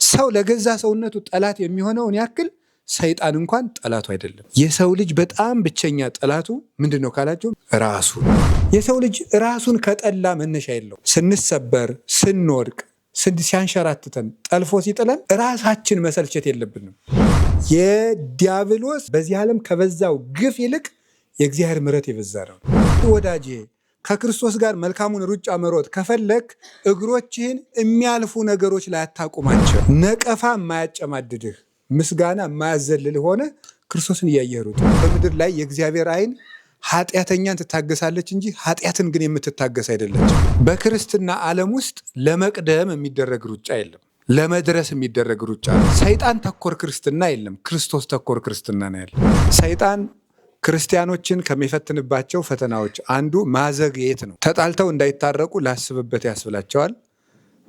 ሰው ለገዛ ሰውነቱ ጠላት የሚሆነውን ያክል ሰይጣን እንኳን ጠላቱ አይደለም። የሰው ልጅ በጣም ብቸኛ ጠላቱ ምንድን ነው ካላችሁ ራሱ። የሰው ልጅ ራሱን ከጠላ መነሻ የለው። ስንሰበር፣ ስንወድቅ፣ ሲያንሸራትተን፣ ጠልፎ ሲጥለን ራሳችን መሰልቸት የለብንም። የዲያብሎስ በዚህ ዓለም ከበዛው ግፍ ይልቅ የእግዚአብሔር ምሕረት የበዛ ነው። ወዳጄ ከክርስቶስ ጋር መልካሙን ሩጫ መሮጥ ከፈለክ እግሮችህን የሚያልፉ ነገሮች ላይ አታቁማቸው። ነቀፋ የማያጨማድድህ፣ ምስጋና የማያዘልልህ ሆነ ክርስቶስን እያየህ ሩጥ። በምድር ላይ የእግዚአብሔር ዓይን ኃጢአተኛን ትታገሳለች እንጂ ኃጢአትን ግን የምትታገስ አይደለችም። በክርስትና ዓለም ውስጥ ለመቅደም የሚደረግ ሩጫ የለም። ለመድረስ የሚደረግ ሩጫ ነው። ሰይጣን ተኮር ክርስትና የለም። ክርስቶስ ተኮር ክርስትና ነው ያለ። ሰይጣን ክርስቲያኖችን ከሚፈትንባቸው ፈተናዎች አንዱ ማዘግየት ነው። ተጣልተው እንዳይታረቁ ላስብበት ያስብላቸዋል።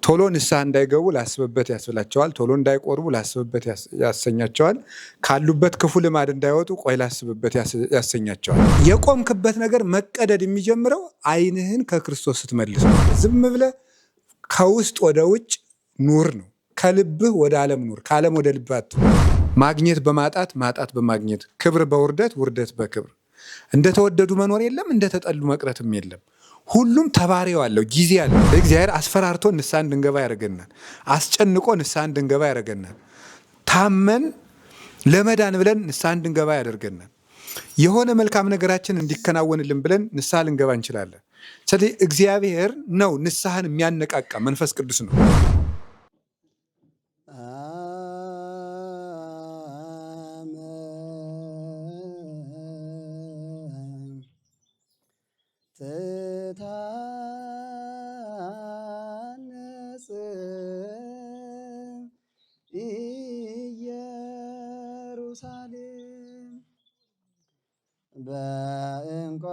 ቶሎ ንስሐ እንዳይገቡ ላስብበት ያስብላቸዋል። ቶሎ እንዳይቆርቡ ላስብበት ያሰኛቸዋል። ካሉበት ክፉ ልማድ እንዳይወጡ ቆይ ላስብበት ያሰኛቸዋል። የቆምክበት ነገር መቀደድ የሚጀምረው ዓይንህን ከክርስቶስ ስትመልስ ነው። ዝም ብለህ ከውስጥ ወደ ውጭ ኑር ነው። ከልብህ ወደ ዓለም ኑር፣ ከዓለም ወደ ልብህ አትኑር። ማግኘት በማጣት ማጣት በማግኘት ክብር በውርደት ውርደት በክብር እንደተወደዱ መኖር የለም፣ እንደተጠሉ መቅረትም የለም። ሁሉም ተባሪው አለው፣ ጊዜ አለው። እግዚአብሔር አስፈራርቶ ንስሐ እንድንገባ ያደርገናል። አስጨንቆ ንስሐ እንድንገባ ያደርገናል። ታመን ለመዳን ብለን ንስሐ እንድንገባ ያደርገናል። የሆነ መልካም ነገራችን እንዲከናወንልን ብለን ንስሐ ልንገባ እንችላለን። ስለዚህ እግዚአብሔር ነው ንስሐን የሚያነቃቃ፣ መንፈስ ቅዱስ ነው። ኢየሩሳሌም በእንቋ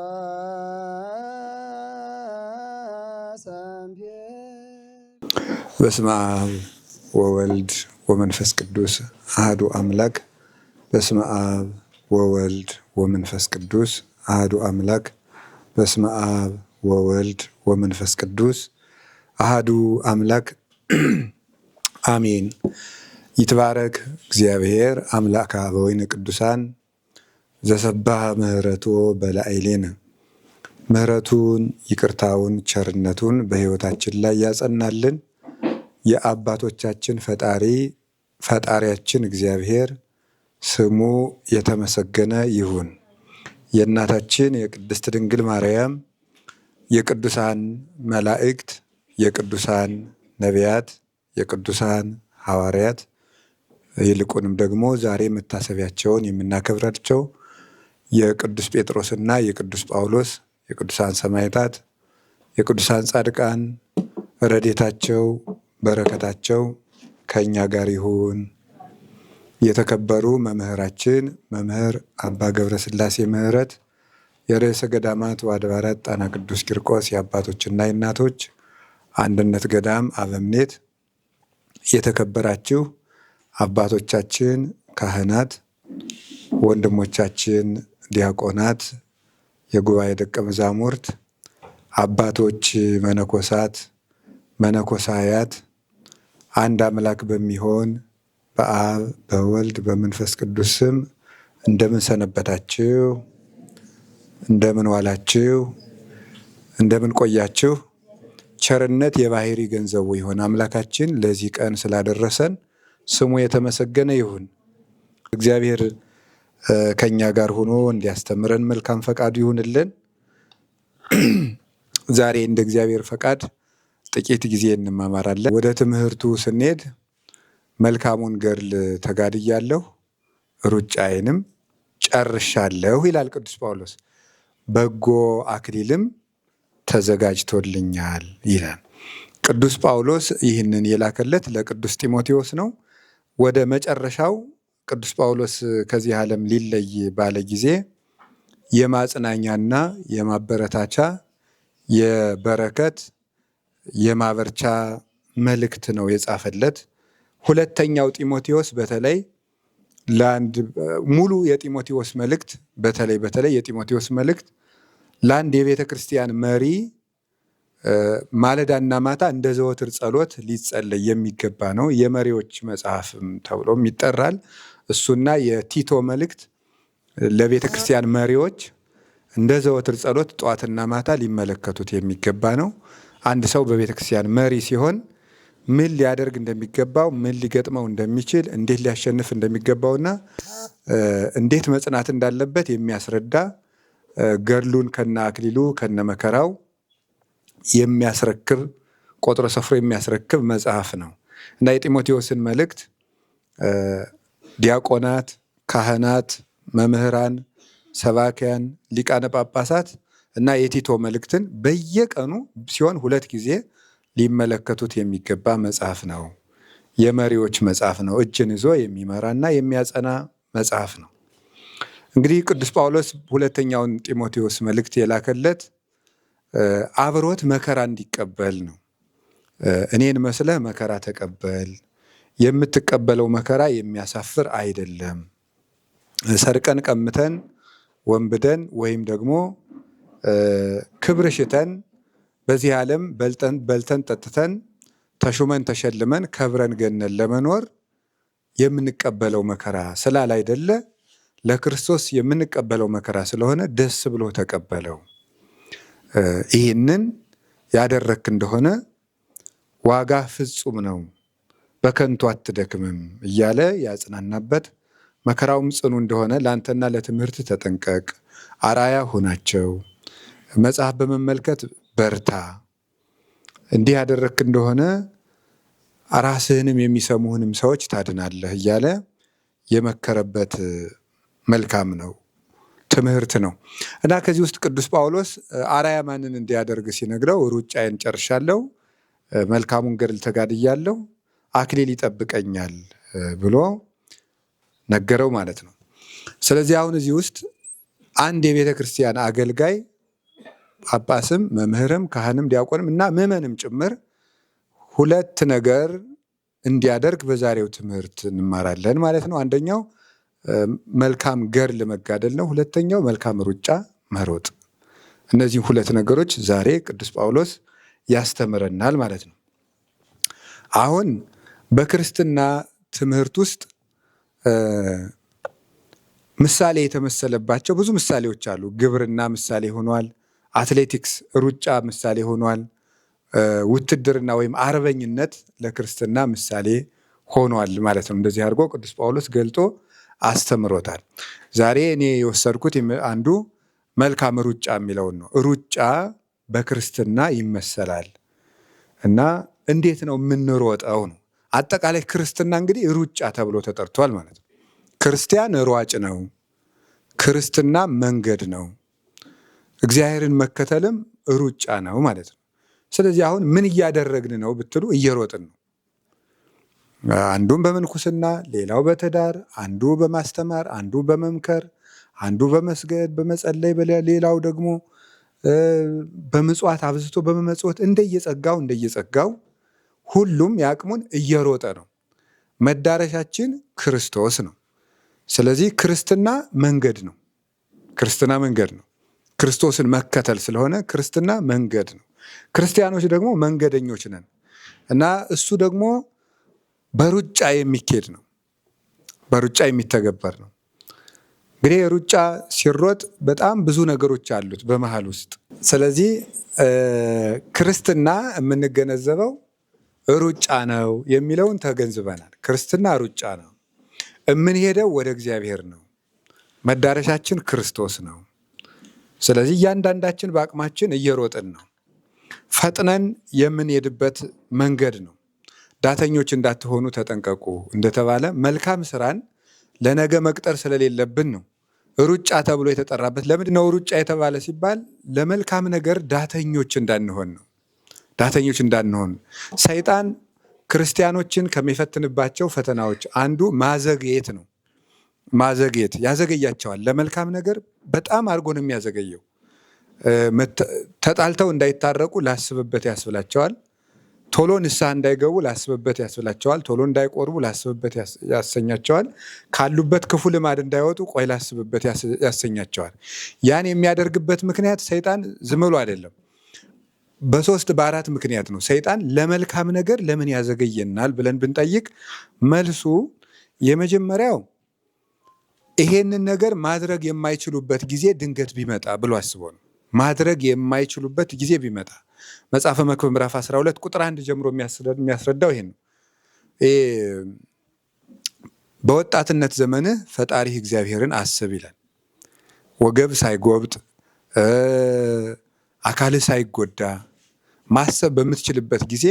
በስመ አብ ወወልድ ወመንፈስ ቅዱስ አሐዱ አምላክ። በስመ አብ ወወልድ ወመንፈስ ቅዱስ አሐዱ አምላክ። በስመ አብ ወወልድ ወመንፈስ ቅዱስ አሐዱ አምላክ አሜን። ይትባረክ እግዚአብሔር አምላከ አበዊነ ቅዱሳን ዘሰባህ ምህረቶ በላዕሌነ። ምህረቱን፣ ይቅርታውን፣ ቸርነቱን በሕይወታችን ላይ ያጸናልን የአባቶቻችን ፈጣሪያችን እግዚአብሔር ስሙ የተመሰገነ ይሁን። የእናታችን የቅድስት ድንግል ማርያም፣ የቅዱሳን መላእክት፣ የቅዱሳን ነቢያት፣ የቅዱሳን ሐዋርያት፣ ይልቁንም ደግሞ ዛሬ መታሰቢያቸውን የምናከብራቸው የቅዱስ ጴጥሮስና የቅዱስ ጳውሎስ፣ የቅዱሳን ሰማዕታት፣ የቅዱሳን ጻድቃን ረድኤታቸው በረከታቸው ከእኛ ጋር ይሁን። የተከበሩ መምህራችን መምህር አባ ገብረ ሥላሴ ምህረት የርዕሰ ገዳማት ወአድባራት ጣና ቅዱስ ቂርቆስ የአባቶችና የእናቶች አንድነት ገዳም አበምኔት፣ የተከበራችሁ አባቶቻችን ካህናት፣ ወንድሞቻችን ዲያቆናት፣ የጉባኤ ደቀ መዛሙርት፣ አባቶች መነኮሳት፣ መነኮሳያት፣ አንድ አምላክ በሚሆን በአብ በወልድ በመንፈስ ቅዱስ ስም እንደምን ሰነበታችሁ? እንደምን ዋላችሁ? እንደምን ቆያችሁ? ቸርነት የባህሪ ገንዘቡ ይሆን አምላካችን ለዚህ ቀን ስላደረሰን ስሙ የተመሰገነ ይሁን። እግዚአብሔር ከኛ ጋር ሆኖ እንዲያስተምረን መልካም ፈቃዱ ይሁንልን። ዛሬ እንደ እግዚአብሔር ፈቃድ ጥቂት ጊዜ እንማማራለን። ወደ ትምህርቱ ስንሄድ መልካሙን ገድል ተጋድያለሁ፣ ሩጫዬንም ጨርሻለሁ ይላል ቅዱስ ጳውሎስ። በጎ አክሊልም ተዘጋጅቶልኛል ይላል ቅዱስ ጳውሎስ። ይህንን የላከለት ለቅዱስ ጢሞቴዎስ ነው። ወደ መጨረሻው ቅዱስ ጳውሎስ ከዚህ ዓለም ሊለይ ባለ ጊዜ የማጽናኛና የማበረታቻ የበረከት የማበርቻ መልእክት ነው የጻፈለት። ሁለተኛው ጢሞቴዎስ በተለይ ለአንድ ሙሉ የጢሞቴዎስ መልእክት በተለይ የጢሞቴዎስ መልእክት ለአንድ የቤተ ክርስቲያን መሪ ማለዳና ማታ እንደ ዘወትር ጸሎት ሊጸለይ የሚገባ ነው። የመሪዎች መጽሐፍም ተብሎም ይጠራል። እሱና የቲቶ መልእክት ለቤተ ክርስቲያን መሪዎች እንደ ዘወትር ጸሎት ጠዋትና ማታ ሊመለከቱት የሚገባ ነው። አንድ ሰው በቤተ ክርስቲያን መሪ ሲሆን ምን ሊያደርግ እንደሚገባው፣ ምን ሊገጥመው እንደሚችል፣ እንዴት ሊያሸንፍ እንደሚገባውና እንዴት መጽናት እንዳለበት የሚያስረዳ ገድሉን ከነ አክሊሉ ከነ መከራው የሚያስረክብ ቆጥሮ ሰፍሮ የሚያስረክብ መጽሐፍ ነው እና የጢሞቴዎስን መልእክት ዲያቆናት፣ ካህናት፣ መምህራን፣ ሰባኪያን፣ ሊቃነ ጳጳሳት እና የቲቶ መልእክትን በየቀኑ ሲሆን 2 ጊዜ ሊመለከቱት የሚገባ መጽሐፍ ነው። የመሪዎች መጽሐፍ ነው። እጅን ይዞ የሚመራና የሚያጸና መጽሐፍ ነው። እንግዲህ ቅዱስ ጳውሎስ ሁለተኛውን ጢሞቴዎስ መልእክት የላከለት አብሮት መከራ እንዲቀበል ነው። እኔን መስለህ መከራ ተቀበል፣ የምትቀበለው መከራ የሚያሳፍር አይደለም። ሰርቀን ቀምተን ወንብደን ወይም ደግሞ ክብር ሽተን በዚህ ዓለም በልተን ጠጥተን ተሹመን ተሸልመን ከብረን ገነን ለመኖር የምንቀበለው መከራ ስላላይደለ ለክርስቶስ የምንቀበለው መከራ ስለሆነ ደስ ብሎ ተቀበለው። ይህንን ያደረክ እንደሆነ ዋጋ ፍጹም ነው፣ በከንቱ አትደክምም እያለ ያጽናናበት፣ መከራውም ጽኑ እንደሆነ ለአንተና ለትምህርት ተጠንቀቅ፣ አርአያ ሆናቸው፣ መጽሐፍ በመመልከት በርታ፣ እንዲህ ያደረክ እንደሆነ ራስህንም የሚሰሙህንም ሰዎች ታድናለህ እያለ የመከረበት መልካም ነው፣ ትምህርት ነው እና ከዚህ ውስጥ ቅዱስ ጳውሎስ አርአያ ማንን እንዲያደርግ ሲነግረው ሩጫዬን ጨርሻለሁ፣ መልካሙን ገድል ተጋድያለሁ፣ አክሊል ይጠብቀኛል ብሎ ነገረው ማለት ነው። ስለዚህ አሁን እዚህ ውስጥ አንድ የቤተ ክርስቲያን አገልጋይ ጳጳስም፣ መምህርም፣ ካህንም፣ ዲያቆንም እና ምዕመንም ጭምር 2 ነገር እንዲያደርግ በዛሬው ትምህርት እንማራለን ማለት ነው። አንደኛው መልካም ገድል መጋደል ነው። ሁለተኛው መልካም ሩጫ መሮጥ። እነዚህ 2 ነገሮች ዛሬ ቅዱስ ጳውሎስ ያስተምረናል ማለት ነው። አሁን በክርስትና ትምህርት ውስጥ ምሳሌ የተመሰለባቸው ብዙ ምሳሌዎች አሉ። ግብርና ምሳሌ ሆኗል። አትሌቲክስ ሩጫ ምሳሌ ሆኗል። ውትድርና ወይም አርበኝነት ለክርስትና ምሳሌ ሆኗል ማለት ነው። እንደዚህ አድርጎ ቅዱስ ጳውሎስ ገልጦ አስተምሮታል። ዛሬ እኔ የወሰድኩት አንዱ መልካም ሩጫ የሚለውን ነው። ሩጫ በክርስትና ይመሰላል እና እንዴት ነው የምንሮጠው ነው። አጠቃላይ ክርስትና እንግዲህ ሩጫ ተብሎ ተጠርቷል ማለት ነው። ክርስቲያን ሯጭ ነው። ክርስትና መንገድ ነው። እግዚአብሔርን መከተልም ሩጫ ነው ማለት ነው። ስለዚህ አሁን ምን እያደረግን ነው ብትሉ እየሮጥን ነው። አንዱም በምንኩስና፣ ሌላው በትዳር፣ አንዱ በማስተማር፣ አንዱ በመምከር፣ አንዱ በመስገድ በመጸለይ፣ ሌላው ደግሞ በምጽዋት አብዝቶ በመመጽወት እንደየጸጋው ሁሉም የአቅሙን እየሮጠ ነው። መዳረሻችን ክርስቶስ ነው። ስለዚህ ክርስትና መንገድ ነው። ክርስትና መንገድ ነው። ክርስቶስን መከተል ስለሆነ ክርስትና መንገድ ነው። ክርስቲያኖች ደግሞ መንገደኞች ነን እና እሱ ደግሞ በሩጫ የሚኬድ ነው። በሩጫ የሚተገበር ነው። እንግዲህ ሩጫ ሲሮጥ በጣም ብዙ ነገሮች አሉት በመሃል ውስጥ። ስለዚህ ክርስትና የምንገነዘበው ሩጫ ነው የሚለውን ተገንዝበናል። ክርስትና ሩጫ ነው። የምንሄደው ወደ እግዚአብሔር ነው። መዳረሻችን ክርስቶስ ነው። ስለዚህ እያንዳንዳችን በአቅማችን እየሮጥን ነው። ፈጥነን የምንሄድበት መንገድ ነው። ዳተኞች እንዳትሆኑ ተጠንቀቁ እንደተባለ መልካም ስራን ለነገ መቅጠር ስለሌለብን ነው ሩጫ ተብሎ የተጠራበት። ለምንድን ነው ሩጫ የተባለ ሲባል ለመልካም ነገር ዳተኞች እንዳንሆን ነው። ዳተኞች እንዳንሆን ሰይጣን ክርስቲያኖችን ከሚፈትንባቸው ፈተናዎች አንዱ ማዘግየት ነው። ማዘግየት ያዘገያቸዋል። ለመልካም ነገር በጣም አድርጎ ነው የሚያዘገየው። ተጣልተው እንዳይታረቁ ላስብበት ያስብላቸዋል። ቶሎ ንስሐ እንዳይገቡ ላስብበት ያስብላቸዋል። ቶሎ እንዳይቆርቡ ላስብበት ያሰኛቸዋል። ካሉበት ክፉ ልማድ እንዳይወጡ ቆይ ላስብበት ያሰኛቸዋል። ያን የሚያደርግበት ምክንያት ሰይጣን ዝም ብሎ አይደለም። በሶስት በአራት ምክንያት ነው። ሰይጣን ለመልካም ነገር ለምን ያዘገየናል ብለን ብንጠይቅ መልሱ የመጀመሪያው ይሄንን ነገር ማድረግ የማይችሉበት ጊዜ ድንገት ቢመጣ ብሎ አስቦ ነው። ማድረግ የማይችሉበት ጊዜ ቢመጣ መጽሐፈ መክብብ ምዕራፍ 12 ቁጥር 1 ጀምሮ የሚያስረዳው ይሄን ነው። በወጣትነት ዘመንህ ፈጣሪህ እግዚአብሔርን አስብ ይላል። ወገብ ሳይጎብጥ አካልህ ሳይጎዳ ማሰብ በምትችልበት ጊዜ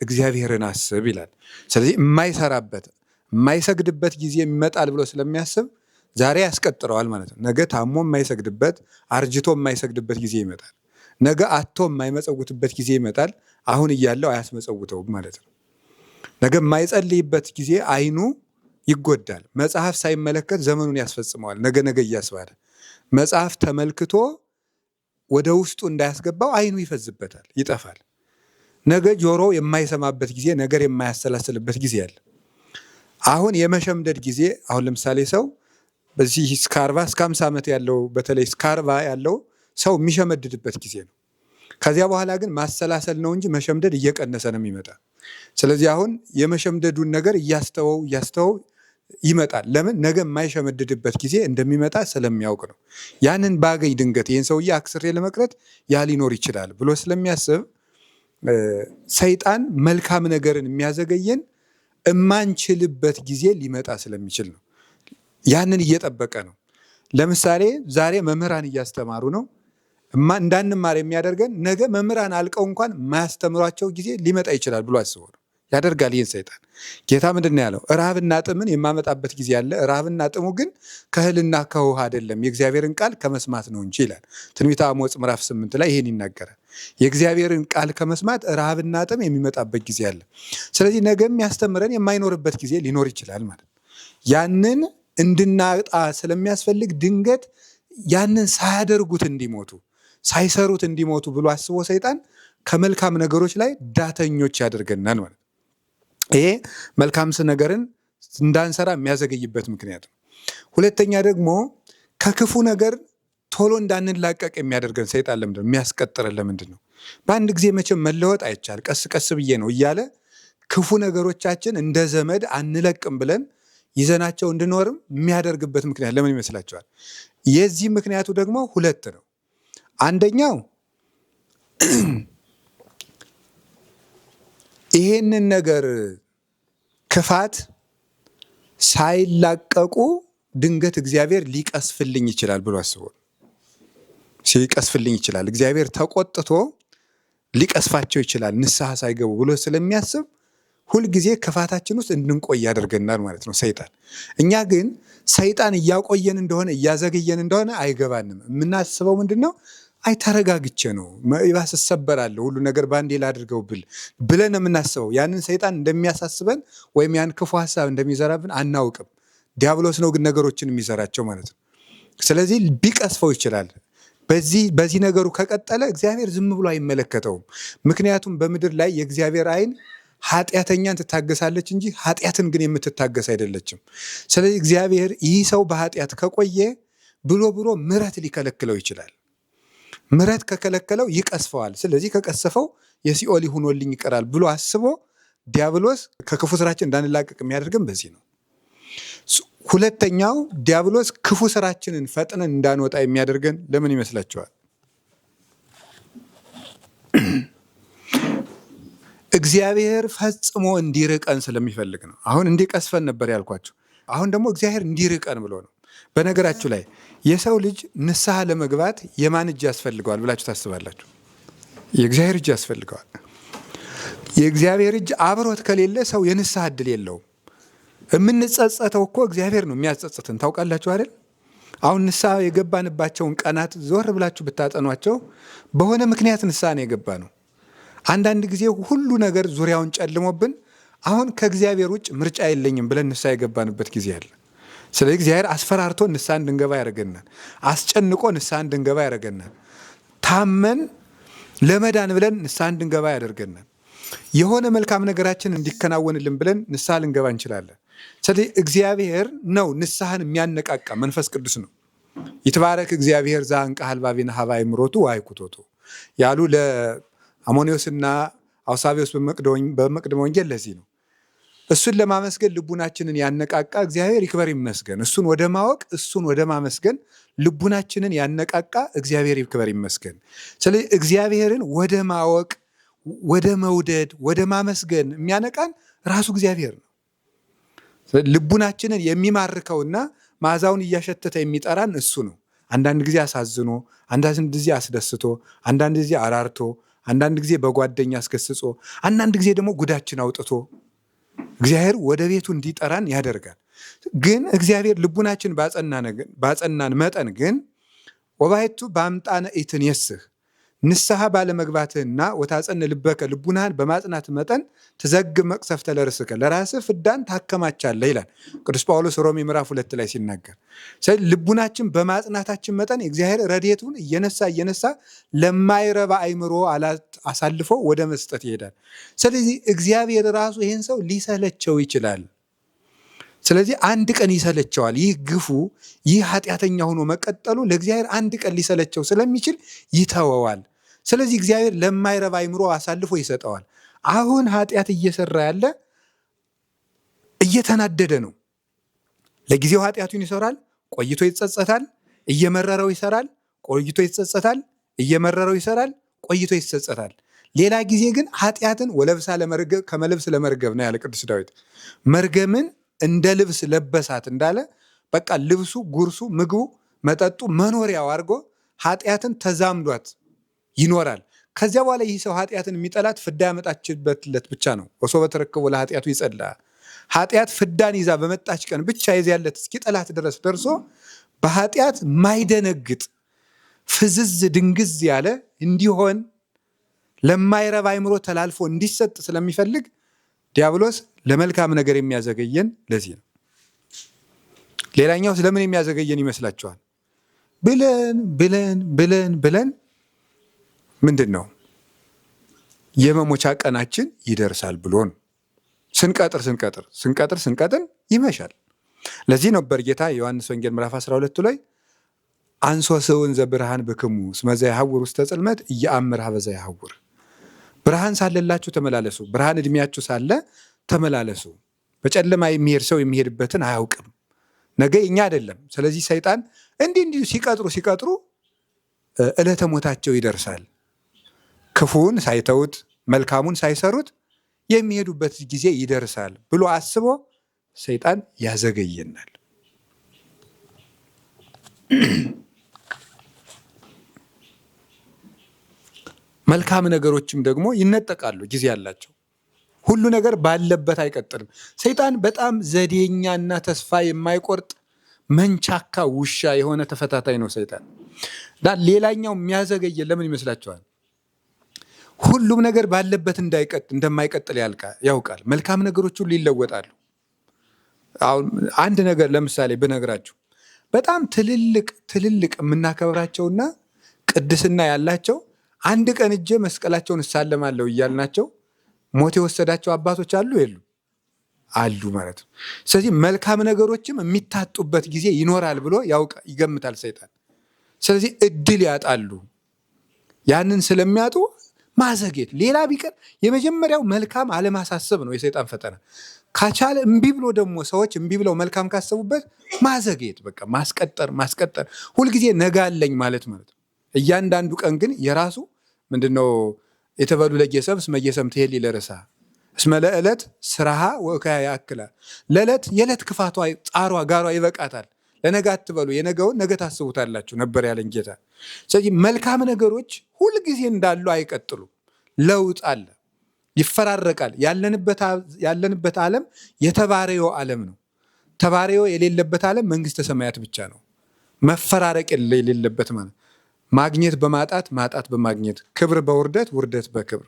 እግዚአብሔርን አስብ ይላል። ስለዚህ የማይሰራበት የማይሰግድበት ጊዜ ይመጣል ብሎ ስለሚያስብ ዛሬ ያስቀጥረዋል ማለት ነው። ነገ ታሞ የማይሰግድበት አርጅቶ የማይሰግድበት ጊዜ ይመጣል። ነገ አቶ የማይመጸውትበት ጊዜ ይመጣል። አሁን እያለው አያስመጸውተውም ማለት ነው። ነገ የማይጸልይበት ጊዜ አይኑ ይጎዳል። መጽሐፍ ሳይመለከት ዘመኑን ያስፈጽመዋል። ነገ ነገ እያስባለ መጽሐፍ ተመልክቶ ወደ ውስጡ እንዳያስገባው አይኑ ይፈዝበታል፣ ይጠፋል። ነገ ጆሮ የማይሰማበት ጊዜ፣ ነገር የማያሰላስልበት ጊዜ አለ። አሁን የመሸምደድ ጊዜ አሁን ለምሳሌ ሰው በዚህ እስከ 40 እስከ 50 ዓመት ያለው በተለይ እስከ 40 ያለው ሰው የሚሸመድድበት ጊዜ ነው። ከዚያ በኋላ ግን ማሰላሰል ነው እንጂ መሸምደድ እየቀነሰ ነው የሚመጣ። ስለዚህ አሁን የመሸምደዱን ነገር እያስተወው ይመጣል። ለምን? ነገ የማይሸመድድበት ጊዜ እንደሚመጣ ስለሚያውቅ ነው። ያንን ባገኝ ድንገት ይህን ሰውዬ አክስሬ ለመቅረት ያ ሊኖር ይችላል ብሎ ስለሚያስብ ሰይጣን መልካም ነገርን የሚያዘገየን እማንችልበት ጊዜ ሊመጣ ስለሚችል ነው። ያንን እየጠበቀ ነው። ለምሳሌ ዛሬ መምህራን እያስተማሩ ነው። እንዳንማር የሚያደርገን ነገ መምህራን አልቀው እንኳን ማያስተምሯቸው ጊዜ ሊመጣ ይችላል ብሎ አስቦ ነው ያደርጋል። ይህን ሰይጣን ጌታ ምንድን ነው ያለው? ረሃብና ጥምን የማመጣበት ጊዜ አለ። ረሃብና ጥሙ ግን ከእህልና ከውሃ አይደለም የእግዚአብሔርን ቃል ከመስማት ነው እንጂ ይላል። ትንቢተ አሞጽ ምዕራፍ 8 ላይ ይህን ይናገራል። የእግዚአብሔርን ቃል ከመስማት ረሃብና ጥም የሚመጣበት ጊዜ አለ። ስለዚህ ነገ የሚያስተምረን የማይኖርበት ጊዜ ሊኖር ይችላል ማለት ነው። ያንን እንድናጣ ስለሚያስፈልግ ድንገት ያንን ሳያደርጉት እንዲሞቱ ሳይሰሩት እንዲሞቱ ብሎ አስቦ ሰይጣን ከመልካም ነገሮች ላይ ዳተኞች ያደርገናል ማለት ነው። ይሄ መልካም ነገርን እንዳንሰራ የሚያዘገይበት ምክንያት ነው። ሁለተኛ ደግሞ ከክፉ ነገር ቶሎ እንዳንላቀቅ የሚያደርገን ሰይጣን ለምንድን ነው የሚያስቀጥረን? ለምንድን ነው? በአንድ ጊዜ መቼም መለወጥ አይቻል፣ ቀስ ቀስ ብዬ ነው እያለ ክፉ ነገሮቻችን እንደ ዘመድ አንለቅም ብለን ይዘናቸው እንድኖርም የሚያደርግበት ምክንያት ለምን ይመስላችኋል? የዚህ ምክንያቱ ደግሞ ሁለት ነው። አንደኛው ይሄንን ነገር ክፋት ሳይላቀቁ ድንገት እግዚአብሔር ሊቀስፍልኝ ይችላል ብሎ አስቦ ሊቀስፍልኝ ይችላል፣ እግዚአብሔር ተቆጥቶ ሊቀስፋቸው ይችላል ንስሐ ሳይገቡ ብሎ ስለሚያስብ ሁልጊዜ ክፋታችን ውስጥ እንድንቆይ ያደርገናል ማለት ነው ሰይጣን። እኛ ግን ሰይጣን እያቆየን እንደሆነ እያዘገየን እንደሆነ አይገባንም። የምናስበው ምንድን ነው? አይ ተረጋግቼ ነው ይባስ እሰበራለሁ ሁሉ ነገር ባንዴ ላድርገው ብለን የምናስበው ያንን ሰይጣን እንደሚያሳስበን ወይም ያን ክፉ ሀሳብ እንደሚዘራብን አናውቅም። ዲያብሎስ ነው ግን ነገሮችን የሚዘራቸው ማለት ነው። ስለዚህ ቢቀስፈው ይችላል። በዚህ ነገሩ ከቀጠለ እግዚአብሔር ዝም ብሎ አይመለከተውም። ምክንያቱም በምድር ላይ የእግዚአብሔር ዓይን ኃጢአተኛን ትታገሳለች እንጂ ኃጢአትን ግን የምትታገስ አይደለችም። ስለዚህ እግዚአብሔር ይህ ሰው በኃጢአት ከቆየ ብሎ ምሕረት ሊከለክለው ይችላል። ምሕረት ከከለከለው ይቀስፈዋል። ስለዚህ ከቀሰፈው የሲኦል ሆኖልኝ ይቀራል ብሎ አስቦ ዲያብሎስ ከክፉ ስራችን እንዳንላቀቅ የሚያደርግም በዚህ ነው። ሁለተኛው ዲያብሎስ ክፉ ስራችንን ፈጥነን እንዳንወጣ የሚያደርገን ለምን ይመስላችኋል? እግዚአብሔር ፈጽሞ እንዲርቀን ስለሚፈልግ ነው። አሁን እንዲቀስፈን ነበር ያልኳቸው። አሁን ደግሞ እግዚአብሔር እንዲርቀን ብሎ ነው። በነገራችሁ ላይ የሰው ልጅ ንስሐ ለመግባት የማን እጅ ያስፈልገዋል ብላችሁ ታስባላችሁ? የእግዚአብሔር እጅ ያስፈልገዋል። የእግዚአብሔር እጅ አብሮት ከሌለ ሰው የንስሐ ዕድል የለውም። የምንጸጸተው እኮ እግዚአብሔር ነው የሚያጸጽትን። ታውቃላችሁ አይደል? አሁን ንስሐ የገባንባቸውን ቀናት ዞር ብላችሁ ብታጠኗቸው በሆነ ምክንያት ንስሐ ነው የገባ ነው። አንዳንድ ጊዜ ሁሉ ነገር ዙሪያውን ጨልሞብን አሁን ከእግዚአብሔር ውጭ ምርጫ የለኝም ብለን ንስሐ የገባንበት ጊዜ አለ። ስለዚህ እግዚአብሔር አስፈራርቶ ንስሐ እንድንገባ ያደርገናል። አስጨንቆ ንስሐ እንድንገባ ያደርገናል። ታመን ለመዳን ብለን ንስሐ እንድንገባ ያደርገናል። የሆነ መልካም ነገራችን እንዲከናወንልን ብለን ንስሐ ልንገባ እንችላለን። ስለዚህ እግዚአብሔር ነው ንስሐን የሚያነቃቃ፣ መንፈስ ቅዱስ ነው። ይትባረክ እግዚአብሔር ዘአንቃ ኀልባቤነ ኀበ አእምሮቱ ወአይኩቶቱ ያሉ አሞኒዮስና አውሳቢዎስ በመቅደመ ወንጌል ለዚህ ነው። እሱን ለማመስገን ልቡናችንን ያነቃቃ እግዚአብሔር ይክበር ይመስገን። እሱን ወደ ማወቅ እሱን ወደ ማመስገን ልቡናችንን ያነቃቃ እግዚአብሔር ይክበር ይመስገን። ስለዚህ እግዚአብሔርን ወደ ማወቅ፣ ወደ መውደድ፣ ወደ ማመስገን የሚያነቃን ራሱ እግዚአብሔር ነው። ልቡናችንን የሚማርከውና መዓዛውን እያሸተተ የሚጠራን እሱ ነው። አንዳንድ ጊዜ አሳዝኖ፣ አንዳንድ ጊዜ አስደስቶ፣ አንዳንድ ጊዜ አራርቶ፣ አንዳንድ ጊዜ በጓደኛ አስገስጾ፣ አንዳንድ ጊዜ ደግሞ ጉዳችን አውጥቶ እግዚአብሔር ወደ ቤቱ እንዲጠራን ያደርጋል። ግን እግዚአብሔር ልቡናችን ባጸናን መጠን ግን ወባይቱ በአምጣነ ኢትንየስህ ንስሐ ባለመግባትህና ወታጸን ልበከ ልቡናህን በማጽናት መጠን ትዘግብ መቅሰፍተ ለርእስከ ለራስህ ፍዳን ታከማቻለህ ይላል ቅዱስ ጳውሎስ ሮሜ ምዕራፍ 2 ላይ ሲናገር። ስለዚህ ልቡናችን በማጽናታችን መጠን እግዚአብሔር ረድኤቱን እየነሳ ለማይረባ አይምሮ አሳልፎ ወደ መስጠት ይሄዳል። ስለዚህ እግዚአብሔር ራሱ ይህን ሰው ሊሰለቸው ይችላል። ስለዚህ አንድ ቀን ይሰለቸዋል። ይህ ግፉ፣ ይህ ኃጢአተኛ ሆኖ መቀጠሉ ለእግዚአብሔር አንድ ቀን ሊሰለቸው ስለሚችል ይተወዋል። ስለዚህ እግዚአብሔር ለማይረባ አይምሮ አሳልፎ ይሰጠዋል። አሁን ኃጢአት እየሰራ ያለ እየተናደደ ነው። ለጊዜው ኃጢአቱን ይሰራል፣ ቆይቶ ይጸጸታል። እየመረረው ይሰራል፣ ቆይቶ ይጸጸታል። እየመረረው ይሰራል፣ ቆይቶ ይጸጸታል። ሌላ ጊዜ ግን ኃጢአትን ወለብሳ ለመርገብ ከመልብስ ለመርገብ ነው ያለ ቅዱስ ዳዊት። መርገምን እንደ ልብስ ለበሳት እንዳለ በቃ ልብሱ፣ ጉርሱ፣ ምግቡ፣ መጠጡ መኖሪያው አድርጎ ኃጢአትን ተዛምዷት ይኖራል። ከዚያ በኋላ ይህ ሰው ኃጢአትን የሚጠላት ፍዳ ያመጣችበትለት ብቻ ነው። ወሶ በተረከቦ ለኃጢአቱ ይጸላ። ኃጢአት ፍዳን ይዛ በመጣች ቀን ብቻ የዚያለት እስኪጠላት ድረስ ደርሶ በኃጢአት ማይደነግጥ ፍዝዝ ድንግዝ ያለ እንዲሆን ለማይረባ አይምሮ ተላልፎ እንዲሰጥ ስለሚፈልግ ዲያብሎስ ለመልካም ነገር የሚያዘገየን ለዚህ ነው። ሌላኛው ስለምን የሚያዘገየን ይመስላችኋል? ብለን ምንድን ነው የመሞቻ ቀናችን ይደርሳል ብሎን ስንቀጥር ይመሻል። ለዚህ ነበር ጌታ ዮሐንስ ወንጌል ምዕራፍ 12 ላይ አንሶ ሰውን ዘብርሃን ብክሙ እስመ ዘያሐውር ውስተ ጽልመት ኢየአምር ኀበ ዘያሐውር። ብርሃን ሳለላችሁ ተመላለሱ፣ ብርሃን እድሜያችሁ ሳለ ተመላለሱ። በጨለማ የሚሄድ ሰው የሚሄድበትን አያውቅም። ነገ እኛ አይደለም። ስለዚህ ሰይጣን እንዲህ ሲቀጥሩ ዕለተ ሞታቸው ይደርሳል። ክፉን ሳይተውት መልካሙን ሳይሰሩት የሚሄዱበት ጊዜ ይደርሳል ብሎ አስቦ ሰይጣን ያዘገየናል። መልካም ነገሮችም ደግሞ ይነጠቃሉ፣ ጊዜ ያላቸው። ሁሉ ነገር ባለበት አይቀጥልም። ሰይጣን በጣም ዘዴኛና ተስፋ የማይቆርጥ መንቻካ ውሻ የሆነ ተፈታታይ ነው ሰይጣን። ሌላኛው የሚያዘገየን ለምን ይመስላችኋል? ሁሉም ነገር ባለበት እንደማይቀጥል ያውቃል። መልካም ነገሮች ሁሉ ይለወጣሉ። አሁን አንድ ነገር ለምሳሌ ብነግራችሁ በጣም ትልልቅ የምናከብራቸውና ቅድስና ያላቸው አንድ ቀን እጄ መስቀላቸውን እሳለማለሁ እያልናቸው ሞት የወሰዳቸው አባቶች አሉ የሉም? አሉ ማለት ነው። ስለዚህ መልካም ነገሮችም የሚታጡበት ጊዜ ይኖራል ብሎ ይገምታል ሰይጣን። ስለዚህ እድል ያጣሉ። ያንን ስለሚያጡ ማዘግየት። ሌላ ቢቀር የመጀመሪያው መልካም አለማሳሰብ ነው የሰይጣን ፈተና። ካቻለ እምቢ ብሎ ደግሞ ሰዎች እምቢ ብለው መልካም ካሰቡበት ማዘግየት፣ በቃ ማስቀጠር ሁልጊዜ ነገ አለኝ ማለት ነው። እያንዳንዱ ቀን ግን የራሱ ምንድነው የተበሉ ለጌሰም እስመ ጌሰም ትሄሊ ለርሳ እስመ ለዕለት ስራሃ ወእከያ ያክላ። ለዕለት የዕለት ክፋቷ ጣሯ ጋሯ ይበቃታል። ለነገ አትበሉ፣ የነገውን ነገ ታስቡታላችሁ ነበር ያለን ጌታ። ስለዚህ መልካም ነገሮች ሁልጊዜ እንዳሉ አይቀጥሉ። ለውጥ አለ፣ ይፈራረቃል። ያለንበት ዓለም የተባረዮ ዓለም ነው። ተባረዮ የሌለበት ዓለም መንግስተ ሰማያት ብቻ ነው። መፈራረቅ የሌለበት ማለት ማግኘት በማጣት ማጣት በማግኘት ክብር በውርደት ውርደት በክብር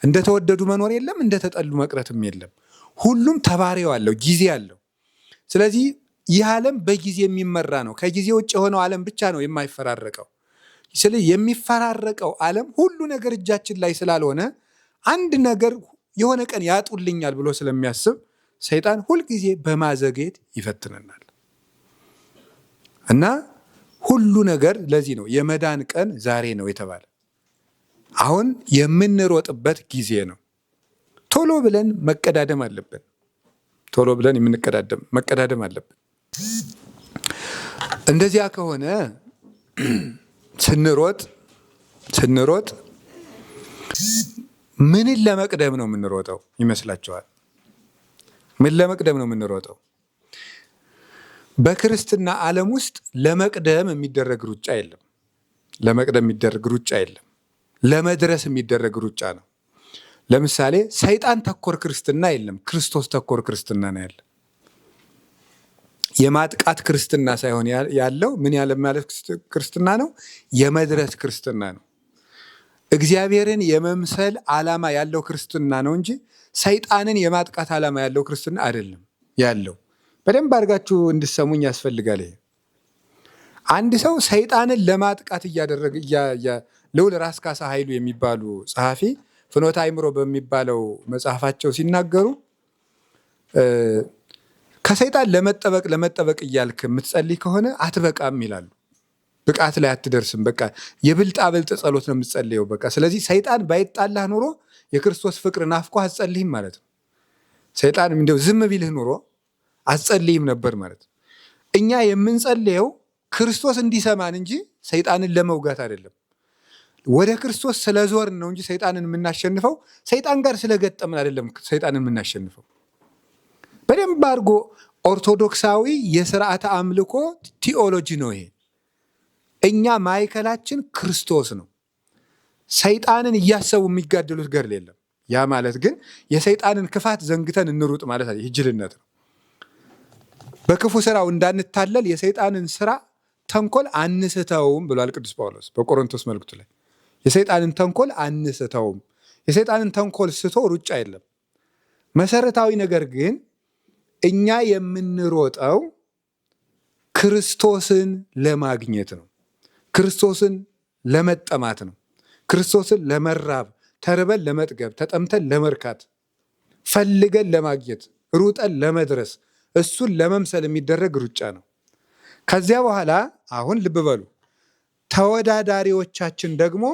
እንደተወደዱ መኖር የለም፣ እንደተጠሉ መቅረትም የለም። ሁሉም ተባረዮ አለው፣ ጊዜ አለው። ስለዚህ ይህ ዓለም በጊዜ የሚመራ ነው። ከጊዜ ውጭ የሆነው ዓለም ብቻ ነው የማይፈራረቀው። ስለዚህ የሚፈራረቀው ዓለም ሁሉ ነገር እጃችን ላይ ስላልሆነ አንድ ነገር የሆነ ቀን ያጡልኛል ብሎ ስለሚያስብ ሰይጣን ሁልጊዜ በማዘግየት ይፈትነናል እና ሁሉ ነገር ለዚህ ነው የመዳን ቀን ዛሬ ነው የተባለ። አሁን የምንሮጥበት ጊዜ ነው። ቶሎ ብለን መቀዳደም አለብን። ቶሎ ብለን መቀዳደም አለብን። እንደዚያ ከሆነ ስንሮጥ ምንን ለመቅደም ነው የምንሮጠው ይመስላችኋል? ምን ለመቅደም ነው የምንሮጠው? በክርስትና ዓለም ውስጥ ለመቅደም የሚደረግ ሩጫ የለም። ለመድረስ የሚደረግ ሩጫ ነው። ለምሳሌ ሰይጣን ተኮር ክርስትና የለም፣ ክርስቶስ ተኮር ክርስትና ነው ያለ። የማጥቃት ክርስትና ሳይሆን ያለው ምን ያለ ማለት ክርስትና ነው? የመድረስ ክርስትና ነው። እግዚአብሔርን የመምሰል ዓላማ ያለው ክርስትና ነው እንጂ ሰይጣንን የማጥቃት ዓላማ ያለው ክርስትና አይደለም ያለው። በደንብ አድርጋችሁ እንድሰሙኝ ያስፈልጋል። ይሄ አንድ ሰው ሰይጣንን ለማጥቃት እያደረገ ልዑል ራስ ካሳ ኃይሉ የሚባሉ ጸሐፊ ፍኖተ አእምሮ በሚባለው መጽሐፋቸው ሲናገሩ ከሰይጣን ለመጠበቅ እያልክ የምትጸልይ ከሆነ አትበቃም ይላሉ። ብቃት ላይ አትደርስም። በቃ የብልጣብልጥ ጸሎት ነው የምትጸልየው። በቃ ስለዚህ ሰይጣን ባይጣላህ ኑሮ የክርስቶስ ፍቅር ናፍቆ አትጸልይም ማለት ነው። ሰይጣን እንደው ዝም ቢልህ ኑሮ አትጸልይም ነበር ማለት ነው። እኛ የምንጸልየው ክርስቶስ እንዲሰማን እንጂ ሰይጣንን ለመውጋት አይደለም። ወደ ክርስቶስ ስለዞርን ነው እንጂ ሰይጣንን የምናሸንፈው ሰይጣን ጋር ስለገጠምን አይደለም። ሰይጣንን የምናሸንፈው በደንብ አድርጎ ኦርቶዶክሳዊ የስርዓተ አምልኮ ቲኦሎጂ ነው ይሄ። እኛ ማዕከላችን ክርስቶስ ነው። ሰይጣንን እያሰቡ የሚጋደሉት ገድል የለም። ያ ማለት ግን የሰይጣንን ክፋት ዘንግተን እንሩጥ ማለት ይህ ጅልነት ነው። በክፉ ስራው እንዳንታለል የሰይጣንን ስራ ተንኮል አንስተውም ብሏል ቅዱስ ጳውሎስ በቆሮንቶስ መልእክቱ ላይ። የሰይጣንን ተንኮል አንስተውም። የሰይጣንን ተንኮል ስቶ ሩጫ የለም። መሰረታዊ ነገር ግን እኛ የምንሮጠው ክርስቶስን ለማግኘት ነው። ክርስቶስን ለመጠማት ነው። ክርስቶስን ለመራብ፣ ተርበን ለመጥገብ፣ ተጠምተን ለመርካት፣ ፈልገን ለማግኘት፣ ሩጠን ለመድረስ፣ እሱን ለመምሰል የሚደረግ ሩጫ ነው። ከዚያ በኋላ አሁን ልብ በሉ፣ ተወዳዳሪዎቻችን ደግሞ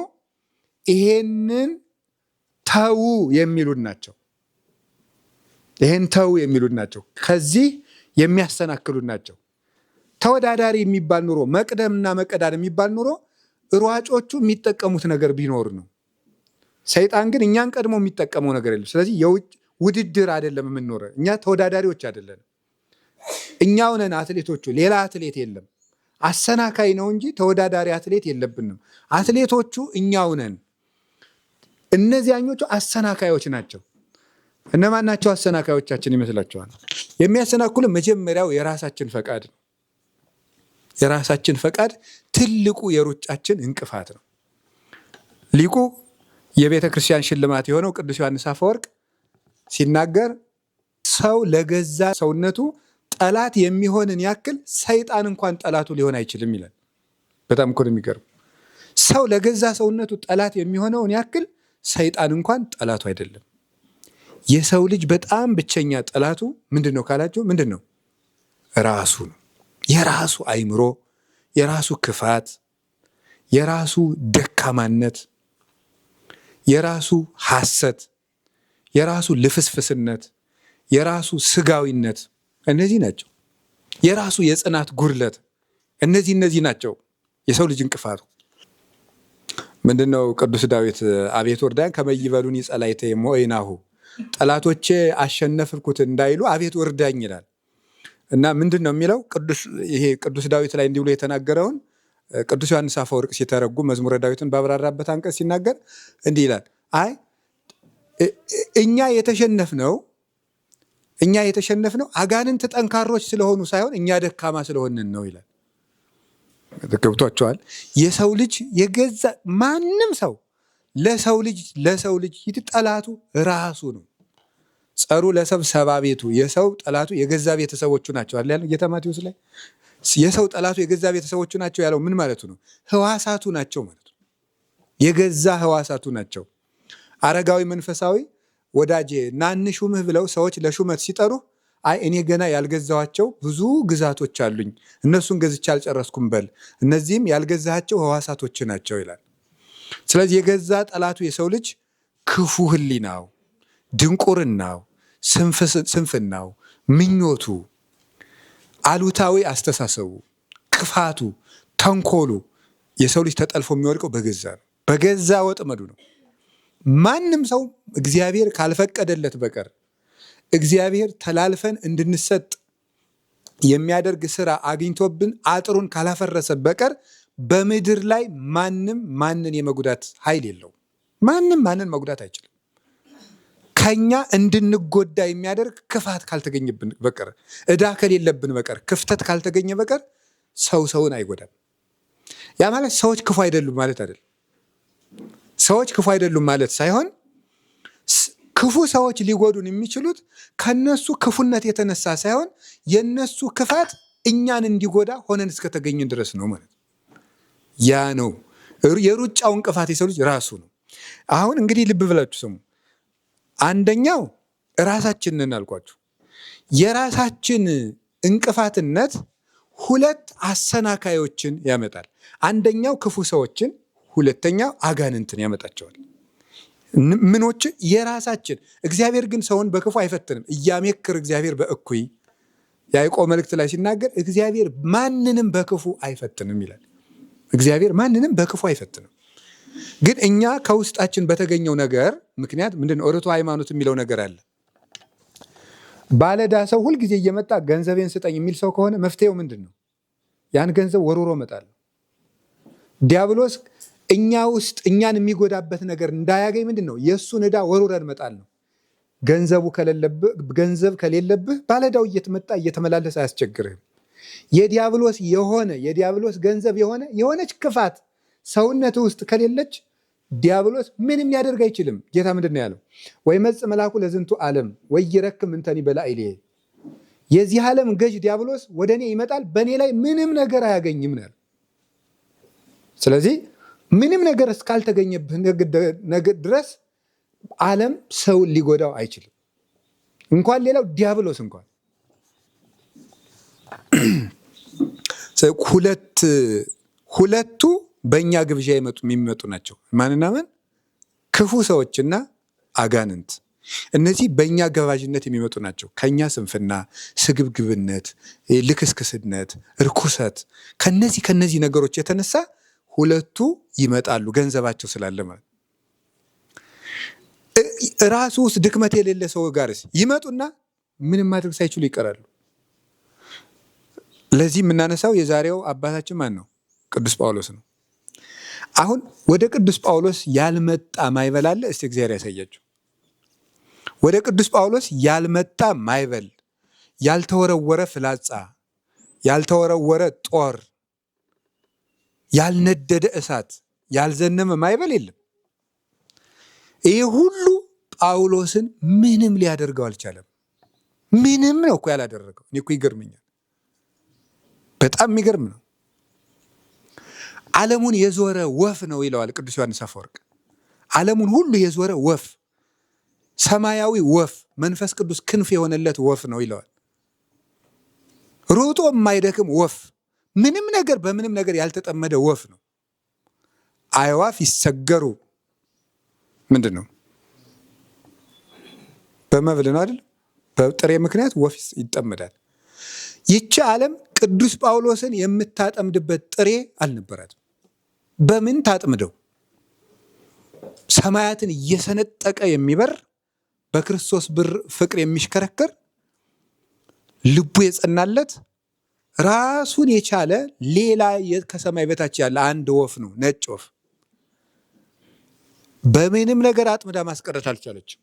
ይሄንን ተዉ የሚሉን ናቸው። ይሄን ተዉ የሚሉን ናቸው። ከዚህ የሚያሰናክሉን ናቸው። ተወዳዳሪ የሚባል ኑሮ፣ መቅደምና መቀዳድ የሚባል ኑሮ ሯጮቹ የሚጠቀሙት ነገር ቢኖር ነው። ሰይጣን ግን እኛን ቀድሞ የሚጠቀመው ነገር የለም። ስለዚህ የውጭ ውድድር አይደለም የምንኖረ። እኛ ተወዳዳሪዎች አይደለንም። እኛው ነን አትሌቶቹ፣ ሌላ አትሌት የለም። አሰናካይ ነው እንጂ ተወዳዳሪ አትሌት የለብንም። አትሌቶቹ እኛው ነን። እነዚያኞቹ አሰናካዮች ናቸው። እነማን ናቸው አሰናካዮቻችን ይመስላችኋል? የሚያሰናክሉ መጀመሪያው የራሳችን ፈቃድ ነው። የራሳችን ፈቃድ ትልቁ የሩጫችን እንቅፋት ነው። ሊቁ የቤተ ክርስቲያን ሽልማት የሆነው ቅዱስ ዮሐንስ አፈወርቅ ሲናገር ሰው ለገዛ ሰውነቱ ጠላት የሚሆንን ያክል ሰይጣን እንኳን ጠላቱ ሊሆን አይችልም ይላል። በጣም እኮ ነው የሚገርም። ሰው ለገዛ ሰውነቱ ጠላት የሚሆነውን ያክል ሰይጣን እንኳን ጠላቱ አይደለም። የሰው ልጅ በጣም ብቸኛ ጠላቱ ምንድን ነው ካላችሁ፣ ምንድን ነው? ራሱ ነው። የራሱ አእምሮ፣ የራሱ ክፋት፣ የራሱ ደካማነት፣ የራሱ ሐሰት፣ የራሱ ልፍስፍስነት፣ የራሱ ስጋዊነት፣ እነዚህ ናቸው። የራሱ የጽናት ጉድለት፣ እነዚህ ናቸው የሰው ልጅ እንቅፋቱ። ምንድነው ቅዱስ ዳዊት አቤቱ እርዳኝ ከመ ይበሉኒ ጸላእተ ሞዔናሁ፣ ጠላቶቼ አሸነፍኩት እንዳይሉ አቤቱ እርዳኝ ይላል። እና ምንድን ነው የሚለው ይሄ ቅዱስ ዳዊት ላይ እንዲህ ብሎ የተናገረውን ቅዱስ ዮሐንስ አፈወርቅ ሲተረጉም መዝሙረ ዳዊትን ባብራራበት አንቀጽ ሲናገር እንዲህ ይላል። አይ እኛ የተሸነፍነው አጋንንት ጠንካሮች ስለሆኑ ሳይሆን እኛ ደካማ ስለሆንን ነው ይላል። ገብቷቸዋል። የሰው ልጅ የገዛ ማንም ሰው ለሰው ልጅ ጠላቱ ራሱ ነው። ጸሩ ለሰብ ሰባ ቤቱ፣ የሰው ጠላቱ የገዛ ቤተሰቦቹ ናቸው አለ ያለው ጌታ ማቴዎስ ላይ። የሰው ጠላቱ የገዛ ቤተሰቦቹ ናቸው ያለው ምን ማለቱ ነው? ህዋሳቱ ናቸው ማለት ነው። የገዛ ህዋሳቱ ናቸው። አረጋዊ መንፈሳዊ ወዳጄ ናንሹምህ ብለው ሰዎች ለሹመት ሲጠሩ አይ እኔ ገና ያልገዛኋቸው ብዙ ግዛቶች አሉኝ፣ እነሱን ገዝቼ አልጨረስኩም በል፣ እነዚህም ያልገዛቸው ህዋሳቶች ናቸው ይላል። ስለዚህ የገዛ ጠላቱ የሰው ልጅ ክፉ ህሊናው፣ ድንቁርናው፣ ስንፍናው፣ ምኞቱ፣ አሉታዊ አስተሳሰቡ፣ ክፋቱ፣ ተንኮሉ የሰው ልጅ ተጠልፎ የሚወድቀው በገዛ ወጥመዱ ነው። ማንም ሰው እግዚአብሔር ካልፈቀደለት በቀር እግዚአብሔር ተላልፈን እንድንሰጥ የሚያደርግ ስራ አግኝቶብን አጥሩን ካላፈረሰ በቀር በምድር ላይ ማንም ማንን የመጉዳት ኃይል የለውም። ማንም ማንን መጉዳት አይችልም። ከኛ እንድንጎዳ የሚያደርግ ክፋት ካልተገኘብን በቀር፣ ዕዳ ከሌለብን በቀር፣ ክፍተት ካልተገኘ በቀር ሰው ሰውን አይጎዳም። ያ ማለት ሰዎች ክፉ አይደሉም ማለት አይደለም። ሰዎች ክፉ አይደሉም ማለት ሳይሆን ክፉ ሰዎች ሊጎዱን የሚችሉት ከነሱ ክፉነት የተነሳ ሳይሆን የነሱ ክፋት እኛን እንዲጎዳ ሆነን እስከተገኘን ድረስ ነው ማለት ያ ነው የሩጫው እንቅፋት የሰው ልጅ ራሱ ነው። አሁን እንግዲህ ልብ ብላችሁ ስሙ። አንደኛው ራሳችንን አልኳችሁ። የራሳችን እንቅፋትነት ሁለት አሰናካዮችን ያመጣል። አንደኛው ክፉ ሰዎችን፣ ሁለተኛው አጋንንትን ያመጣቸዋል። ምኖች የራሳችን። እግዚአብሔር ግን ሰውን በክፉ አይፈትንም። እያሜክር እግዚአብሔር በእኩይ ያዕቆብ መልእክት ላይ ሲናገር እግዚአብሔር ማንንም በክፉ አይፈትንም ይላል። እግዚአብሔር ማንንም በክፉ አይፈትንም። ግን እኛ ከውስጣችን በተገኘው ነገር ምክንያት ምንድነው? ርቱ ሃይማኖት የሚለው ነገር አለ። ባለዕዳ ሰው ሁልጊዜ እየመጣ ገንዘቤን ስጠኝ የሚል ሰው ከሆነ መፍትሄው ምንድን ነው? ያን ገንዘብ ወርውሮ መጣል። ዲያብሎስ እኛ ውስጥ እኛን የሚጎዳበት ነገር እንዳያገኝ ምንድን ነው? የእሱን ዕዳ ወርውረን መጣል ነው። ገንዘብ ከሌለብህ ባለዕዳው እየተመጣ እየተመላለሰ አያስቸግርህም። የዲያብሎስ ገንዘብ የሆነች ክፋት ሰውነት ውስጥ ከሌለች ዲያብሎስ ምንም ሊያደርግ አይችልም። ጌታ ምንድን ነው ያለው? ወይ መጽእ መልአኩ ለዝንቱ ዓለም ወይ ይረክም እንተኒ በላዕሌ። የዚህ ዓለም ገዥ ዲያብሎስ ወደ እኔ ይመጣል፣ በእኔ ላይ ምንም ነገር አያገኝም ነው። ስለዚህ ምንም ነገር እስካልተገኘብህ ድረስ ዓለም ሰው ሊጎዳው አይችልም። እንኳን ሌላው ዲያብሎስ እንኳን ሁለቱ በእኛ ግብዣ የሚመጡ ናቸው። ማንና ምን? ክፉ ሰዎችና አጋንንት። እነዚህ በእኛ ገባዥነት የሚመጡ ናቸው። ከኛ ስንፍና፣ ስግብግብነት፣ ልክስክስነት፣ ርኩሰት ከነዚህ ነገሮች የተነሳ ሁለቱ ይመጣሉ። ገንዘባቸው ስላለ ማለት ራሱ ውስጥ ድክመት የሌለ ሰው ጋርስ ይመጡና ምንም ማድረግ ሳይችሉ ይቀራሉ። ለዚህ የምናነሳው የዛሬው አባታችን ማን ነው? ቅዱስ ጳውሎስ ነው። አሁን ወደ ቅዱስ ጳውሎስ ያልመጣ ማይበል አለ? እስቲ እግዚአብሔር ያሳያችሁ። ወደ ቅዱስ ጳውሎስ ያልመጣ ማይበል፣ ያልተወረወረ ፍላጻ፣ ያልተወረወረ ጦር፣ ያልነደደ እሳት፣ ያልዘነመ ማይበል የለም። ይህ ሁሉ ጳውሎስን ምንም ሊያደርገው አልቻለም። ምንም ነው እኮ ያላደረገው። እኔ እኮ ይገርመኛል። በጣም የሚገርም ነው። ዓለሙን የዞረ ወፍ ነው ይለዋል ቅዱስ ዮሐንስ አፈወርቅ። ዓለሙን ሁሉ የዞረ ወፍ፣ ሰማያዊ ወፍ፣ መንፈስ ቅዱስ ክንፍ የሆነለት ወፍ ነው ይለዋል። ሩጦ የማይደክም ወፍ፣ ምንም ነገር በምንም ነገር ያልተጠመደ ወፍ ነው። አዕዋፍ ይሰገሩ ምንድን ነው? በመብል ነው አይደል? በጥሬ ምክንያት ወፍ ይጠመዳል። ይቺ ዓለም ቅዱስ ጳውሎስን የምታጠምድበት ጥሬ አልነበራትም። በምን ታጥምደው? ሰማያትን እየሰነጠቀ የሚበር በክርስቶስ ፍቅር የሚሽከረከር ልቡ የጸናለት ራሱን የቻለ ሌላ ከሰማይ በታች ያለ አንድ ወፍ ነው፣ ነጭ ወፍ። በምንም ነገር አጥምዳ ማስቀረት አልቻለችም።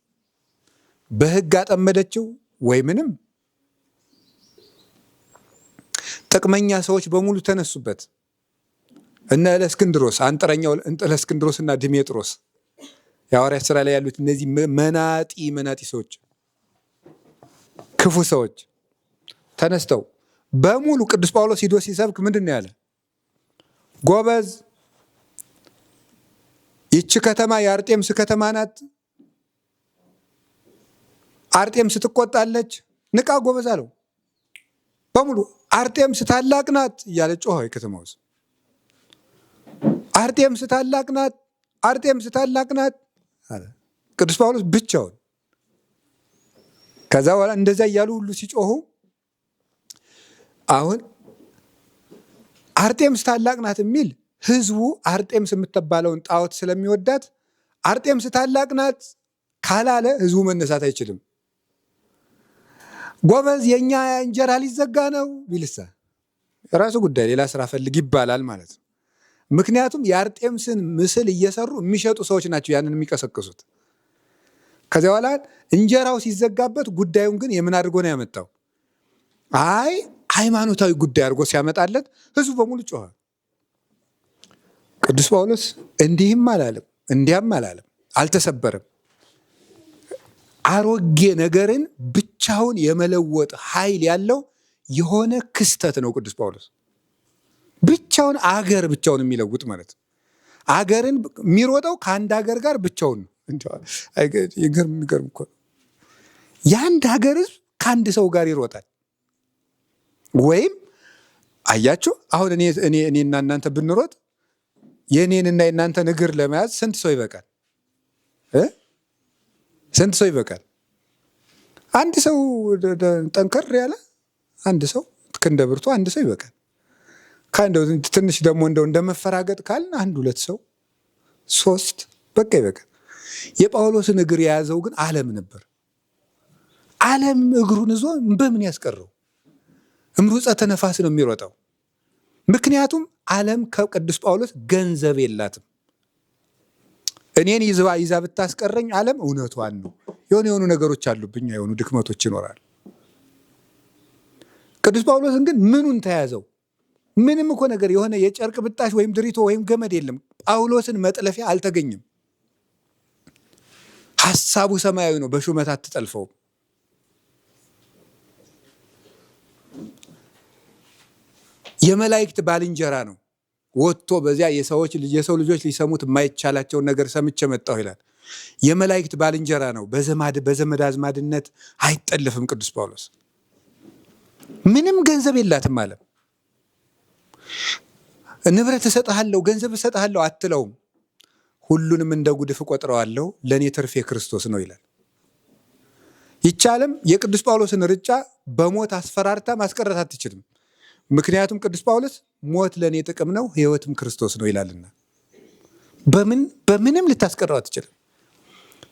በሕግ አጠመደችው ወይ ምንም። ጥቅመኛ ሰዎች በሙሉ ተነሱበት። እነ እለእስክንድሮስ፣ አንጥረኛው እለእስክንድሮስ እና ድሜጥሮስ የሐዋርያት ሥራ ላይ ያሉት እነዚህ መናጢ ሰዎች፣ ክፉ ሰዎች ተነስተው በሙሉ ቅዱስ ጳውሎስ ሂዶ ሲሰብክ ምንድን ነው ያለ? ጎበዝ፣ ይቺ ከተማ የአርጤምስ ከተማ ናት። አርጤምስ ትቆጣለች፣ ንቃ ጎበዝ አለው። በሙሉ አርጤምስ ታላቅ ናት እያለ ጮኸ። የከተማ ውስጥ አርጤምስ ታላቅ ናት፣ አርጤምስ ታላቅ ናት አለ ቅዱስ ጳውሎስ ብቻውን። ከዛ በኋላ እንደዛ እያሉ ሁሉ ሲጮሁ አሁን አርጤምስ ታላቅ ናት የሚል ህዝቡ አርጤምስ የምትባለውን ጣዖት ስለሚወዳት አርጤምስ ታላቅ ናት ካላለ ህዝቡ መነሳት አይችልም። ጎበዝ የኛ እንጀራ ሊዘጋ ነው ቢልሳ የራሱ ጉዳይ ሌላ ስራ ፈልግ ይባላል ማለት ነው። ምክንያቱም የአርጤምስን ምስል እየሰሩ የሚሸጡ ሰዎች ናቸው ያንን የሚቀሰቅሱት። ከዚያ በኋላ እንጀራው ሲዘጋበት ጉዳዩን ግን የምን አድርጎ ነው ያመጣው? አይ ሃይማኖታዊ ጉዳይ አድርጎ ሲያመጣለት ህዝቡ በሙሉ ጮኸ። ቅዱስ ጳውሎስ እንዲህም አላለም እንዲያም አላለም፣ አልተሰበረም። አሮጌ ነገርን ብቻውን የመለወጥ ኃይል ያለው የሆነ ክስተት ነው ቅዱስ ጳውሎስ። ብቻውን አገር ብቻውን የሚለውጥ ማለት ነው። አገርን የሚሮጠው ከአንድ ሀገር ጋር ብቻውን ነው። የሚገርም እኮ ነው። የአንድ ሀገር ህዝብ ከአንድ ሰው ጋር ይሮጣል። ወይም አያችሁ አሁን እኔና እናንተ ብንሮጥ የእኔንና የእናንተን እግር ለመያዝ ስንት ሰው ይበቃል? ስንት ሰው ይበቃል? አንድ ሰው ጠንከር ያለ አንድ ሰው ክንደ ብርቱ አንድ ሰው ይበቃል። ትንሽ ደግሞ እንደመፈራገጥ ካልን አንድ ሁለት ሰው ሶስት በቃ ይበቃል። የጳውሎስን እግር የያዘው ግን ዓለም ነበር። ዓለም እግሩን ይዞ በምን ያስቀረው? እምሩፀተ ነፋስ ነው የሚሮጠው። ምክንያቱም ዓለም ከቅዱስ ጳውሎስ ገንዘብ የላትም። እኔን ይዛ ብታስቀረኝ ዓለም እውነቷን ነው። የሆኑ ነገሮች አሉብኝ፣ የሆኑ ድክመቶች ይኖራል። ቅዱስ ጳውሎስን ግን ምኑን ተያዘው? ምንም እኮ ነገር የሆነ የጨርቅ ብጣሽ ወይም ድሪቶ ወይም ገመድ የለም። ጳውሎስን መጥለፊያ አልተገኘም። ሐሳቡ ሰማያዊ ነው፣ በሹመት አትጠልፈውም። የመላእክት ባልንጀራ ነው። ወጥቶ በዚያ የሰው ልጆች ሊሰሙት የማይቻላቸውን ነገር ሰምቼ መጣሁ ይላል። የመላእክት ባልንጀራ ነው። በዘመድ አዝማድነት አይጠልፍም። ቅዱስ ጳውሎስ ምንም ገንዘብ የላትም ዓለም። ንብረት እሰጥሃለሁ ገንዘብ እሰጥሃለሁ አትለውም። ሁሉንም እንደ ጉድፍ እቆጥረዋለሁ፣ ለእኔ ትርፌ ክርስቶስ ነው ይላል። ይህች ዓለም የቅዱስ ጳውሎስን ርጫ በሞት አስፈራርታ ማስቀረት አትችልም። ምክንያቱም ቅዱስ ጳውሎስ ሞት ለእኔ ጥቅም ነው ሕይወትም ክርስቶስ ነው ይላልና በምንም ልታስቀረው አትችልም።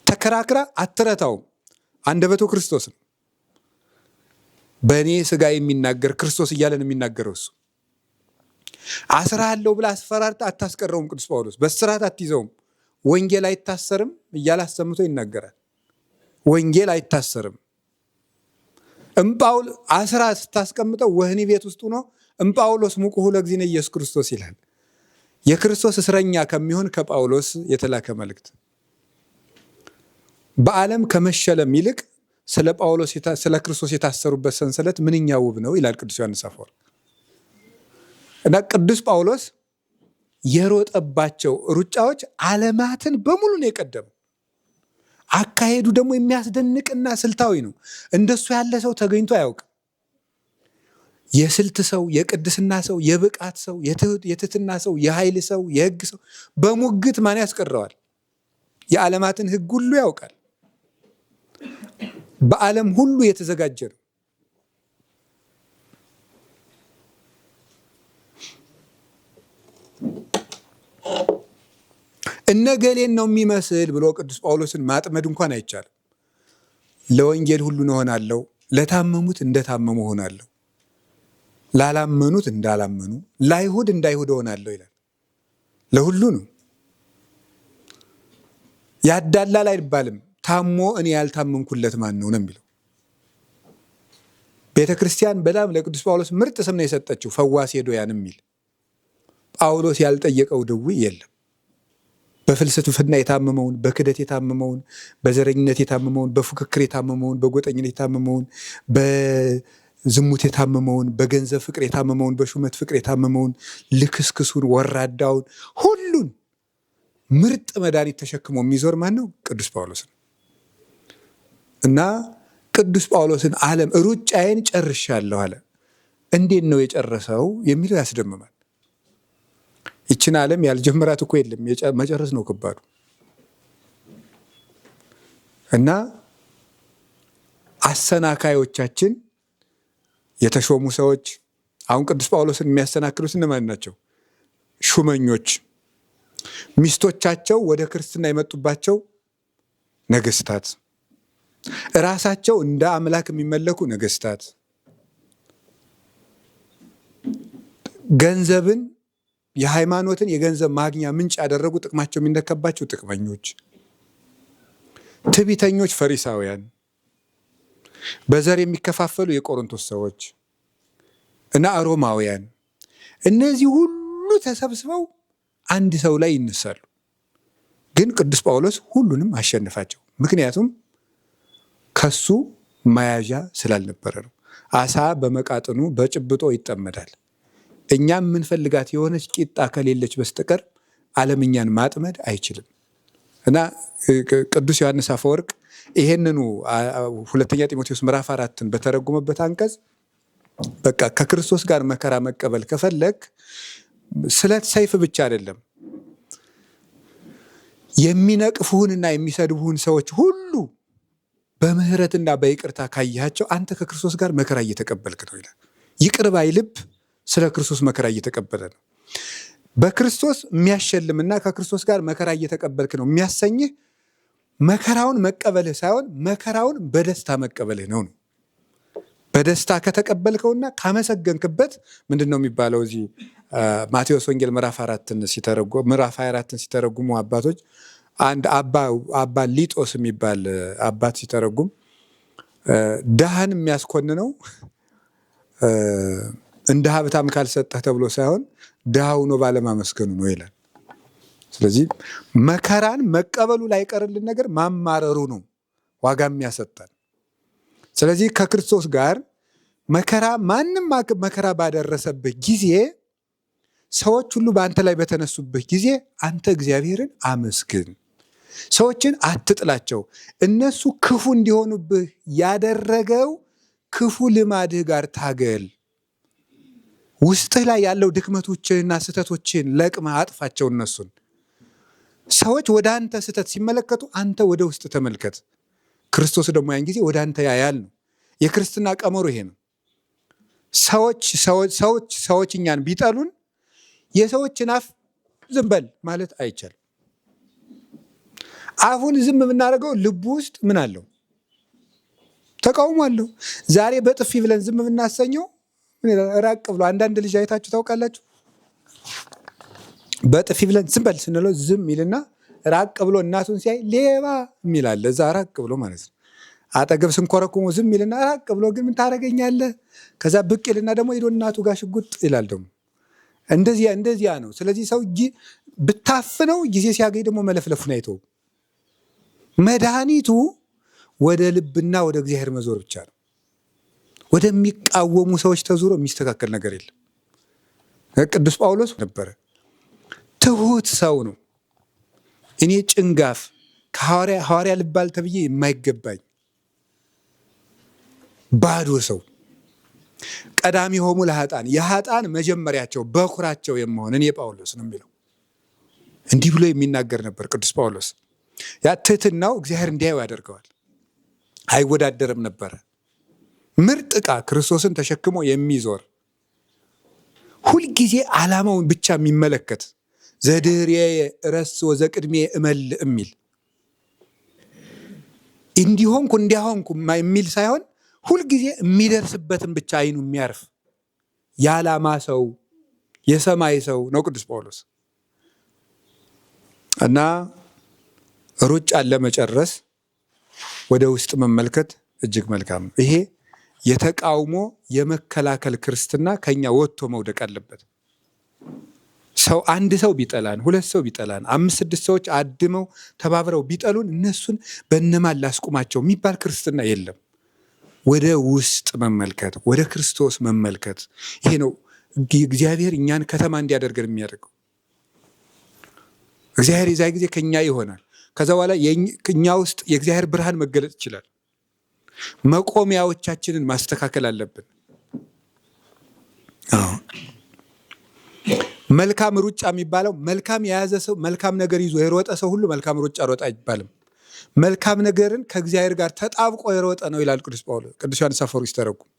ተከራክራ አትረታውም። አንደበቱ ክርስቶስ ነው። በእኔ ስጋ የሚናገር ክርስቶስ እያለን የሚናገረው እሱ። አስራለሁ ብላ አስፈራርታ አታስቀረውም። ቅዱስ ጳውሎስ በስራት አትይዘውም። ወንጌል አይታሰርም እያለ አሰምቶ ይናገራል። ወንጌል አይታሰርም። እምጳውል አስራ ስታስቀምጠው ወህኒ ቤት ውስጥ ሆኖ እምጳውሎስ ሙቁሁ ለእግዚእነ ኢየሱስ ክርስቶስ ይላል። የክርስቶስ እስረኛ ከሚሆን ከጳውሎስ የተላከ መልእክት። በዓለም ከመሸለም ይልቅ ስለ ጳውሎስ ስለ ክርስቶስ የታሰሩበት ሰንሰለት ምንኛ ውብ ነው ይላል ቅዱስ ዮሐንስ አፈወርቅ። እና ቅዱስ ጳውሎስ የሮጠባቸው ሩጫዎች ዓለማትን በሙሉ ነው የቀደመው። አካሄዱ ደግሞ የሚያስደንቅና ስልታዊ ነው። እንደሱ ያለ ሰው ተገኝቶ አያውቅም። የስልት ሰው፣ የቅድስና ሰው፣ የብቃት ሰው፣ የትህትና ሰው፣ የኃይል ሰው፣ የሕግ ሰው በሙግት ማን ያስቀረዋል? የዓለማትን ሕግ ሁሉ ያውቃል። በዓለም ሁሉ የተዘጋጀ ነው። እነገሌን ነው የሚመስል ብሎ ቅዱስ ጳውሎስን ማጥመድ እንኳን አይቻልም። ለወንጌል ሁሉን እሆናለሁ፣ ለታመሙት እንደታመሙ እሆናለሁ፣ ላላመኑት እንዳላመኑ፣ ለአይሁድ እንዳይሁድ እሆናለሁ ይላል። ለሁሉ ነው። ያዳላል አይባልም። ታሞ እኔ ያልታመንኩለት ማን ነው ነው የሚለው። ቤተ ክርስቲያን በጣም ለቅዱስ ጳውሎስ ምርጥ ስም ነው የሰጠችው፣ ፈዋሴ ዶያን የሚል። ጳውሎስ ያልጠየቀው ድውይ የለም። በፍልስፍና የታመመውን፣ በክደት የታመመውን፣ በዘረኝነት የታመመውን፣ በፉክክር የታመመውን፣ በጎጠኝነት የታመመውን፣ በዝሙት የታመመውን፣ በገንዘብ ፍቅር የታመመውን፣ በሹመት ፍቅር የታመመውን፣ ልክስክሱን፣ ወራዳውን ሁሉን ምርጥ መድኃኒት ተሸክሞ የሚዞር ማን ነው? ቅዱስ ጳውሎስ ነው። እና ቅዱስ ጳውሎስን ዓለም ሩጫዬን ጨርሻለሁ አለ። እንዴት ነው የጨረሰው የሚለው ያስደምማል። ይችን ዓለም ያልጀመራት እኮ የለም። መጨረስ ነው ከባዱ። እና አሰናካዮቻችን የተሾሙ ሰዎች፣ አሁን ቅዱስ ጳውሎስን የሚያሰናክሉት እነማን ናቸው? ሹመኞች፣ ሚስቶቻቸው ወደ ክርስትና የመጡባቸው ነገስታት፣ እራሳቸው እንደ አምላክ የሚመለኩ ነገስታት፣ ገንዘብን የሃይማኖትን የገንዘብ ማግኛ ምንጭ ያደረጉ ጥቅማቸው የሚነካባቸው ጥቅመኞች፣ ትዕቢተኞች ፈሪሳውያን፣ በዘር የሚከፋፈሉ የቆሮንቶስ ሰዎች እና ሮማውያን፣ እነዚህ ሁሉ ተሰብስበው አንድ ሰው ላይ ይነሳሉ። ግን ቅዱስ ጳውሎስ ሁሉንም አሸነፋቸው። ምክንያቱም ከሱ መያዣ ስላልነበረ ነው። አሳ በመቃጥኑ በጭብጦ ይጠመዳል። እኛም የምንፈልጋት የሆነች ቂጣ ከሌለች በስተቀር ዓለም እኛን ማጥመድ አይችልም። እና ቅዱስ ዮሐንስ አፈወርቅ ይሄንኑ ሁለተኛ ጢሞቴዎስ ምዕራፍ 4ን በተረጎመበት አንቀጽ በቃ ከክርስቶስ ጋር መከራ መቀበል ከፈለግ ስለት ሰይፍ ብቻ አይደለም፣ የሚነቅፉህንና የሚሰድቡህን ሰዎች ሁሉ በምህረትና በይቅርታ ካያቸው አንተ ከክርስቶስ ጋር መከራ እየተቀበልክ ነው ይላል። ይቅር ባይ ልብ ስለ ክርስቶስ መከራ እየተቀበለ ነው። በክርስቶስ የሚያሸልምና ከክርስቶስ ጋር መከራ እየተቀበልክ ነው የሚያሰኝህ መከራውን መቀበልህ ሳይሆን መከራውን በደስታ መቀበልህ ነው። በደስታ ከተቀበልከውና ካመሰገንክበት ምንድን ነው የሚባለው? እዚህ ማቴዎስ ወንጌል ምዕራፍ 24ን ሲተረጉሙ አባቶች አንድ አባ ሊጦስ የሚባል አባት ሲተረጉም ድሃን የሚያስኮንነው እንደ ሀብታም ካልሰጠህ ተብሎ ሳይሆን ድሃ ሆኖ ባለማመስገኑ ነው ይላል። ስለዚህ መከራን መቀበሉ ላይቀርልን ነገር ማማረሩ ነው ዋጋ የሚያሰጠን። ስለዚህ ከክርስቶስ ጋር መከራ ማንም መከራ ባደረሰብህ ጊዜ፣ ሰዎች ሁሉ በአንተ ላይ በተነሱብህ ጊዜ አንተ እግዚአብሔርን አመስግን። ሰዎችን አትጥላቸው። እነሱ ክፉ እንዲሆኑብህ ያደረገው ክፉ ልማድህ ጋር ታገል። ውስጥህ ላይ ያለው ድክመቶችንና ስህተቶችን ለቅመህ አጥፋቸው። እነሱን ሰዎች ወደ አንተ ስህተት ሲመለከቱ አንተ ወደ ውስጥ ተመልከት። ክርስቶስ ደግሞ ያን ጊዜ ወደ አንተ ያያል ነው። የክርስትና ቀመሩ ይሄ ነው። ሰዎች እኛን ቢጠሉን የሰዎችን አፍ ዝም በል ማለት አይቻልም። አፉን ዝም የምናደርገው ልቡ ውስጥ ምን አለው? ተቃውሞ አለው። ዛሬ በጥፊ ብለን ዝም የምናሰኘው ራቅ ብሎ፣ አንዳንድ ልጅ አይታችሁ ታውቃላችሁ? በጥፊ ብለን ዝም በል ስንለው ዝም ይልና ራቅ ብሎ እናቱን ሲያይ ሌባ የሚላለ እዛ ራቅ ብሎ ማለት ነው። አጠገብ ስንኮረኩሞ ዝም ይልና ራቅ ብሎ ግን ምን ታደርገኛለህ? ከዛ ብቅ ይልና ደግሞ ሄዶ እናቱ ጋር ሽጉጥ ይላል ደግሞ። እንደዚያ ነው። ስለዚህ ሰው ብታፍነው ጊዜ ሲያገኝ ደግሞ መለፍለፉን አይተውም። መድኃኒቱ ወደ ልብና ወደ እግዚአብሔር መዞር ብቻ ነው። ወደሚቃወሙ ሰዎች ተዙሮ የሚስተካከል ነገር የለም። ቅዱስ ጳውሎስ ነበረ ትሁት ሰው ነው። እኔ ጭንጋፍ ሐዋርያ ልባል ተብዬ የማይገባኝ ባዶ ሰው፣ ቀዳሚ ሆሙ ለኃጥአን የኃጥአን መጀመሪያቸው በኩራቸው የመሆን እኔ ጳውሎስ ነው የሚለው። እንዲህ ብሎ የሚናገር ነበር ቅዱስ ጳውሎስ። ያ ትህትናው እግዚአብሔር እንዲያዩ ያደርገዋል። አይወዳደርም ነበረ። ምርጥ ዕቃ ክርስቶስን ተሸክሞ የሚዞር ሁልጊዜ ዓላማውን ብቻ የሚመለከት ዘድህርየ ረስ ወዘቅድሜ እመልእ የሚል እንዲሆንኩ እንዲያሆንኩ የሚል ሳይሆን ሁልጊዜ የሚደርስበትን ብቻ አይኑ የሚያርፍ የዓላማ ሰው፣ የሰማይ ሰው ነው ቅዱስ ጳውሎስ። እና ሩጫን ለመጨረስ ወደ ውስጥ መመልከት እጅግ መልካም ነው። ይሄ የተቃውሞ የመከላከል ክርስትና ከኛ ወጥቶ መውደቅ አለበት። ሰው አንድ ሰው ቢጠላን፣ ሁለት ሰው ቢጠላን፣ 5-6 ሰዎች አድመው ተባብረው ቢጠሉን እነሱን በእነማን ላስቁማቸው የሚባል ክርስትና የለም። ወደ ውስጥ መመልከት፣ ወደ ክርስቶስ መመልከት። ይሄ ነው እግዚአብሔር እኛን ከተማ እንዲያደርገን የሚያደርገው። እግዚአብሔር የዛ ጊዜ ከኛ ይሆናል። ከዛ በኋላ እኛ ውስጥ የእግዚአብሔር ብርሃን መገለጥ ይችላል። መቆሚያዎቻችንን ማስተካከል አለብን። መልካም ሩጫ የሚባለው መልካም የያዘ ሰው መልካም ነገር ይዞ የሮጠ ሰው ሁሉ መልካም ሩጫ ሮጠ አይባልም። መልካም ነገርን ከእግዚአብሔር ጋር ተጣብቆ የሮጠ ነው ይላል ቅዱስ ጳውሎስ። ቅዱስ ዮሐንስ አፈወርቅ ሲተረጉም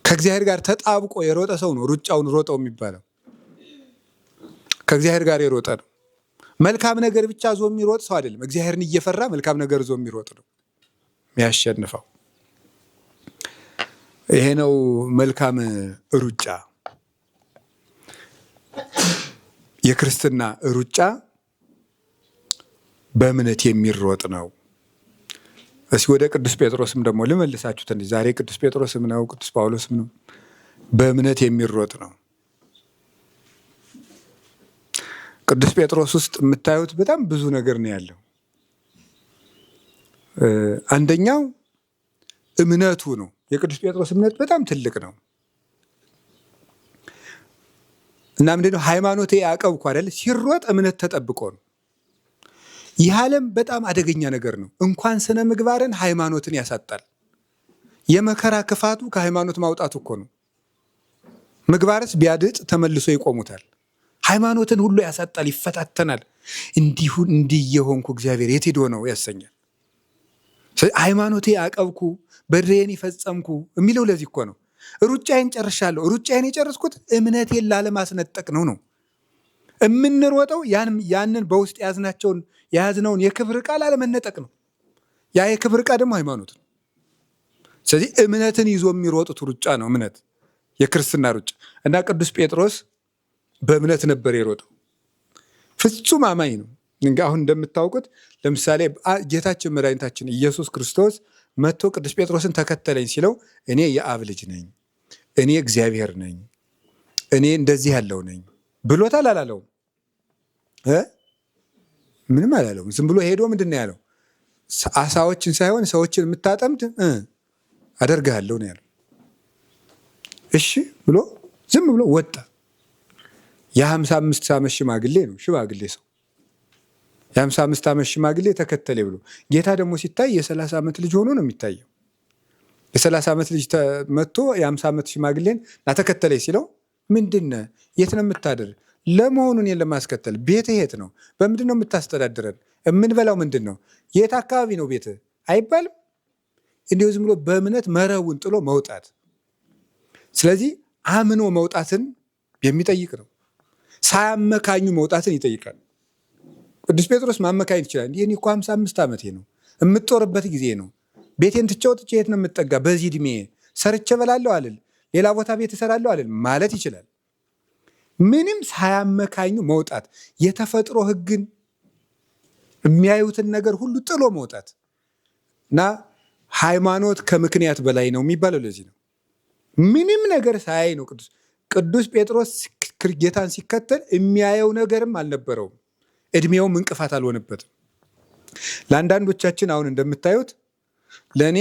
ከእግዚአብሔር ጋር ተጣብቆ የሮጠ ሰው ነው ሩጫውን ሮጠው የሚባለው። ከእግዚአብሔር ጋር የሮጠ ነው። መልካም ነገር ብቻ ዞ የሚሮጥ ሰው አይደለም። እግዚአብሔርን እየፈራ መልካም ነገር ዞ የሚሮጥ ነው የሚያሸንፈው። ይሄ ነው መልካም ሩጫ። የክርስትና ሩጫ በእምነት የሚሮጥ ነው። እስኪ ወደ ቅዱስ ጴጥሮስም ደግሞ ልመልሳችሁ ትንሽ። ዛሬ ቅዱስ ጴጥሮስም ነው ቅዱስ ጳውሎስም ነው። በእምነት የሚሮጥ ነው። ቅዱስ ጴጥሮስ ውስጥ የምታዩት በጣም ብዙ ነገር ነው ያለው። አንደኛው እምነቱ ነው። የቅዱስ ጴጥሮስ እምነት በጣም ትልቅ ነው እና ምንድነው ሃይማኖቴ ያዕቆብ እኮ አይደል ሲሮጥ እምነት ተጠብቆ ነው። ይህ ዓለም በጣም አደገኛ ነገር ነው። እንኳን ስነ ምግባርን ሃይማኖትን ያሳጣል። የመከራ ክፋቱ ከሃይማኖት ማውጣቱ እኮ ነው። ምግባርስ ቢያድጥ ተመልሶ ይቆሙታል። ሃይማኖትን ሁሉ ያሳጣል፣ ይፈታተናል። እንዲህ የሆንኩ እግዚአብሔር የት ሄዶ ነው ያሰኛል። ሃይማኖቴ ያዕቆብኩ በድሬን ይፈጸምኩ የሚለው ለዚህ እኮ ነው። ሩጫዬን ጨርሻለሁ። ሩጫዬን የጨረስኩት እምነቴን ላለማስነጠቅ ነው። የምንሮጠው ያንን በውስጥ የያዝነውን የክብር ዕቃ ላለመነጠቅ ነው። ያ የክብር ዕቃ ደግሞ ሃይማኖት ነው። ስለዚህ እምነትን ይዞ የሚሮጡት ሩጫ ነው እምነት፣ የክርስትና ሩጫ እና ቅዱስ ጴጥሮስ በእምነት ነበር የሮጠው። ፍጹም አማኝ ነው። አሁን እንደምታውቁት ለምሳሌ ጌታችን መድኃኒታችን ኢየሱስ ክርስቶስ መጥቶ ቅዱስ ጴጥሮስን ተከተለኝ ሲለው እኔ የአብ ልጅ ነኝ፣ እኔ እግዚአብሔር ነኝ፣ እኔ እንደዚህ ያለው ነኝ ብሎታል? አላለውም? ምንም አላለውም። ዝም ብሎ ሄዶ ምንድን ነው ያለው? አሳዎችን ሳይሆን ሰዎችን የምታጠምድ አደርግሃለሁ ነው ያለው። እሺ ብሎ ዝም ብሎ ወጣ። የ55 ዓመት ሽማግሌ ነው፣ ሽማግሌ ሰው የ55 ዓመት ሽማግሌ ተከተለ ብሎ። ጌታ ደግሞ ሲታይ የ30 ዓመት ልጅ ሆኖ ነው የሚታየው። የ30 ዓመት ልጅ መጥቶ የ50 ዓመት ሽማግሌን ናተከተለ ሲለው ምንድነ የት ነው የምታደር? ለመሆኑ እኔን ለማስከተል ቤትህ የት ነው? በምንድን ነው የምታስተዳድረን? የምንበላው ምንድን ነው? የት አካባቢ ነው ቤትህ አይባልም። እንዲሁ ዝም ብሎ በእምነት መረቡን ጥሎ መውጣት። ስለዚህ አምኖ መውጣትን የሚጠይቅ ነው። ሳያመካኙ መውጣትን ይጠይቃል። ቅዱስ ጴጥሮስ ማመካኘት ይችላል። ይህን እኮ 55 ዓመቴ ነው፣ የምትጦርበት ጊዜ ነው፣ ቤቴን ትቼ ወጥቼ የት ነው የምጠጋ? በዚህ ዕድሜ ሰርቼ በላለሁ አልል፣ ሌላ ቦታ ቤት እሰራለሁ አልል ማለት ይችላል። ምንም ሳያመካኙ መውጣት፣ የተፈጥሮ ሕግን የሚያዩትን ነገር ሁሉ ጥሎ መውጣት እና ሃይማኖት ከምክንያት በላይ ነው የሚባለው ለዚህ ነው። ምንም ነገር ሳያይ ነው ቅዱስ ጴጥሮስ ጌታን ሲከተል የሚያየው ነገርም አልነበረውም። እድሜውም እንቅፋት አልሆነበትም። ለአንዳንዶቻችን አሁን እንደምታዩት ለእኔ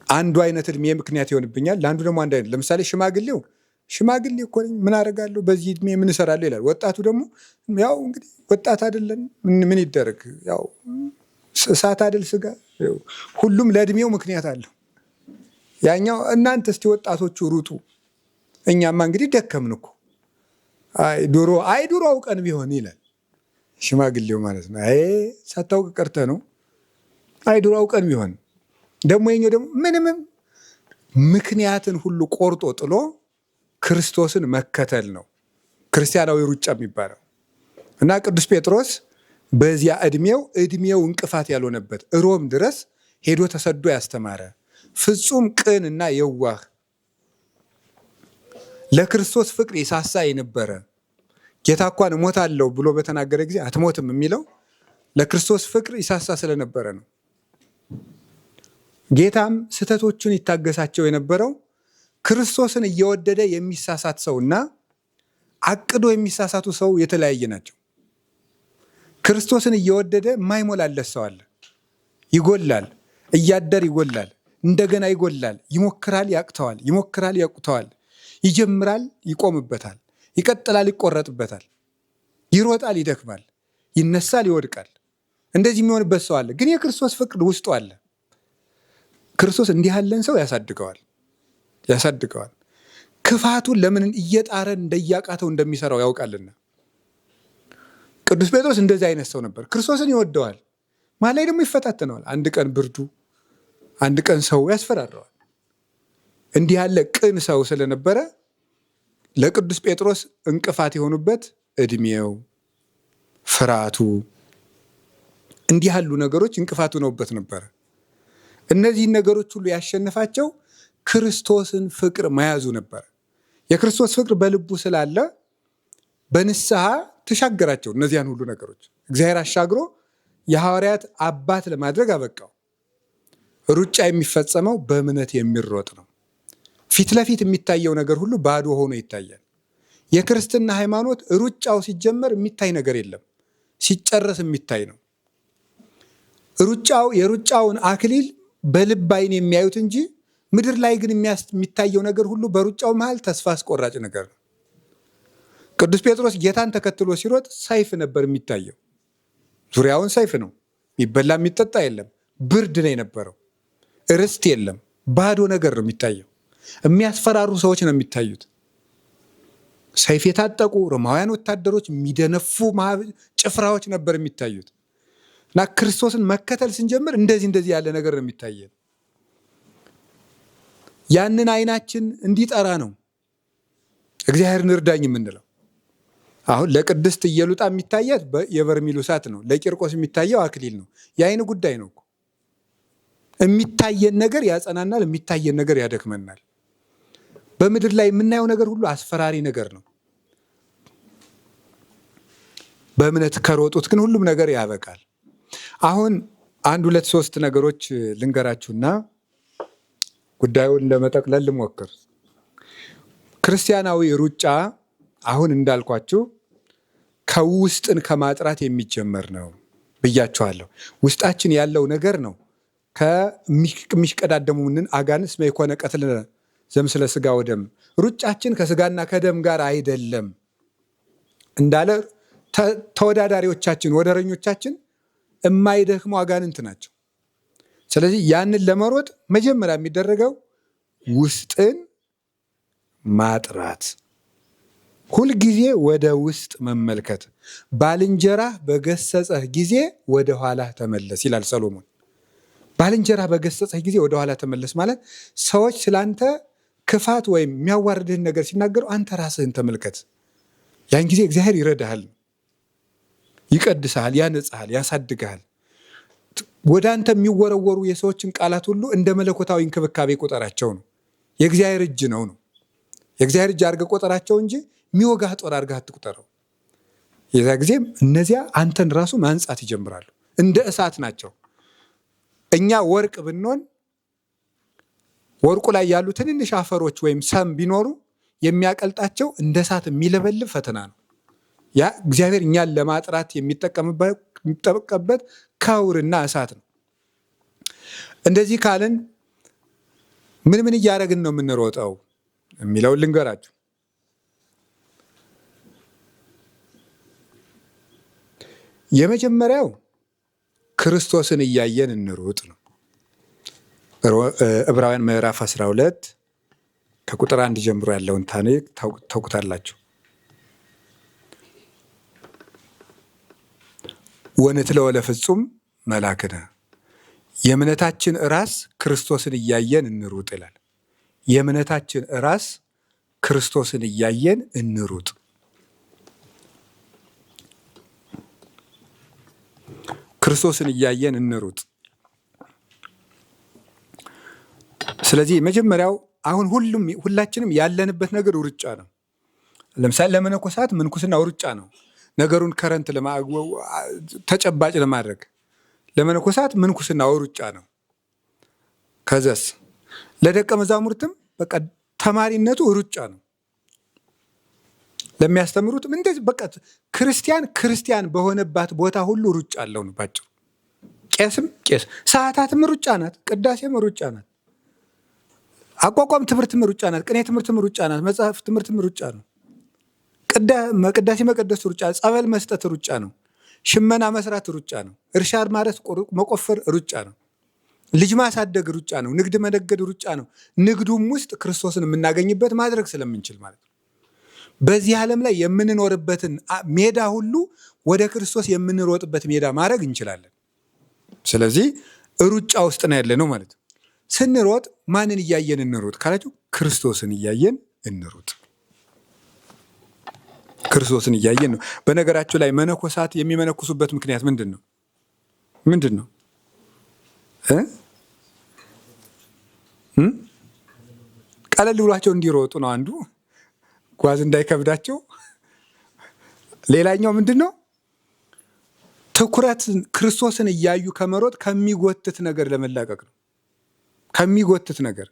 አንዱ አይነት እድሜ ምክንያት ይሆንብኛል፣ ለአንዱ ደግሞ አንድ አይነት። ለምሳሌ ሽማግሌ እኮ ነኝ ምን አደርጋለሁ በዚህ እድሜ ምን እሰራለሁ ይላል። ወጣቱ ደግሞ ያው እንግዲህ ወጣት አይደለን ምን ይደረግ፣ ያው እሳት አይደል ስጋ። ሁሉም ለእድሜው ምክንያት አለው። ያኛው እናንተ እስቲ ወጣቶቹ ሩጡ፣ እኛማ እንግዲህ ደከምን እኮ ድሮ አውቀን ቢሆን ይላል ሽማግሌው ማለት ነው። ሳታውቅ ቀርተ ነው። ድሮ አውቀን ቢሆን ደግሞ የኛው ደግሞ ምንም ምክንያትን ሁሉ ቆርጦ ጥሎ ክርስቶስን መከተል ነው ክርስቲያናዊ ሩጫ የሚባለው። እና ቅዱስ ጴጥሮስ በዚያ እድሜው እንቅፋት ያልሆነበት ሮም ድረስ ሄዶ ተሰዶ ያስተማረ ፍጹም ቅን እና የዋህ ለክርስቶስ ፍቅር የሳሳ የነበረ ጌታ እንኳን እሞታለሁ ብሎ በተናገረ ጊዜ አትሞትም የሚለው ለክርስቶስ ፍቅር ይሳሳ ስለነበረ ነው። ጌታም ስህተቶቹን ይታገሳቸው የነበረው ክርስቶስን እየወደደ የሚሳሳት ሰውና አቅዶ የሚሳሳቱ ሰው የተለያየ ናቸው። ክርስቶስን እየወደደ የማይሞላለት ሰው አለ። ይጎላል፣ እያደር ይጎላል፣ እንደገና ይጎላል፣ ይሞክራል፣ ያቅተዋል፣ ይሞክራል፣ ያቅተዋል፣ ይጀምራል፣ ይቆምበታል፣ ይቀጥላል፣ ይቆረጥበታል፣ ይሮጣል፣ ይደክማል፣ ይነሳል፣ ይወድቃል። እንደዚህ የሚሆንበት ሰው አለ። ግን የክርስቶስ ፍቅር ውስጡ አለ። ክርስቶስ እንዲህ ያለን ሰው ያሳድገዋል። ክፋቱን ለምን እየጣረ እንደያቃተው እንደሚሰራው ያውቃልና። ቅዱስ ጴጥሮስ እንደዚህ አይነት ሰው ነበር። ክርስቶስን ይወደዋል፣ መሀል ላይ ደግሞ ይፈታተነዋል። አንድ ቀን ብርዱ፣ አንድ ቀን ሰው ያስፈራረዋል። እንዲህ ያለ ቅን ሰው ስለነበረ ለቅዱስ ጴጥሮስ እንቅፋት የሆኑበት እድሜው፣ ፍርሃቱ፣ እንዲህ ያሉ ነገሮች እንቅፋት ሆነውበት ነበረ። እነዚህን ነገሮች ሁሉ ያሸነፋቸው ክርስቶስን ፍቅር መያዙ ነበር። የክርስቶስ ፍቅር በልቡ ስላለ በንስሐ ተሻገራቸው። እነዚያን ሁሉ ነገሮች እግዚአብሔር አሻግሮ የሐዋርያት አባት ለማድረግ አበቃው። ሩጫ የሚፈጸመው በእምነት የሚሮጥ ነው። ፊት ለፊት የሚታየው ነገር ሁሉ ባዶ ሆኖ ይታያል። የክርስትና ሃይማኖት ሩጫው ሲጀመር የሚታይ ነገር የለም፣ ሲጨረስ የሚታይ ነው። የሩጫውን አክሊል በልብ ዓይን የሚያዩት እንጂ ምድር ላይ ግን የሚታየው ነገር ሁሉ በሩጫው መሃል ተስፋ አስቆራጭ ነገር ነው። ቅዱስ ጴጥሮስ ጌታን ተከትሎ ሲሮጥ ሰይፍ ነበር የሚታየው። ዙሪያውን ሰይፍ ነው፣ የሚበላ የሚጠጣ የለም፣ ብርድ ነው የነበረው፣ ርስት የለም፣ ባዶ ነገር ነው የሚታየው። የሚያስፈራሩ ሰዎች ነው የሚታዩት። ሰይፍ የታጠቁ ሮማውያን ወታደሮች፣ የሚደነፉ ጭፍራዎች ነበር የሚታዩት። እና ክርስቶስን መከተል ስንጀምር እንደዚህ ያለ ነገር ነው የሚታየን። ያንን ዓይናችን እንዲጠራ ነው እግዚአብሔርን እርዳኝ የምንለው። አሁን ለቅድስት ኢየሉጣ የሚታያት የበርሜሉ እሳት ነው፣ ለቂርቆስ የሚታየው አክሊል ነው። የዓይን ጉዳይ ነው እኮ። የሚታየን ነገር ያጸናናል፣ የሚታየን ነገር ያደክመናል። በምድር ላይ የምናየው ነገር ሁሉ አስፈራሪ ነገር ነው። በእምነት ከሮጡት ግን ሁሉም ነገር ያበቃል። አሁን 1 2 3 ነገሮች ልንገራችሁና ጉዳዩን ለመጠቅለል ልሞክር። ክርስቲያናዊ ሩጫ አሁን እንዳልኳችሁ ከውስጥን ከማጥራት የሚጀመር ነው ብያችኋለሁ። ውስጣችን ያለው ነገር ነው ከሚሽቀዳደሙንን አጋንንት መይኮነ ቀትል ዘምስለ ስጋ ወደም። ሩጫችን ከስጋና ከደም ጋር አይደለም እንዳለ ተወዳዳሪዎቻችን፣ ወደረኞቻችን የማይደክሙ አጋንንት ናቸው። ስለዚህ ያንን ለመሮጥ መጀመሪያ የሚደረገው ውስጥን ማጥራት፣ ሁልጊዜ ወደ ውስጥ መመልከት። ባልንጀራህ በገሰጸህ ጊዜ ወደ ኋላ ተመለስ ይላል ሰሎሞን። ባልንጀራህ በገሰጸህ ጊዜ ወደ ኋላ ተመለስ ማለት ሰዎች ስላንተ ክፋት ወይም የሚያዋርድህን ነገር ሲናገሩ አንተ ራስህን ተመልከት። ያን ጊዜ እግዚአብሔር ይረዳሃል፣ ይቀድስሃል፣ ያነጽሃል፣ ያሳድግሃል። ወደ አንተ የሚወረወሩ የሰዎችን ቃላት ሁሉ እንደ መለኮታዊ እንክብካቤ ቆጠራቸው ነው። የእግዚአብሔር እጅ ነው። የእግዚአብሔር እጅ አድርገህ ቆጠራቸው እንጂ የሚወጋህ ጦር አድርገህ አትቁጠረው። የዛ ጊዜም እነዚያ አንተን ራሱ ማንጻት ይጀምራሉ። እንደ እሳት ናቸው። እኛ ወርቅ ብንሆን ወርቁ ላይ ያሉ ትንንሽ አፈሮች ወይም ሰም ቢኖሩ የሚያቀልጣቸው እንደ እሳት የሚለበልብ ፈተና ነው። ያ እግዚአብሔር እኛን ለማጥራት የሚጠቀምበት ከውርና እሳት ነው። እንደዚህ ካልን ምን እያደረግን ነው የምንሮጠው የሚለውን ልንገራችሁ። የመጀመሪያው ክርስቶስን እያየን እንሩጥ ነው። ዕብራውያን ምዕራፍ 12 ከቁጥር 1 ጀምሮ ያለውን ታሪክ ታውቁታላችሁ። ወንትለወ ለፍጹም መላክነ፣ የእምነታችን ራስ ክርስቶስን እያየን እንሩጥ ይላል። የእምነታችን ራስ ክርስቶስን እያየን እንሩጥ። ክርስቶስን እያየን እንሩጥ። ስለዚህ መጀመሪያው አሁን ሁላችንም ያለንበት ነገር ሩጫ ነው። ለምሳሌ ለመነኮሳት ምንኩስና ሩጫ ነው። ነገሩን ከረንት ተጨባጭ ለማድረግ ለመነኮሳት ምንኩስና ሩጫ ነው። ከዛስ ለደቀ መዛሙርትም በቃ ተማሪነቱ ሩጫ ነው። ለሚያስተምሩትም እንደዚህ በቃ ክርስቲያን በሆነባት ቦታ ሁሉ ሩጫ አለው ነው ባጭሩ። ቄስም ሰዓታትም ሩጫ ናት፣ ቅዳሴም ሩጫ ናት፣ አቋቋም ትምህርትም ሩጫ ናት፣ ቅኔ ትምህርትም ሩጫ ናት፣ መጽሐፍ ትምህርትም ሩጫ ነው፣ ቅዳሴ መቀደስ ሩጫ፣ ጸበል መስጠት ሩጫ ነው፣ ሽመና መስራት ሩጫ ነው፣ እርሻ ማረስ መቆፈር ሩጫ ነው። ልጅ ማሳደግ ሩጫ ነው። ንግድ መነገድ ሩጫ ነው። ንግዱም ውስጥ ክርስቶስን የምናገኝበት ማድረግ ስለምንችል ማለት ነው። በዚህ ዓለም ላይ የምንኖርበትን ሜዳ ሁሉ ወደ ክርስቶስ የምንሮጥበት ሜዳ ማድረግ እንችላለን። ስለዚህ ሩጫ ውስጥ ነው ያለ ነው ማለት ነው። ስንሮጥ ማንን እያየን እንሮጥ ካላችሁ፣ ክርስቶስን እያየን እንሮጥ። ክርስቶስን እያየን ነው። በነገራችሁ ላይ መነኮሳት የሚመነኩሱበት ምክንያት ምንድን ነው? ምንድን ነው? ቀለል ብሏቸው እንዲሮጡ ነው አንዱ፣ ጓዝ እንዳይከብዳቸው። ሌላኛው ምንድን ነው? ትኩረት ክርስቶስን እያዩ ከመሮጥ ከሚጎትት ነገር ለመላቀቅ ነው። ከሚጎትት ነገር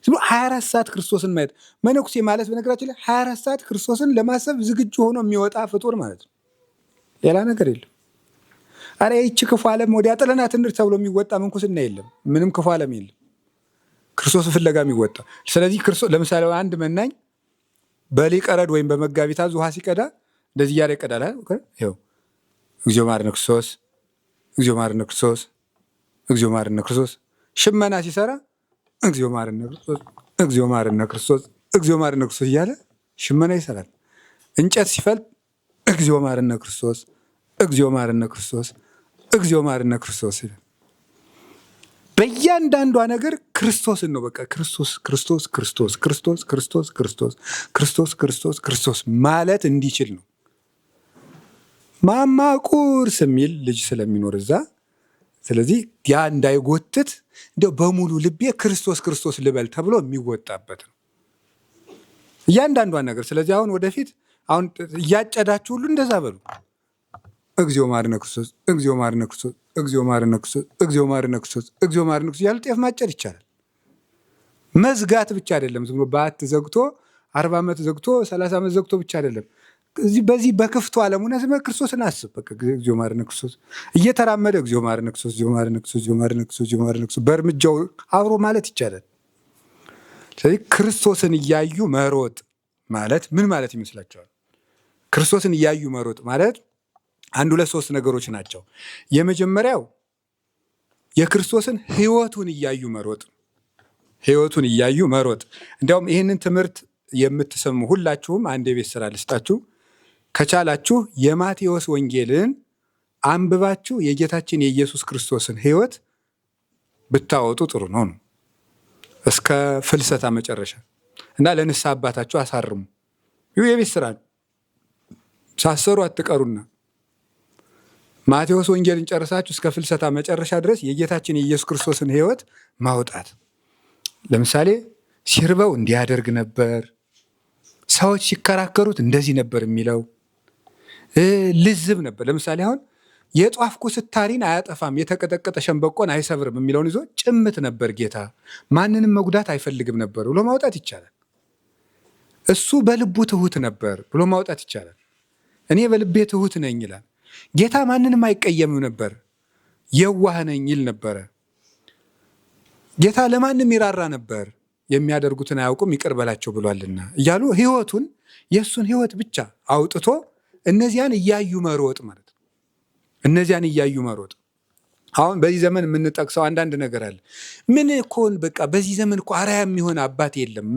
24 ሰዓት ክርስቶስን ማየት። መነኩሴ ማለት በነገራችን ላይ 24 ሰዓት ክርስቶስን ለማሰብ ዝግጁ ሆኖ የሚወጣ ፍጡር ማለት ነው። ሌላ ነገር የለም። አረ ይህች ክፉ ዓለም ወዲያ ጥለናት እንሂድ ተብሎ የሚወጣ ምንኩስና የለም። ምንም ክፉ ዓለም የለም። ክርስቶስ ፍለጋ የሚወጣ። ስለዚህ ክርስቶስ ለምሳሌ አንድ መናኝ በሊቀረድ ወይም በመጋቢት አዝ ውሃ ሲቀዳ እንደዚህ እያለ ይቀዳል። ይኸው እግዚኦ መሐረነ ክርስቶስ፣ እግዚኦ መሐረነ ክርስቶስ፣ እግዚኦ መሐረነ ክርስቶስ። ሽመና ሲሰራ እግዚኦ መሐረነ ክርስቶስ፣ እግዚኦ መሐረነ ክርስቶስ፣ እግዚኦ መሐረነ ክርስቶስ እያለ ሽመና ይሰራል። እንጨት ሲፈልጥ እግዚኦ መሐረነ ክርስቶስ፣ እግዚኦ መሐረነ ክርስቶስ፣ እግዚኦ መሐረነ ክርስቶስ ይላል። በእያንዳንዷ ነገር ክርስቶስን ነው። በቃ ክርስቶስ ክርስቶስ ክርስቶስ ክርስቶስ ክርስቶስ ክርስቶስ ክርስቶስ ክርስቶስ ክርስቶስ ማለት እንዲችል ነው። ማማ ቁርስ የሚል ልጅ ስለሚኖር እዛ፣ ስለዚህ ያ እንዳይጎትት እንደው በሙሉ ልቤ ክርስቶስ ክርስቶስ ልበል ተብሎ የሚወጣበት ነው እያንዳንዷን ነገር። ስለዚህ አሁን ወደፊት አሁን እያጨዳችሁ ሁሉ እንደዛ በሉ። እግዚኦ መሐረነ ክርስቶስ፣ እግዚኦ መሐረነ ክርስቶስ፣ እግዚኦ መሐረነ ክርስቶስ፣ እግዚኦ መሐረነ ክርስቶስ፣ እግዚኦ መሐረነ ክርስቶስ ያሉ ጤፍ ማጨድ ይቻላል። መዝጋት ብቻ አይደለም። ዝም ብሎ በአት ዘግቶ 40 ዓመት ዘግቶ 30 ዓመት ዘግቶ ብቻ አይደለም። በዚህ በክፍቱ ዓለም ሆነ ዝም ክርስቶስን አስብ። በቃ እግዚኦ መሐረነ ክርስቶስ እየተራመደ እግዚኦ መሐረነ ክርስቶስ፣ እግዚኦ መሐረነ ክርስቶስ፣ እግዚኦ መሐረነ ክርስቶስ፣ እግዚኦ መሐረነ ክርስቶስ በእርምጃው አብሮ ማለት ይቻላል። ስለዚህ ክርስቶስን እያዩ መሮጥ ማለት ምን ማለት ይመስላችኋል? ክርስቶስን እያዩ መሮጥ ማለት 1 2 3 ነገሮች ናቸው። የመጀመሪያው የክርስቶስን ሕይወቱን እያዩ መሮጥ። ሕይወቱን እያዩ መሮጥ። እንዲያውም ይህንን ትምህርት የምትሰሙ ሁላችሁም አንድ የቤት ስራ ልስጣችሁ። ከቻላችሁ የማቴዎስ ወንጌልን አንብባችሁ የጌታችን የኢየሱስ ክርስቶስን ሕይወት ብታወጡ ጥሩ ነው ነው እስከ ፍልሰታ መጨረሻ እና ለንስሐ አባታችሁ አሳርሙ። ይህ የቤት ስራ ሳሰሩ አትቀሩና ማቴዎስ ወንጌልን ጨርሳችሁ እስከ ፍልሰታ መጨረሻ ድረስ የጌታችን የኢየሱስ ክርስቶስን ሕይወት ማውጣት። ለምሳሌ ሲርበው እንዲያደርግ ነበር፣ ሰዎች ሲከራከሩት እንደዚህ ነበር የሚለው። ልዝብ ነበር። ለምሳሌ አሁን የጧፍ ኩስታሪን አያጠፋም የተቀጠቀጠ ሸንበቆን አይሰብርም የሚለውን ይዞ ጭምት ነበር ጌታ። ማንንም መጉዳት አይፈልግም ነበር ብሎ ማውጣት ይቻላል። እሱ በልቡ ትሁት ነበር ብሎ ማውጣት ይቻላል። እኔ በልቤ ትሁት ነኝ ይላል ጌታ። ማንንም አይቀየምም ነበር፣ የዋህ ነኝ ይል ነበረ ጌታ። ለማንም ይራራ ነበር፣ የሚያደርጉትን አያውቁም ይቅር በላቸው ብሏልና እያሉ ሕይወቱን የእሱን ሕይወት ብቻ አውጥቶ እነዚያን እያዩ መሮጥ ማለት ነው። እነዚያን እያዩ መሮጥ። አሁን በዚህ ዘመን የምንጠቅሰው አንዳንድ ነገር አለ። ምን እኮን በቃ በዚህ ዘመን እኮ አርአያ የሚሆን አባት የለም።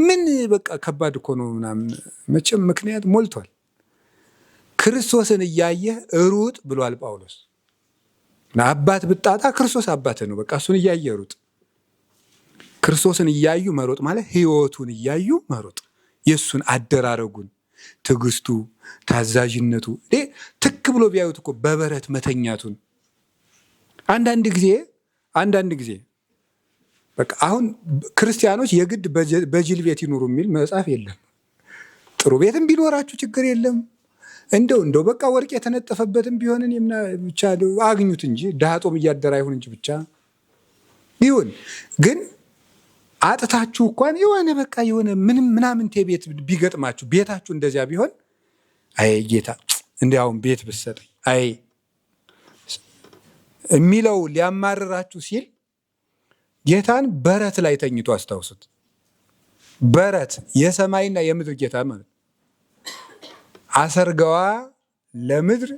ምን በቃ ከባድ እኮ ነው ምናምን። መቼም ምክንያት ሞልቷል። ክርስቶስን እያየህ ሩጥ ብሏል ጳውሎስ። አባት ብጣጣ ክርስቶስ አባት ነው። በቃ እሱን እያየ ሩጥ። ክርስቶስን እያዩ መሮጥ ማለት ሕይወቱን እያዩ መሮጥ። የእሱን አደራረጉን፣ ትዕግስቱ፣ ታዛዥነቱ ትክ ብሎ ቢያዩት እኮ በበረት መተኛቱን። አንዳንድ ጊዜ በቃ አሁን ክርስቲያኖች የግድ በጅል ቤት ይኑሩ የሚል መጽሐፍ የለም። ጥሩ ቤትም ቢኖራችሁ ችግር የለም። እንደው በቃ ወርቅ የተነጠፈበትም ቢሆንን ብቻ አግኙት እንጂ ድሃ ጦም እያደረ አይሁን እንጂ ብቻ ይሁን። ግን አጥታችሁ እንኳን የሆነ በቃ የሆነ ምንም ምናምንቴ ቤት ቢገጥማችሁ ቤታችሁ እንደዚያ ቢሆን አይ ጌታ እንዲያውም ቤት ብትሰጠኝ አይ የሚለው ሊያማርራችሁ ሲል ጌታን በረት ላይ ተኝቶ አስታውሱት። በረት የሰማይና የምድር ጌታ ማለት አሰርገዋ ለምድር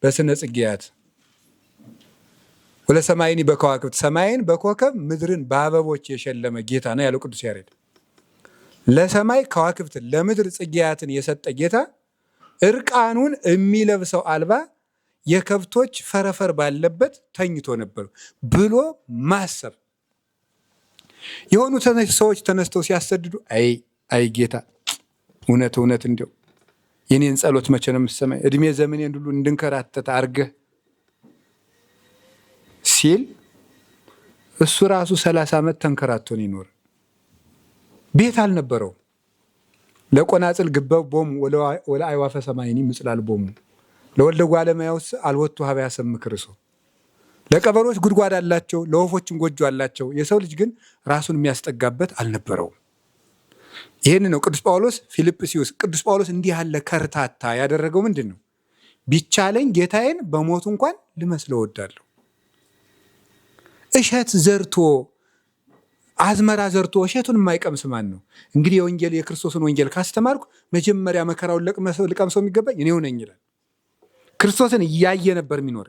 በስነ ጽጌያት ወለሰማይኒ በከዋክብት ሰማይን በኮከብ ምድርን በአበቦች የሸለመ ጌታ ነው ያለው ቅዱስ ያሬድ። ለሰማይ ከዋክብትን ለምድር ጽጌያትን የሰጠ ጌታ እርቃኑን የሚለብሰው አልባ የከብቶች ፈረፈር ባለበት ተኝቶ ነበር ብሎ ማሰብ። የሆኑ ሰዎች ተነስተው ሲያሰድዱ አይ ጌታ እውነት እንዲያው የኔን ጸሎት መቼ ነው የምትሰማኝ? እድሜ ዘመኔን ሁሉ እንድንከራተት አርገህ ሲል እሱ ራሱ 30 ዓመት ተንከራቶን ይኖር። ቤት አልነበረው። ለቆናጽል ግበው ቦሙ ወለ አይዋፈ ሰማይኒ ምጽላል ቦሙ ለወልደ እጓለ እመሕያውስ አልወቱ ሀበ ያሰምክ ርእሶ። ለቀበሮች ጉድጓድ አላቸው፣ ለወፎችም ጎጆ አላቸው። የሰው ልጅ ግን ራሱን የሚያስጠጋበት አልነበረውም። ይህን ነው ቅዱስ ጳውሎስ ፊልጵስዩስ ቅዱስ ጳውሎስ እንዲህ ያለ ከርታታ ያደረገው ምንድን ነው? ቢቻለኝ ጌታዬን በሞቱ እንኳን ልመስለው እወዳለሁ። እሸት ዘርቶ አዝመራ ዘርቶ እሸቱን የማይቀምስ ማን ነው? እንግዲህ የክርስቶስን ወንጌል ካስተማርኩ መጀመሪያ መከራውን ልቀምሰው የሚገባኝ እኔው ነኝ ይላል። ክርስቶስን እያየ ነበር የሚኖር።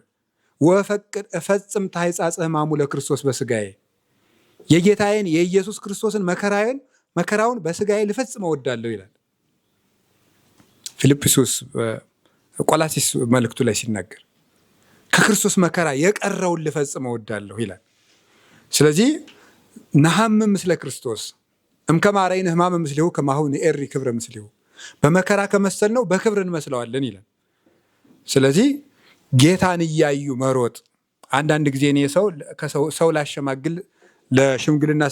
ወፈቅድ እፈጽም ታኅጻጸ ሕማሙ ለክርስቶስ በስጋዬ፣ የጌታዬን የኢየሱስ ክርስቶስን መከራውን በስጋዬ ልፈጽም እወዳለሁ ይላል ፊልጵስዩስ ቆላሲስ መልእክቱ ላይ ሲናገር ከክርስቶስ መከራ የቀረውን ልፈጽም እወዳለሁ ይላል። ስለዚህ ነሐምም ምስለ ክርስቶስ እምከመ አርአይነ ሕማመ ምስሌሁ ከማሁ ንኤሪ ክብረ ምስሌሁ፣ በመከራ ከመሰል ነው በክብር እንመስለዋለን ይላል። ስለዚህ ጌታን እያዩ መሮጥ። አንዳንድ ጊዜ እኔ ሰው ላሸማግል ለሽምግልና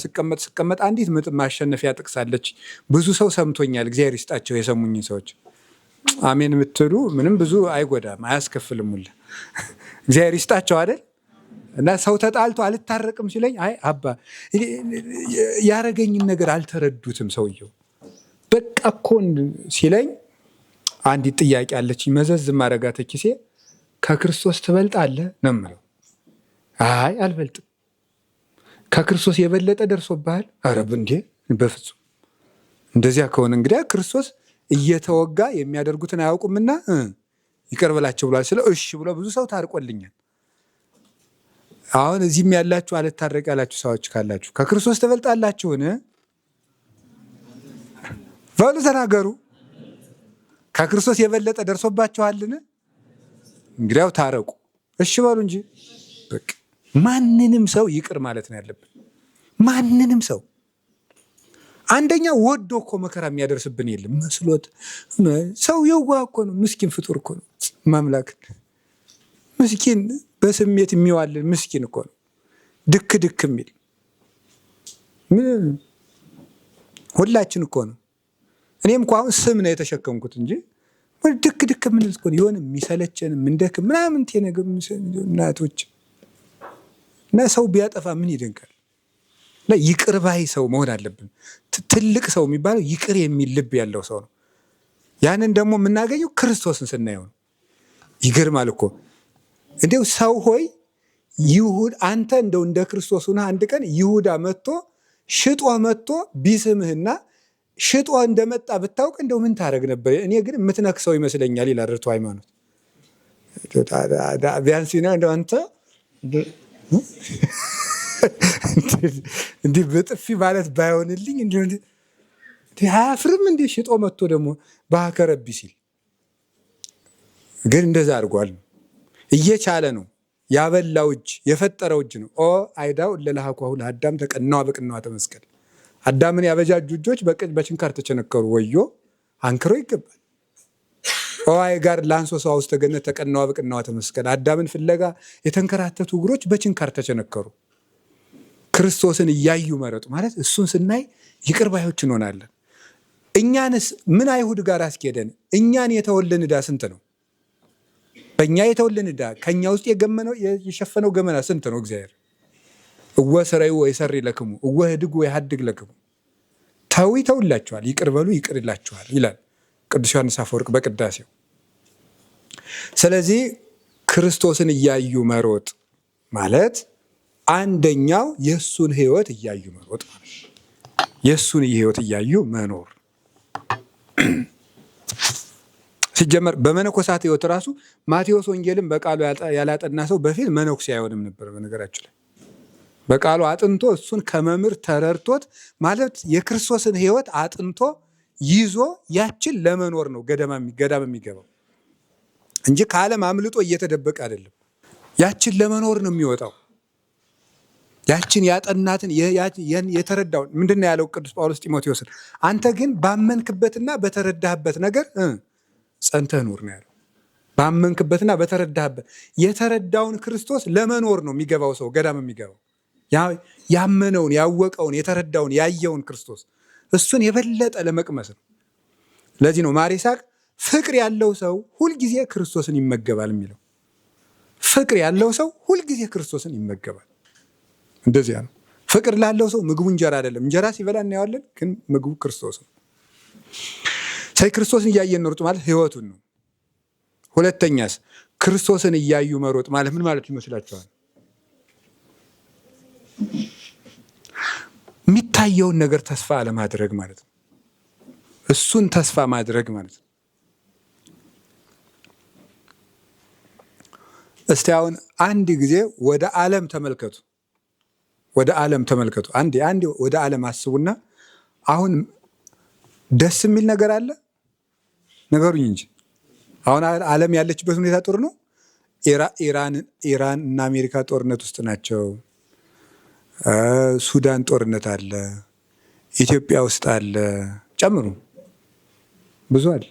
ስቀመጥ አንዲት ምጥ ማሸነፊያ ጥቅሳለች። ብዙ ሰው ሰምቶኛል። እግዚአብሔር ይስጣቸው የሰሙኝ ሰዎች። አሜን የምትሉ ምንም ብዙ አይጎዳም፣ አያስከፍልም። ሁላ እግዚአብሔር ይስጣቸው አይደል? እና ሰው ተጣልቶ አልታረቅም ሲለኝ አይ አባ ያረገኝን ነገር አልተረዱትም ሰውየው በቃ እኮ ሲለኝ አንዲት ጥያቄ አለች መዘዝ ማረጋተ ኪሴ ከክርስቶስ ትበልጣለህ ነው የምለው። አይ አልበልጥም። ከክርስቶስ የበለጠ ደርሶብሃል? ኧረ እንዴ በፍጹም። እንደዚያ ከሆነ እንግዲያ ክርስቶስ እየተወጋ የሚያደርጉትን አያውቁምና ይቅር በላቸው ብሏል። ስለ እሺ ብሎ ብዙ ሰው ታርቆልኛል። አሁን እዚህም ያላችሁ አልታረቅ ያላችሁ ሰዎች ካላችሁ ከክርስቶስ ትበልጣላችሁን? በሉ ተናገሩ። ከክርስቶስ የበለጠ ደርሶባችኋልን? እንግዲያው ታረቁ። እሺ በሉ እንጂ። በቃ ማንንም ሰው ይቅር ማለት ነው ያለብን። ማንንም ሰው አንደኛ ወዶ እኮ መከራ የሚያደርስብን የለም መስሎት። ሰው የዋህ እኮ ነው፣ ምስኪን ፍጡር እኮ ነው። ማምላክ ምስኪን በስሜት የሚዋልን ምስኪን እኮ ነው። ድክ የሚል ሁላችን እኮ ነው። እኔም እኮ አሁን ስም ነው የተሸከምኩት እንጂ ድክ የምንል እኮ የሆነ የሚሰለቸን ምንደክም ምናምን ነገር እናቶች እና ሰው ቢያጠፋ ምን ይደንቃል? እና ይቅር ባይ ሰው መሆን አለብን። ትልቅ ሰው የሚባለው ይቅር የሚል ልብ ያለው ሰው ነው። ያንን ደግሞ የምናገኘው ክርስቶስን ስናየው ነው። ይገርማል እኮ እንዲያው ሰው ሆይ አንተ እንደው እንደ ክርስቶስ ሆነህ አንድ ቀን ይሁዳ ሽጦ መጥቶ ቢስምህና ሽጦ እንደመጣ ብታውቅ እንደው ምን ታደርግ ነበር? እኔ ግን የምትነክሰው ይመስለኛል ይላል ርቱ ሃይማኖት። ቢያንስ እንደው አንተ እንዲህ በጥፊ ማለት ባይሆንልኝ አያፍርም እንዲህ ሽጦ መጥቶ ደግሞ ባከረቢ ሲል ግን እንደዛ አድርጓል። እየቻለ ነው ያበላው እጅ የፈጠረው እጅ ነው። ኦ አይዳው ለላሃኳሁ ለአዳም ተቀናዋ በቅናዋ ተመስቀል። አዳምን ያበጃጁ እጆች በችንካር ተቸነከሩ። ወዮ አንክሮ ይገባል። ኦ አይ ጋር ለአንሶሳ ውስጥ ገነት ተቀናዋ በቅናዋ ተመስቀል። አዳምን ፍለጋ የተንከራተቱ እግሮች በችንካር ተቸነከሩ። ክርስቶስን እያዩ መረጡ ማለት እሱን ስናይ ይቅር ባዮች እንሆናለን። እኛንስ ምን አይሁድ ጋር አስኬደን? እኛን የተወልን ዕዳ ስንት ነው? በእኛ የተወልን ዕዳ ከእኛ ውስጥ የሸፈነው ገመና ስንት ነው? እግዚአብሔር እወ ስረዩ ወይሰሪ ለክሙ እወ ህድጉ ወይሃድግ ለክሙ። ተው ይተውላችኋል፣ ይቅር በሉ ይቅር ይላችኋል ይላል ቅዱስ ዮሐንስ አፈወርቅ በቅዳሴው። ስለዚህ ክርስቶስን እያዩ መሮጥ ማለት አንደኛው የእሱን ህይወት እያዩ መሮጥ ማለት የእሱን ህይወት እያዩ መኖር። ሲጀመር በመነኮሳት ሕይወት ራሱ ማቴዎስ ወንጌልን በቃሉ ያላጠና ሰው በፊት መነኩሴ አይሆንም ነበር። በነገራችን ላይ በቃሉ አጥንቶ እሱን ከመምህር ተረድቶት ማለት የክርስቶስን ሕይወት አጥንቶ ይዞ ያችን ለመኖር ነው ገዳም የሚገባው እንጂ ከዓለም አምልጦ እየተደበቀ አይደለም። ያችን ለመኖር ነው የሚወጣው። ያችን ያጠናትን የተረዳውን ምንድነው ያለው ቅዱስ ጳውሎስ ጢሞቴዎስን? አንተ ግን ባመንክበትና በተረዳህበት ነገር ጸንተህ ኑር ነው ያለው። ባመንክበትና በተረዳህበት የተረዳውን ክርስቶስ ለመኖር ነው የሚገባው ሰው ገዳም የሚገባው። ያመነውን ያወቀውን የተረዳውን ያየውን ክርስቶስ እሱን የበለጠ ለመቅመስ ነው። ለዚህ ነው ማር ይስሐቅ ፍቅር ያለው ሰው ሁልጊዜ ክርስቶስን ይመገባል የሚለው። ፍቅር ያለው ሰው ሁልጊዜ ክርስቶስን ይመገባል። እንደዚያ ነው። ፍቅር ላለው ሰው ምግቡ እንጀራ አይደለም። እንጀራ ሲበላ እናየዋለን፣ ግን ምግቡ ክርስቶስ ነው። ክርስቶስን እያየን መሮጥ ማለት ህይወቱን ነው። ሁለተኛስ ክርስቶስን እያዩ መሮጥ ማለት ምን ማለት ይመስላችኋል? የሚታየውን ነገር ተስፋ አለማድረግ ማለት ነው። እሱን ተስፋ ማድረግ ማለት ነው። እስቲ አሁን አንድ ጊዜ ወደ ዓለም ተመልከቱ። ወደ ዓለም ተመልከቱ። አንዴ ወደ ዓለም አስቡና አሁን ደስ የሚል ነገር አለ? ነገሩኝ እንጂ አሁን ዓለም ያለችበት ሁኔታ ጥሩ ነው? ኢራን እና አሜሪካ ጦርነት ውስጥ ናቸው። ሱዳን ጦርነት አለ፣ ኢትዮጵያ ውስጥ አለ፣ ጨምሩ ብዙ አለ።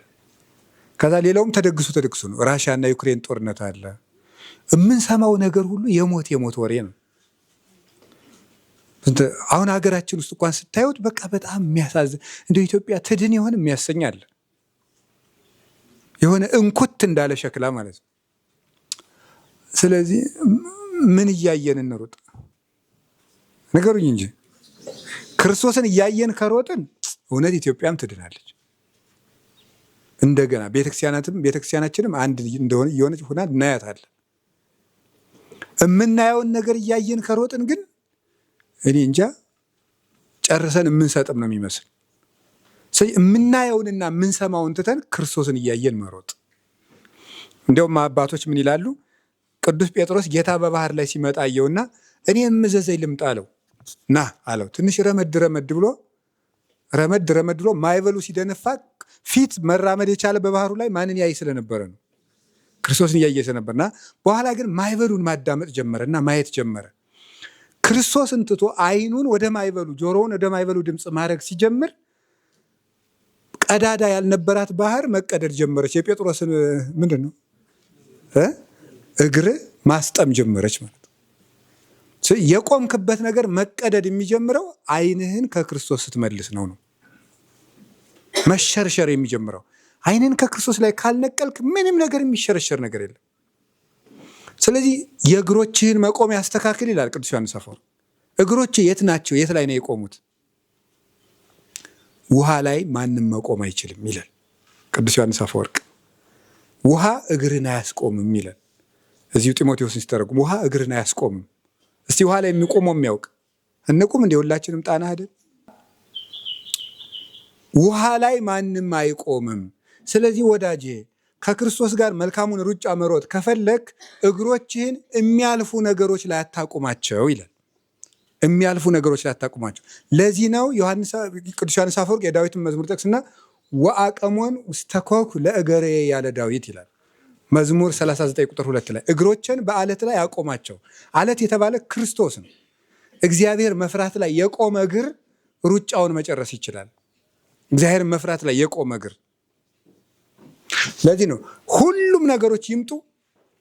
ከዛ ሌላውም ተደግሱ ነው። ራሽያ እና ዩክሬን ጦርነት አለ። የምንሰማው ነገር ሁሉ የሞት ወሬ ነው። አሁን ሀገራችን ውስጥ እንኳን ስታዩት በቃ በጣም የሚያሳዝን እንደ ኢትዮጵያ ትድን ይሆን የሚያሰኛል። የሆነ እንኩት እንዳለ ሸክላ ማለት ነው። ስለዚህ ምን እያየን እንሮጥ? ነገሩኝ እንጂ ክርስቶስን እያየን ከሮጥን እውነት ኢትዮጵያም ትድናለች። እንደገና ቤተክርስቲያናችንም አንድ እንደሆነ እየሆነች ሆና እናያታለን። የምናየውን ነገር እያየን ከሮጥን ግን እኔ እንጃ ጨርሰን የምንሰጥም ነው የሚመስል። የምናየውንና የምንሰማውን ትተን ክርስቶስን እያየን መሮጥ። እንዲያውም አባቶች ምን ይላሉ? ቅዱስ ጴጥሮስ ጌታ በባህር ላይ ሲመጣ አየውና እኔ የምዘዘኝ ልምጣ አለው። ና አለው። ትንሽ ረመድ ብሎ ማይበሉ ሲደነፋ ፊት መራመድ የቻለ በባህሩ ላይ ማንን ያይ ስለነበረ ነው? ክርስቶስን እያየ ስለነበርና በኋላ ግን ማይበሉን ማዳመጥ ጀመረና ማየት ጀመረ። ክርስቶስን ትቶ አይኑን ወደ ማይበሉ ጆሮውን ወደ ማይበሉ ድምፅ ማድረግ ሲጀምር ቀዳዳ ያልነበራት ባህር መቀደድ ጀመረች። የጴጥሮስን ምንድን ነው እግር ማስጠም ጀመረች ማለት ነው። የቆምክበት ነገር መቀደድ የሚጀምረው አይንህን ከክርስቶስ ስትመልስ ነው። መሸርሸር የሚጀምረው አይንህን ከክርስቶስ ላይ ካልነቀልክ ምንም ነገር የሚሸረሸር ነገር የለም። ስለዚህ የእግሮችህን መቆም ያስተካክል ይላል ቅዱስ ዮሐንስ አፈወርቅ። እግሮች የት ናቸው? የት ላይ ነው የቆሙት? ውሃ ላይ ማንም መቆም አይችልም ይላል ቅዱስ ዮሐንስ አፈወርቅ። ውሃ እግርን አያስቆምም ይላል። እዚሁ ጢሞቴዎስን ሲተረጉም ውሃ እግርን አያስቆምም። እስቲ ውሃ ላይ የሚቆመው የሚያውቅ እንቁም እንደ ሁላችንም ጣና አይደል? ውሃ ላይ ማንም አይቆምም። ስለዚህ ወዳጄ ከክርስቶስ ጋር መልካሙን ሩጫ መሮጥ ከፈለክ እግሮችህን የሚያልፉ ነገሮች ላይ አታቁማቸው ይላል። የሚያልፉ ነገሮች ላይ አታቁማቸው። ለዚህ ነው ቅዱስ ዮሐንስ አፈወርቅ የዳዊትን መዝሙር ጠቅስና ወአቀሞን ውስተ ኮኩ ለእገሬ ያለ ዳዊት ይላል። መዝሙር 39 ቁጥር 2 ላይ እግሮችን በአለት ላይ አቆማቸው። አለት የተባለ ክርስቶስ ነው። እግዚአብሔር መፍራት ላይ የቆመ እግር ሩጫውን መጨረስ ይችላል። እግዚአብሔር መፍራት ላይ የቆመ እግር። ለዚህ ነው ሁሉም ነገሮች ይምጡ፣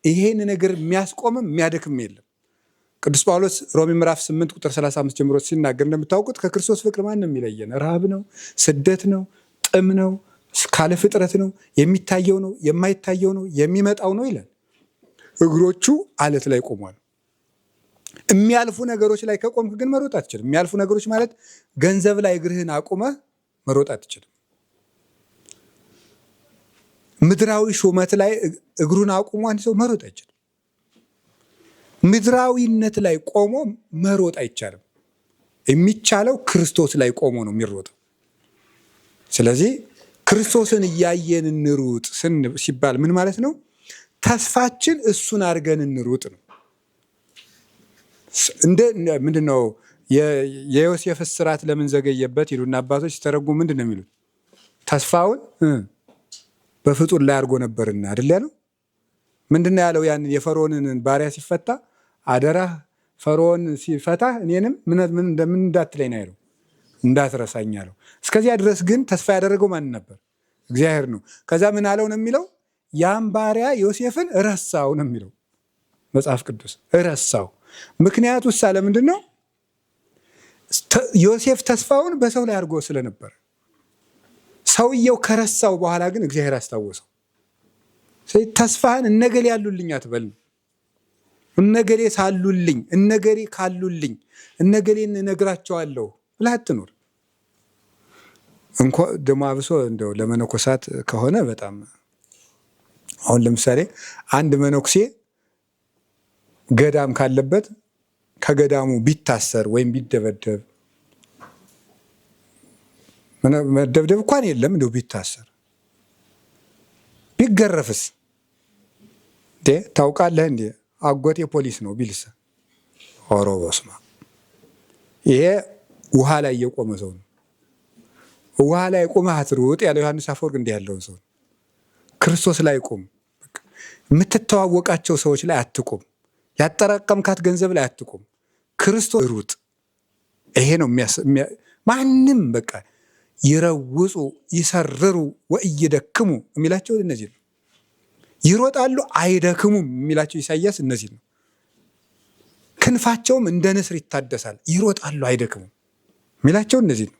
ይሄን ነገር የሚያስቆምም የሚያደክም የለም። ቅዱስ ጳውሎስ ሮሜ ምዕራፍ 8 ቁጥር 35 ጀምሮ ሲናገር እንደምታውቁት ከክርስቶስ ፍቅር ማን ነው የሚለየን? ረሃብ ነው፣ ስደት ነው፣ ጥም ነው፣ ካለ ፍጥረት ነው፣ የሚታየው ነው፣ የማይታየው ነው፣ የሚመጣው ነው ይላል። እግሮቹ አለት ላይ ቆሟል። የሚያልፉ ነገሮች ላይ ከቆምክ ግን መሮጥ አትችልም። የሚያልፉ ነገሮች ማለት ገንዘብ ላይ እግርህን አቁመህ መሮጥ አትችልም። ምድራዊ ሹመት ላይ እግሩን አቁሞ አንድ ሰው መሮጥ አይችልም። ምድራዊነት ላይ ቆሞ መሮጥ አይቻልም። የሚቻለው ክርስቶስ ላይ ቆሞ ነው የሚሮጠው። ስለዚህ ክርስቶስን እያየን እንሩጥ ሲባል ምን ማለት ነው? ተስፋችን እሱን አድርገን እንሩጥ ነው። ምንድን ነው የዮሴፍ እስራት ለምን ዘገየበት ይሉና አባቶች ሲተረጉሙ ምንድን ነው የሚሉት? ተስፋውን በፍጡር ላይ አድርጎ ነበርና አይደል ያለው። ምንድን ነው ያለው? ያንን የፈርዖንን ባሪያ ሲፈታ አደራ ፈርዖን ሲፈታ እኔንም ምን እንዳትለኝ ነው ያለው፣ እንዳትረሳኝ አለው። እስከዚያ ድረስ ግን ተስፋ ያደረገው ማን ነበር? እግዚአብሔር ነው። ከዛ ምን አለው ነው የሚለው? ያን ባሪያ ዮሴፍን ረሳው ነው የሚለው መጽሐፍ ቅዱስ። ረሳው። ምክንያቱ ሳለ ምንድን ነው? ዮሴፍ ተስፋውን በሰው ላይ አድርጎ ስለነበር፣ ሰውየው ከረሳው በኋላ ግን እግዚአብሔር አስታወሰው። ተስፋህን እነገሌ ያሉልኝ አትበል፣ እነገሌ ሳሉልኝ፣ እነገሌ ካሉልኝ፣ እነገሌን እነግራቸዋለሁ ብለህ አትኑር። እንኳ ደግሞ አብሶ እንደው ለመነኮሳት ከሆነ በጣም አሁን ለምሳሌ አንድ መነኩሴ ገዳም ካለበት ከገዳሙ ቢታሰር ወይም ቢደበደብ፣ መደብደብ እንኳን የለም እንደው ቢታሰር ቢገረፍስ ታውቃለህ እንዴ አጎቴ ፖሊስ ነው ቢልስ ኦሮ በስማ ይሄ ውሃ ላይ የቆመ ሰው ነው። ውሃ ላይ ቆመህ አትሩጥ ያለው ዮሐንስ አፈወርቅ እንዲህ ያለውን ሰው ክርስቶስ ላይ ቁም። የምትተዋወቃቸው ሰዎች ላይ አትቁም። ያጠራቀምካት ገንዘብ ላይ አትቁም። ክርስቶስ ሩጥ። ይሄ ነው ማንም በቃ ይረውጹ ይሰርሩ ወእይደክሙ የሚላቸው እነዚህ ነው። ይሮጣሉ አይደክሙም የሚላቸው ኢሳይያስ እነዚህ ነው። ክንፋቸውም እንደ ንስር ይታደሳል፣ ይሮጣሉ አይደክሙም የሚላቸው እነዚህ ነው።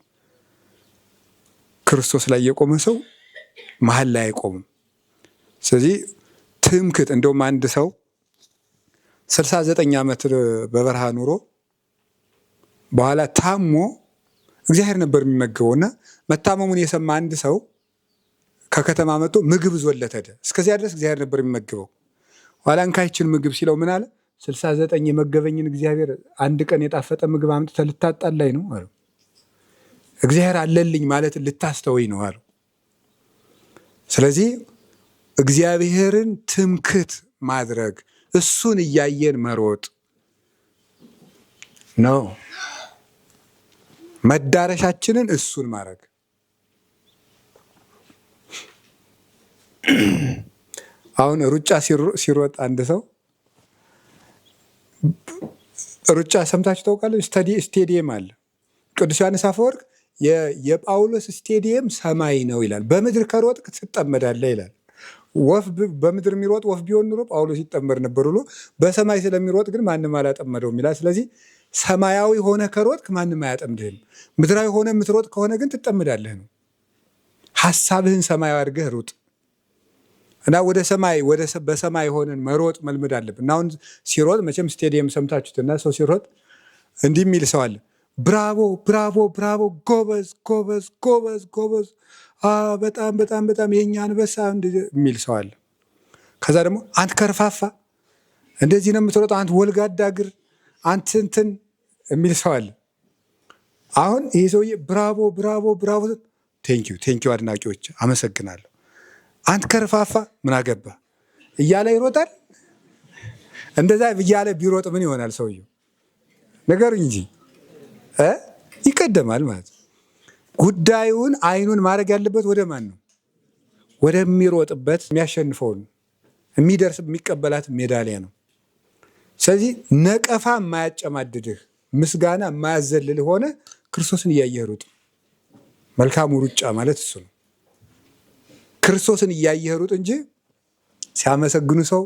ክርስቶስ ላይ የቆመ ሰው መሀል ላይ አይቆምም። ስለዚህ ትምክት እንደውም አንድ ሰው 69 ዓመት በበረሃ ኑሮ በኋላ ታሞ እግዚአብሔር ነበር የሚመገበው እና መታመሙን የሰማ አንድ ሰው ከከተማ መጥቶ ምግብ ዞለት ሄደ። እስከዚያ ድረስ እግዚአብሔር ነበር የሚመገበው። ኋላ እንካይችን ምግብ ሲለው ምን አለ? 69 የመገበኝን እግዚአብሔር አንድ ቀን የጣፈጠ ምግብ አምጥተህ ልታጣላኝ ነው አለው። እግዚአብሔር አለልኝ ማለት ልታስተወኝ ነው አለው። ስለዚህ እግዚአብሔርን ትምክት ማድረግ እሱን እያየን መሮጥ ነው። መዳረሻችንን እሱን ማድረግ። አሁን ሩጫ ሲሮጥ አንድ ሰው ሩጫ ሰምታችሁ ታውቃለች? ስቴዲየም አለ። ቅዱስ ዮሐንስ አፈወርቅ የጳውሎስ ስቴዲየም ሰማይ ነው ይላል። በምድር ከሮጥክ ትጠመዳለህ ይላል። ወፍ በምድር የሚሮጥ ወፍ ቢሆን ኑሮ ጳውሎስ ይጠመድ ነበር ብሎ በሰማይ ስለሚሮጥ ግን ማንም አላጠመደውም ይላል። ስለዚህ ሰማያዊ ሆነ ከሮጥክ ማንም አያጠምድህም። ምድራዊ ሆነ የምትሮጥ ከሆነ ግን ትጠመዳለህ ነው። ሀሳብህን ሰማያዊ አድርገህ ሩጥ እና ወደ ሰማይ በሰማይ ሆነን መሮጥ መልመድ አለብን። እና አሁን ሲሮጥ መቼም ስቴዲየም ሰምታችሁትና ሰው ሲሮጥ እንዲህ የሚል ሰው አለ። ብራቮ ብራቮ ብራቮ፣ ጎበዝ ጎበዝ ጎበዝ ጎበዝ፣ በጣም በጣም በጣም የኛ አንበሳ የሚል ሰው አለ። ከዛ ደግሞ አንተ ከርፋፋ እንደዚህ ነው የምትሮጠው፣ አንተ ወልጋዳ እግር፣ አንተ እንትን የሚል ሰው አለ። አሁን ይህ ሰውዬ ብራቮ ብራቮ ብራቮ፣ ቴንኪው አድናቂዎች አመሰግናለሁ፣ አንተ ከርፋፋ ምን አገባ እያለ ይሮጣል። እንደዛ እያለ ቢሮጥ ምን ይሆናል ሰውየው? ነገሩኝ እንጂ ይቀደማል ማለት ነው። ጉዳዩን አይኑን ማድረግ ያለበት ወደ ማን ነው? ወደሚሮጥበት፣ የሚያሸንፈውን፣ የሚደርስ የሚቀበላት ሜዳሊያ ነው። ስለዚህ ነቀፋ የማያጨማድድህ፣ ምስጋና የማያዘልልህ ሆነ ክርስቶስን እያየህ ሩጥ። መልካሙ ሩጫ ማለት እሱ ነው። ክርስቶስን እያየህ ሩጥ እንጂ ሲያመሰግኑ ሰው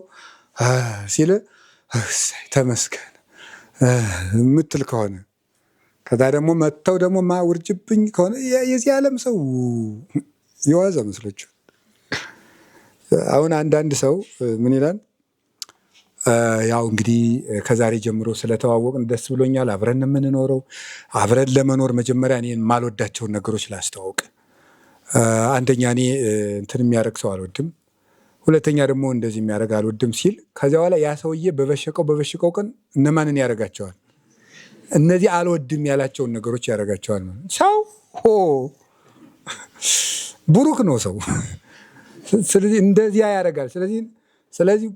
ሲል ተመስገን የምትል ከሆነ ከዛ ደግሞ መጥተው ደግሞ ማውርጅብኝ ከሆነ የዚህ ዓለም ሰው የዋዛ መስሎችው። አሁን አንዳንድ ሰው ምን ይላል? ያው እንግዲህ ከዛሬ ጀምሮ ስለተዋወቅን ደስ ብሎኛል፣ አብረን የምንኖረው አብረን ለመኖር መጀመሪያ እኔ የማልወዳቸውን ነገሮች ላስተዋውቅ። አንደኛ እኔ እንትን የሚያደርግ ሰው አልወድም፣ ሁለተኛ ደግሞ እንደዚህ የሚያደርግ አልወድም ሲል ከዚያ በኋላ ያ ሰውዬ በበሸቀው ቀን እነማንን ያደርጋቸዋል? እነዚህ አልወድም ያላቸውን ነገሮች ያደርጋቸዋል። ሰው ቡሩክ ነው ሰው። ስለዚህ እንደዚያ ያደርጋል። ስለዚህ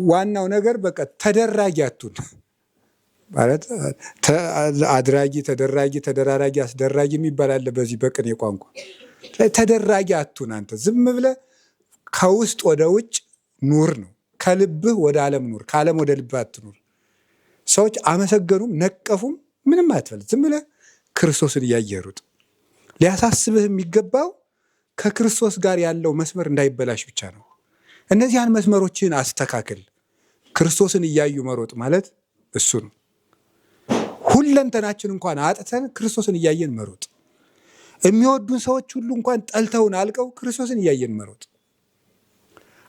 ዋናው ነገር በቃ ተደራጊ አቱን ማለት አድራጊ፣ ተደራጊ፣ ተደራራጊ፣ አስደራጊ የሚባል አለ በዚህ በቅኔ ቋንቋ። ተደራጊ አቱን አንተ ዝም ብለህ ከውስጥ ወደ ውጭ ኑር ነው። ከልብህ ወደ ዓለም ኑር፣ ከዓለም ወደ ልብህ አትኑር። ሰዎች አመሰገኑም ነቀፉም ምንም አትበል። ዝም ብለህ ክርስቶስን እያየህ ሩጥ። ሊያሳስብህ የሚገባው ከክርስቶስ ጋር ያለው መስመር እንዳይበላሽ ብቻ ነው። እነዚያን መስመሮችን አስተካክል። ክርስቶስን እያዩ መሮጥ ማለት እሱ ነው። ሁለንተናችን እንኳን አጥተን ክርስቶስን እያየን መሮጥ፣ የሚወዱን ሰዎች ሁሉ እንኳን ጠልተውን አልቀው ክርስቶስን እያየን መሮጥ።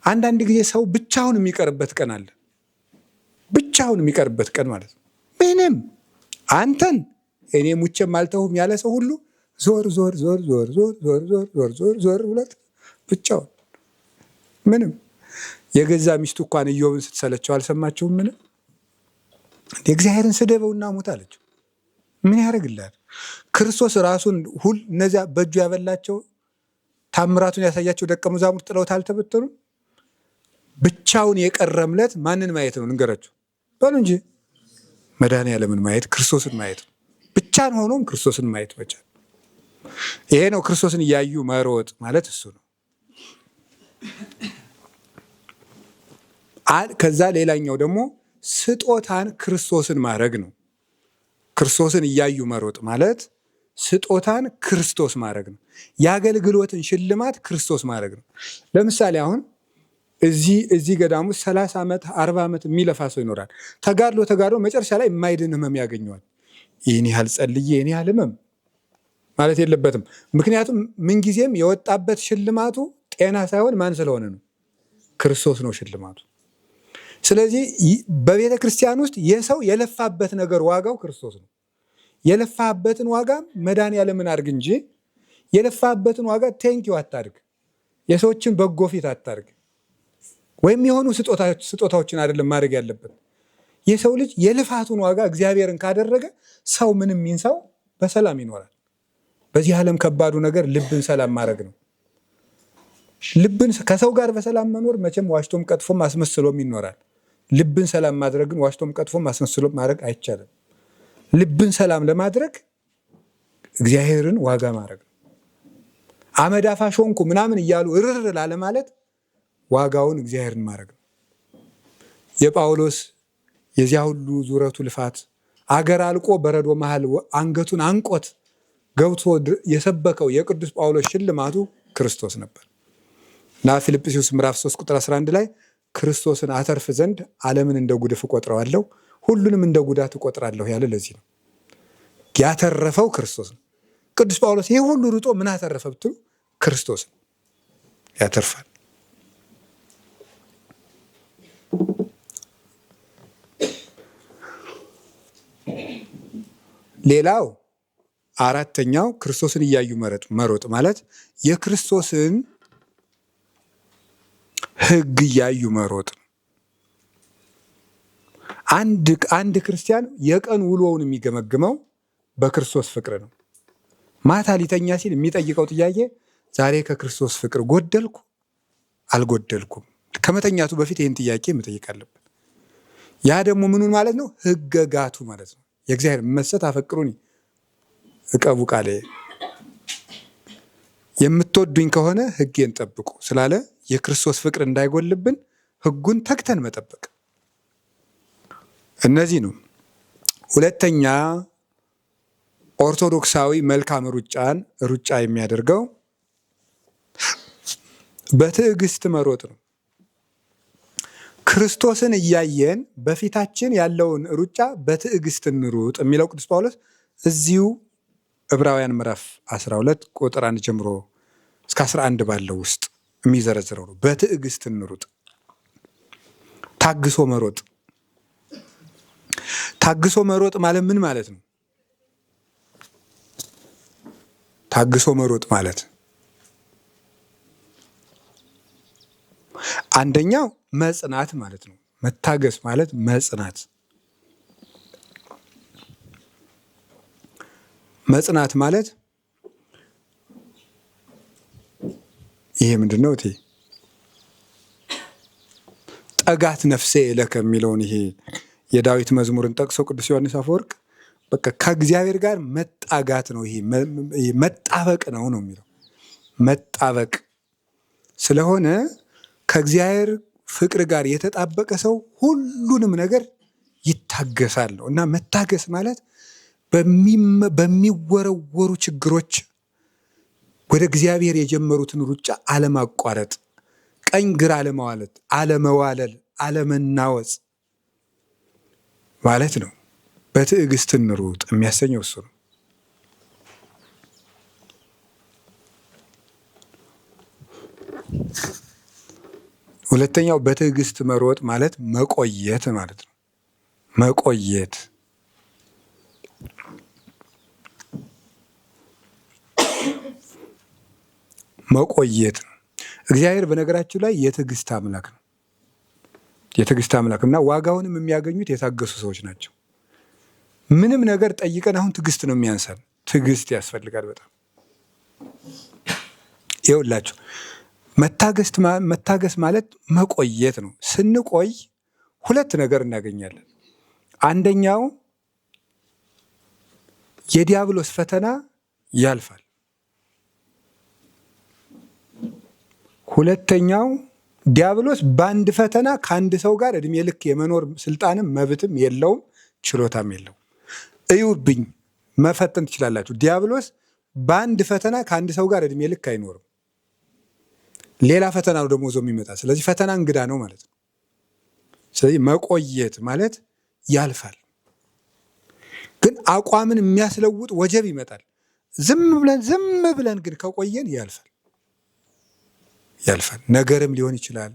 አንዳንድ ጊዜ ሰው ብቻውን የሚቀርበት ቀን አለ። ብቻውን የሚቀርበት ቀን ማለት ነው። ምንም አንተን እኔ ሙቼም አልተውም ያለ ሰው ሁሉ ዞር ዞር ዞር ዞር ዞር ዞር ዞር ዞር ዞር ዞር ብለት ብቻውን ምንም። የገዛ ሚስቱ እንኳን ኢዮብን ስትሰለቸው አልሰማችሁም? ምንም እግዚአብሔርን ስደበውና ሙት አለችው። ምን ያደርግልሃል? ክርስቶስ ራሱን እነዚያ በእጁ ያበላቸው ታምራቱን ያሳያቸው ደቀ መዛሙርት ጥለውት አልተበተኑም? ብቻውን የቀረምለት ማንን ማየት ነው? ልንገራችሁ በሉ እንጂ መድኃኔዓለምን ማየት፣ ክርስቶስን ማየት ነው። ብቻን ሆኖም ክርስቶስን ማየት መቻል። ይሄ ነው ክርስቶስን እያዩ መሮጥ ማለት እሱ ነው። ከዛ ሌላኛው ደግሞ ስጦታን ክርስቶስን ማድረግ ነው። ክርስቶስን እያዩ መሮጥ ማለት ስጦታን ክርስቶስ ማድረግ ነው። የአገልግሎትን ሽልማት ክርስቶስ ማድረግ ነው። ለምሳሌ አሁን እዚህ ገዳም ውስጥ 30 ዓመት 40 ዓመት የሚለፋ ሰው ይኖራል። ተጋድሎ መጨረሻ ላይ የማይድን ህመም ያገኘዋል። ይህን ያህል ጸልዬ ይህን ያህል ህመም ማለት የለበትም። ምክንያቱም ምንጊዜም የወጣበት ሽልማቱ ጤና ሳይሆን ማን ስለሆነ ነው? ክርስቶስ ነው ሽልማቱ። ስለዚህ በቤተ ክርስቲያን ውስጥ የሰው የለፋበት ነገር ዋጋው ክርስቶስ ነው። የለፋበትን ዋጋ መድኃኔዓለምን አድርግ እንጂ የለፋበትን ዋጋ ቴንኪው አታድርግ። የሰዎችን በጎ ፊት አታድርግ። ወይም የሆኑ ስጦታዎችን አይደለም ማድረግ ያለበት። የሰው ልጅ የልፋቱን ዋጋ እግዚአብሔርን ካደረገ ሰው ምንም ይንሳው በሰላም ይኖራል። በዚህ ዓለም ከባዱ ነገር ልብን ሰላም ማድረግ ነው። ልብን ከሰው ጋር በሰላም መኖር መቼም ዋሽቶም ቀጥፎም አስመስሎም ይኖራል። ልብን ሰላም ማድረግን ዋሽቶም ቀጥፎም አስመስሎም ማድረግ አይቻልም። ልብን ሰላም ለማድረግ እግዚአብሔርን ዋጋ ማድረግ ነው። አመድ አፋሽ ሆንኩ ምናምን እያሉ እርር ላለ ማለት ዋጋውን እግዚአብሔርን ማድረግ ነው። የጳውሎስ የዚያ ሁሉ ዙረቱ ልፋት አገር አልቆ በረዶ መሃል አንገቱን አንቆት ገብቶ የሰበከው የቅዱስ ጳውሎስ ሽልማቱ ክርስቶስ ነበር እና ፊልጵስዩስ ምዕራፍ 3 ቁጥር 11 ላይ ክርስቶስን አተርፍ ዘንድ ዓለምን እንደ ጉድፍ እቆጥረዋለሁ፣ ሁሉንም እንደ ጉዳት እቆጥራለሁ ያለ ለዚህ ነው። ያተረፈው ክርስቶስ ነው። ቅዱስ ጳውሎስ ይህ ሁሉ ሩጦ ምን አተረፈ ብትሉ ክርስቶስን ያተርፋል። ሌላው አራተኛው ክርስቶስን እያዩ መሮጥ ማለት የክርስቶስን ሕግ እያዩ መሮጥ ነው። አንድ ክርስቲያን የቀን ውሎውን የሚገመግመው በክርስቶስ ፍቅር ነው። ማታ ሊተኛ ሲል የሚጠይቀው ጥያቄ ዛሬ ከክርስቶስ ፍቅር ጎደልኩ አልጎደልኩም? ከመተኛቱ በፊት ይህን ጥያቄ መጠየቅ አለበት። ያ ደግሞ ምኑን ማለት ነው? ሕገጋቱ ማለት ነው። የእግዚአብሔር መሰት አፈቅሩኒ እቀቡ ቃሌ፣ የምትወዱኝ ከሆነ ሕጌን ጠብቁ ስላለ የክርስቶስ ፍቅር እንዳይጎልብን ሕጉን ተግተን መጠበቅ። እነዚህ ነው። ሁለተኛ ኦርቶዶክሳዊ መልካም ሩጫ የሚያደርገው በትዕግስት መሮጥ ነው። ክርስቶስን እያየን በፊታችን ያለውን ሩጫ በትዕግስት እንሩጥ የሚለው ቅዱስ ጳውሎስ እዚሁ ዕብራውያን ምዕራፍ 12 ቁጥር 1 ጀምሮ እስከ 11 ባለው ውስጥ የሚዘረዝረው ነው። በትዕግስት እንሩጥ። ታግሶ መሮጥ። ታግሶ መሮጥ ማለት ምን ማለት ነው? ታግሶ መሮጥ ማለት አንደኛው መጽናት ማለት ነው። መታገስ ማለት መጽናት። መጽናት ማለት ይሄ ምንድን ነው? ጠጋት ነፍሴ እለከ የሚለውን ይሄ የዳዊት መዝሙርን ጠቅሶ ቅዱስ ዮሐንስ አፈወርቅ በቃ ከእግዚአብሔር ጋር መጣጋት ነው። ይሄ መጣበቅ ነው የሚለው መጣበቅ ስለሆነ ከእግዚአብሔር ፍቅር ጋር የተጣበቀ ሰው ሁሉንም ነገር ይታገሳል ነው እና መታገስ ማለት በሚወረወሩ ችግሮች ወደ እግዚአብሔር የጀመሩትን ሩጫ አለማቋረጥ፣ ቀኝ ግራ አለመዋለት፣ አለመዋለል፣ አለመናወጽ ማለት ነው። በትዕግስት እንሩጥ የሚያሰኘው እሱ ነው። ሁለተኛው በትዕግስት መሮጥ ማለት መቆየት ማለት ነው። መቆየት መቆየት ነው። እግዚአብሔር በነገራችሁ ላይ የትዕግስት አምላክ ነው። የትዕግስት አምላክ እና ዋጋውንም የሚያገኙት የታገሱ ሰዎች ናቸው። ምንም ነገር ጠይቀን አሁን ትዕግስት ነው የሚያንሳን። ትዕግስት ያስፈልጋል በጣም ይኸውላችሁ። መታገስ ማለት መቆየት ነው። ስንቆይ ሁለት ነገር እናገኛለን። አንደኛው የዲያብሎስ ፈተና ያልፋል። ሁለተኛው ዲያብሎስ በአንድ ፈተና ከአንድ ሰው ጋር እድሜ ልክ የመኖር ስልጣንም መብትም የለውም፣ ችሎታም የለውም። እዩብኝ፣ መፈተን ትችላላችሁ። ዲያብሎስ በአንድ ፈተና ከአንድ ሰው ጋር እድሜ ልክ አይኖርም። ሌላ ፈተና ነው ደግሞ ይዞ የሚመጣ። ስለዚህ ፈተና እንግዳ ነው ማለት ነው። ስለዚህ መቆየት ማለት ያልፋል። ግን አቋምን የሚያስለውጥ ወጀብ ይመጣል። ዝም ብለን ግን ከቆየን ያልፋል። ነገርም ሊሆን ይችላል፣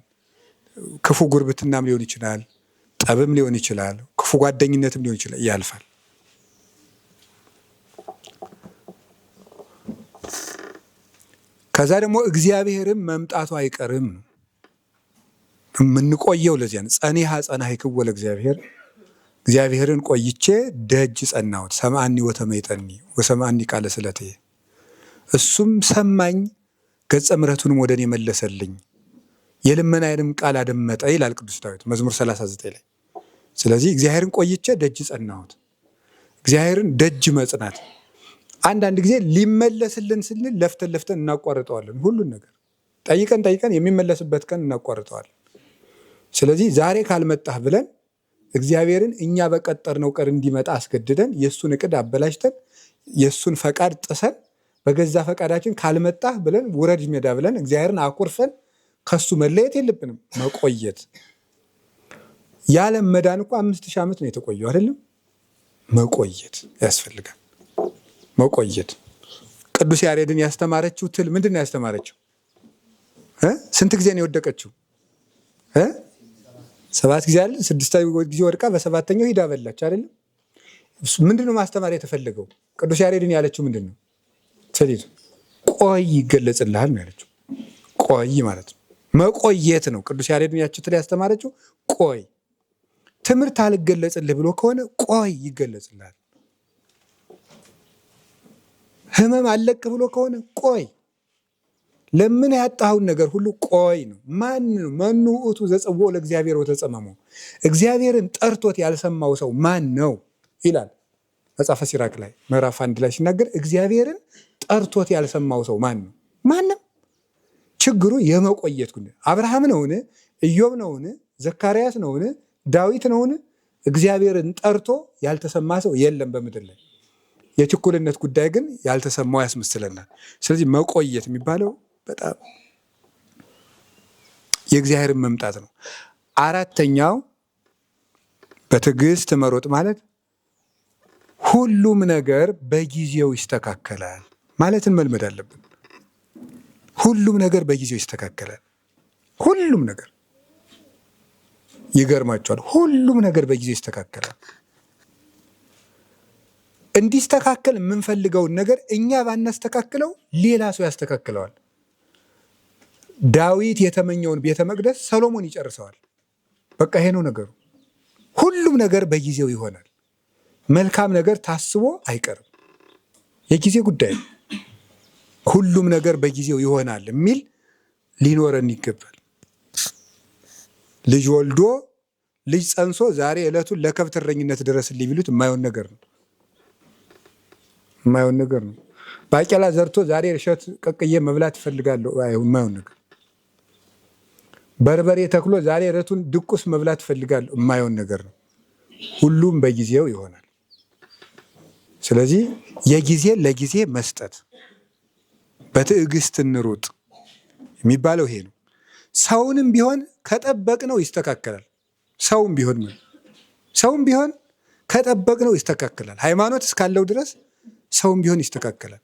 ክፉ ጉርብትናም ሊሆን ይችላል፣ ጠብም ሊሆን ይችላል፣ ክፉ ጓደኝነትም ሊሆን ይችላል። ያልፋል። ከዛ ደግሞ እግዚአብሔርም መምጣቱ አይቀርም ነው የምንቆየው። ለዚያ ነው ጸኒሐ ጸናሕክዎ ለእግዚአብሔር፣ እግዚአብሔርን ቆይቼ ደጅ ጸናሁት። ሰምዐኒ ወተመይጠኒ ወሰምዐኒ ቃለ ስእለትየ፣ እሱም ሰማኝ ገጸ ምሕረቱንም ወደ እኔ መለሰልኝ፣ የልመናዬንም ቃል አደመጠ ይላል ቅዱስ ዳዊት መዝሙር 39 ላይ። ስለዚህ እግዚአብሔርን ቆይቼ ደጅ ጸናሁት። እግዚአብሔርን ደጅ መጽናት አንዳንድ ጊዜ ሊመለስልን ስንል ለፍተን እናቋርጠዋለን። ሁሉን ነገር ጠይቀን የሚመለስበት ቀን እናቋርጠዋለን። ስለዚህ ዛሬ ካልመጣህ ብለን እግዚአብሔርን እኛ በቀጠርነው ቀን እንዲመጣ አስገድደን የእሱን እቅድ አበላሽተን የእሱን ፈቃድ ጥሰን በገዛ ፈቃዳችን ካልመጣህ ብለን ውረድ ሜዳ ብለን እግዚአብሔርን አኩርፈን ከሱ መለየት የለብንም። መቆየት የዓለም መዳን እኮ 5000 ዓመት ነው የተቆየው አይደለም? መቆየት ያስፈልጋል። መቆየት ቅዱስ ያሬድን ያስተማረችው ትል ምንድን ነው ያስተማረችው? ስንት ጊዜ ነው የወደቀችው? 7 ጊዜ አለ። 6 ጊዜ ወድቃ በሰባተኛው ሂዳ በላች አይደለም? ምንድነው ማስተማር የተፈለገው? ቅዱስ ያሬድን ያለችው ምንድን ነው? ሰሊጥ ቆይ ይገለጽልሃል ነው ያለችው። ቆይ ማለት ነው መቆየት ነው። ቅዱስ ያሬድን ያችው ትል ያስተማረችው ቆይ። ትምህርት አልገለጽልህ ብሎ ከሆነ ቆይ ይገለጽልሃል። ህመም አለቅ ብሎ ከሆነ ቆይ። ለምን ያጣኸውን ነገር ሁሉ ቆይ ነው። መኑ ውእቱ ዘጸውዖ ለእግዚአብሔር ወተጸመመ፣ እግዚአብሔርን ጠርቶት ያልሰማው ሰው ማን ነው ይላል መጽሐፈ ሲራክ ላይ ምዕራፍ 1 ላይ ሲናገር እግዚአብሔርን ጠርቶት ያልሰማው ሰው ማን ነው? ማንም። ችግሩ የመቆየት ጉዳይ። አብርሃም ነውን? ኢዮብ ነውን? ዘካርያስ ነውን? ዳዊት ነውን? እግዚአብሔርን ጠርቶ ያልተሰማ ሰው የለም በምድር ላይ። የችኩልነት ጉዳይ ግን ያልተሰማው ያስመስለናል። ስለዚህ መቆየት የሚባለው በጣም የእግዚአብሔርን መምጣት ነው። አራተኛው በትዕግስት መሮጥ ማለት ሁሉም ነገር በጊዜው ይስተካከላል ማለትን መልመድ አለብን። ሁሉም ነገር በጊዜው ይስተካከላል። ሁሉም ነገር ይገርማቸዋል። ሁሉም ነገር በጊዜው ይስተካከላል። እንዲስተካከል የምንፈልገውን ነገር እኛ ባናስተካክለው ሌላ ሰው ያስተካክለዋል። ዳዊት የተመኘውን ቤተ መቅደስ ሰሎሞን ይጨርሰዋል። በቃ ይሄ ነው ነገሩ። ሁሉም ነገር በጊዜው ይሆናል። መልካም ነገር ታስቦ አይቀርም። የጊዜ ጉዳይ። ሁሉም ነገር በጊዜው ይሆናል የሚል ሊኖረን ይገባል። ልጅ ወልዶ ልጅ ጸንሶ ዛሬ ዕለቱን ለከብት እረኝነት ድረስልኝ ቢሉት የማይሆን ነገር ነው። የማይሆን ነገር ነው። ባቄላ ዘርቶ ዛሬ እሸት ቀቅዬ መብላት እፈልጋለሁ፣ የማይሆን ነገር። በርበሬ ተክሎ ዛሬ ዕለቱን ድቁስ መብላት እፈልጋለሁ፣ የማይሆን ነገር ነው። ሁሉም በጊዜው ይሆናል። ስለዚህ የጊዜ ለጊዜ መስጠት፣ በትዕግስት እንሩጥ የሚባለው ይሄ ነው። ሰውንም ቢሆን ከጠበቅነው ይስተካከላል። ሰውም ቢሆን ከጠበቅነው ይስተካከላል። ሃይማኖት እስካለው ድረስ ሰውም ቢሆን ይስተካከላል።